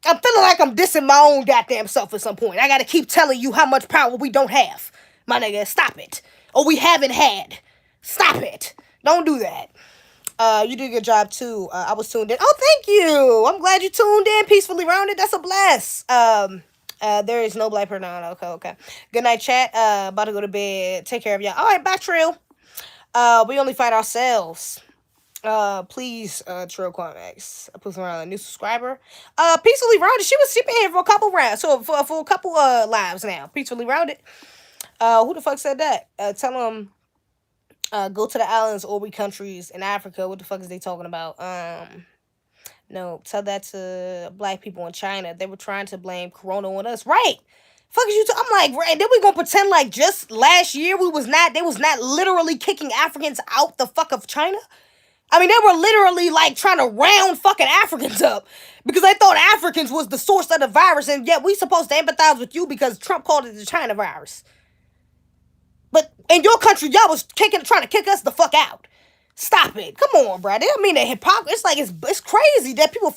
I'm feeling like I'm dissing my own goddamn self at some point. I gotta keep telling you how much power we don't have. My nigga, stop it. Or we haven't had. Stop it. Don't do that. You did a good job too. I was tuned in. Oh, thank you. I'm glad you tuned in. Peacefully rounded. That's a bless. There is no Black person. Okay. Good night, chat. About to go to bed. Take care of y'all. All right, bye, Trill. We only fight ourselves. Please, Trill Climax, put around a new subscriber. Peacefully rounded. She been here for a couple rounds, so for a couple lives now. Peacefully rounded. Who the fuck said that? Tell them, go to the islands or we countries in Africa. What the fuck is they talking about? No, tell that to Black people in China. They were trying to blame Corona on us, right? Fuck is you? I'm like, right? Then we gonna pretend like just last year they was not literally kicking Africans out the fuck of China. I mean, they were literally, like, trying to round fucking Africans up because they thought Africans was the source of the virus, and yet we supposed to empathize with you because Trump called it the China virus. But in your country, y'all was trying to kick us the fuck out. Stop it. Come on, bro. I mean, the hypocrisy, it's like, it's crazy that people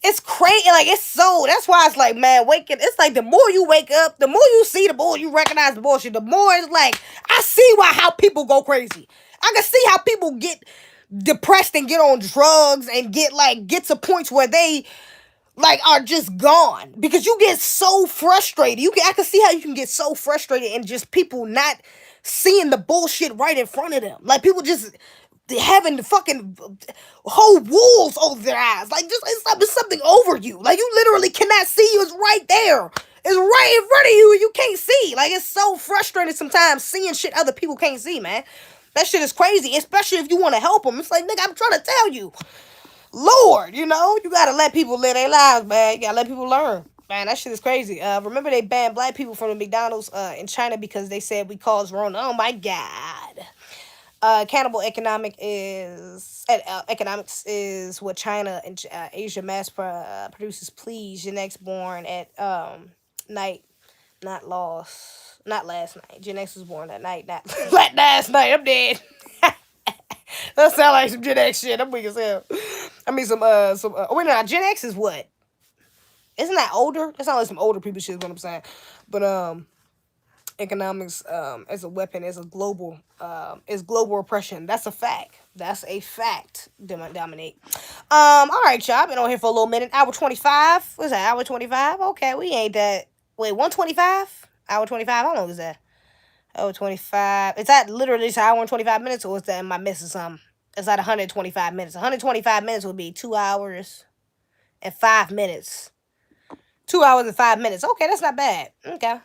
It's crazy. Like, it's so, that's why it's like, man, it's like the more you wake up, the more you see, the more you recognize the bullshit, the more it's like, I see how people go crazy. I can see how people get depressed and get on drugs and get to points where they are just gone because you get so frustrated. I can see how you can get so frustrated and just people not seeing the bullshit right in front of them. Like, people just having the fucking whole wolves over their eyes. Like, just it's something over you. Like, you literally cannot see. It's right there. It's right in front of you and you can't see. Like, it's so frustrating sometimes seeing shit other people can't see, man. That shit is crazy, especially if you want to help them. It's like, nigga, I'm trying to tell you. Lord, you gotta let people live their lives, man. You gotta let people learn. Man, that shit is crazy. Remember they banned black people from the McDonald's in China because they said we caused Rona. Oh my God. Cannibal economics is what China and Asia mass produces. Please, your next born at night, not last night. Gen X was born that night, not last night. I'm dead. That sound like some Gen X shit. I'm weak as hell. I mean, wait, no, Gen X is what? Isn't that older? That sounds like some older people shit is what I'm saying. But, economics, as a weapon, is global oppression. That's a fact. That's a fact, Dominique. All right, y'all. Been on here for a little minute. Hour 25. What's that? Hour 25? Okay, we ain't that. Wait, 125? Hour 25? How long is that? Hour 25. Is that literally an hour and 25 minutes, or is that, am I missing something? Is that 125 minutes? 125 minutes would be 2 hours and 5 minutes. 2 hours and 5 minutes. Okay, that's not bad. Okay.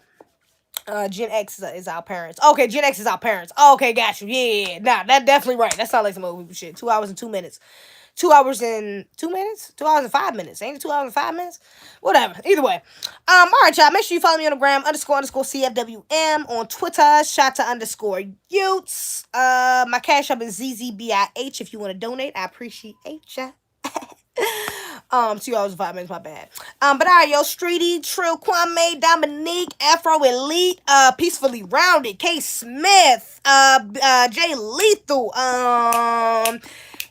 Gen X is our parents. Okay, Gen X is our parents. Okay, got you. Yeah. Nah, that's definitely right. That sounds like some old people shit. 2 hours and 2 minutes. 2 hours and 2 minutes? 2 hours and 5 minutes. Ain't it 2 hours and 5 minutes? Whatever. Either way. All right, y'all. Make sure you follow me on the gram, __CFWM on Twitter, Shata_Utes. My cash up is ZZBIH if you want to donate. I appreciate ya. 2 hours and 5 minutes, my bad. But all right, yo, Streety, Trill, Kwame, Dominique, Afro Elite, Peacefully Rounded, K Smith, Jay Lethal,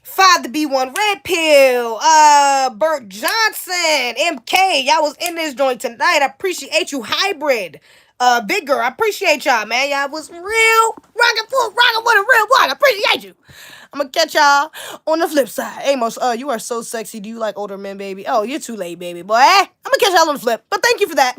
5-B1 Red Pill, Bert Johnson, MK, y'all was in this joint tonight. I appreciate you, Hybrid. Big Girl, I appreciate y'all, man. Y'all was real rockin' with a real one. I appreciate you. I'm gonna catch y'all on the flip side. Amos, you are so sexy. Do you like older men, baby? Oh, you're too late, baby boy. I'm gonna catch y'all on the flip. But thank you for that.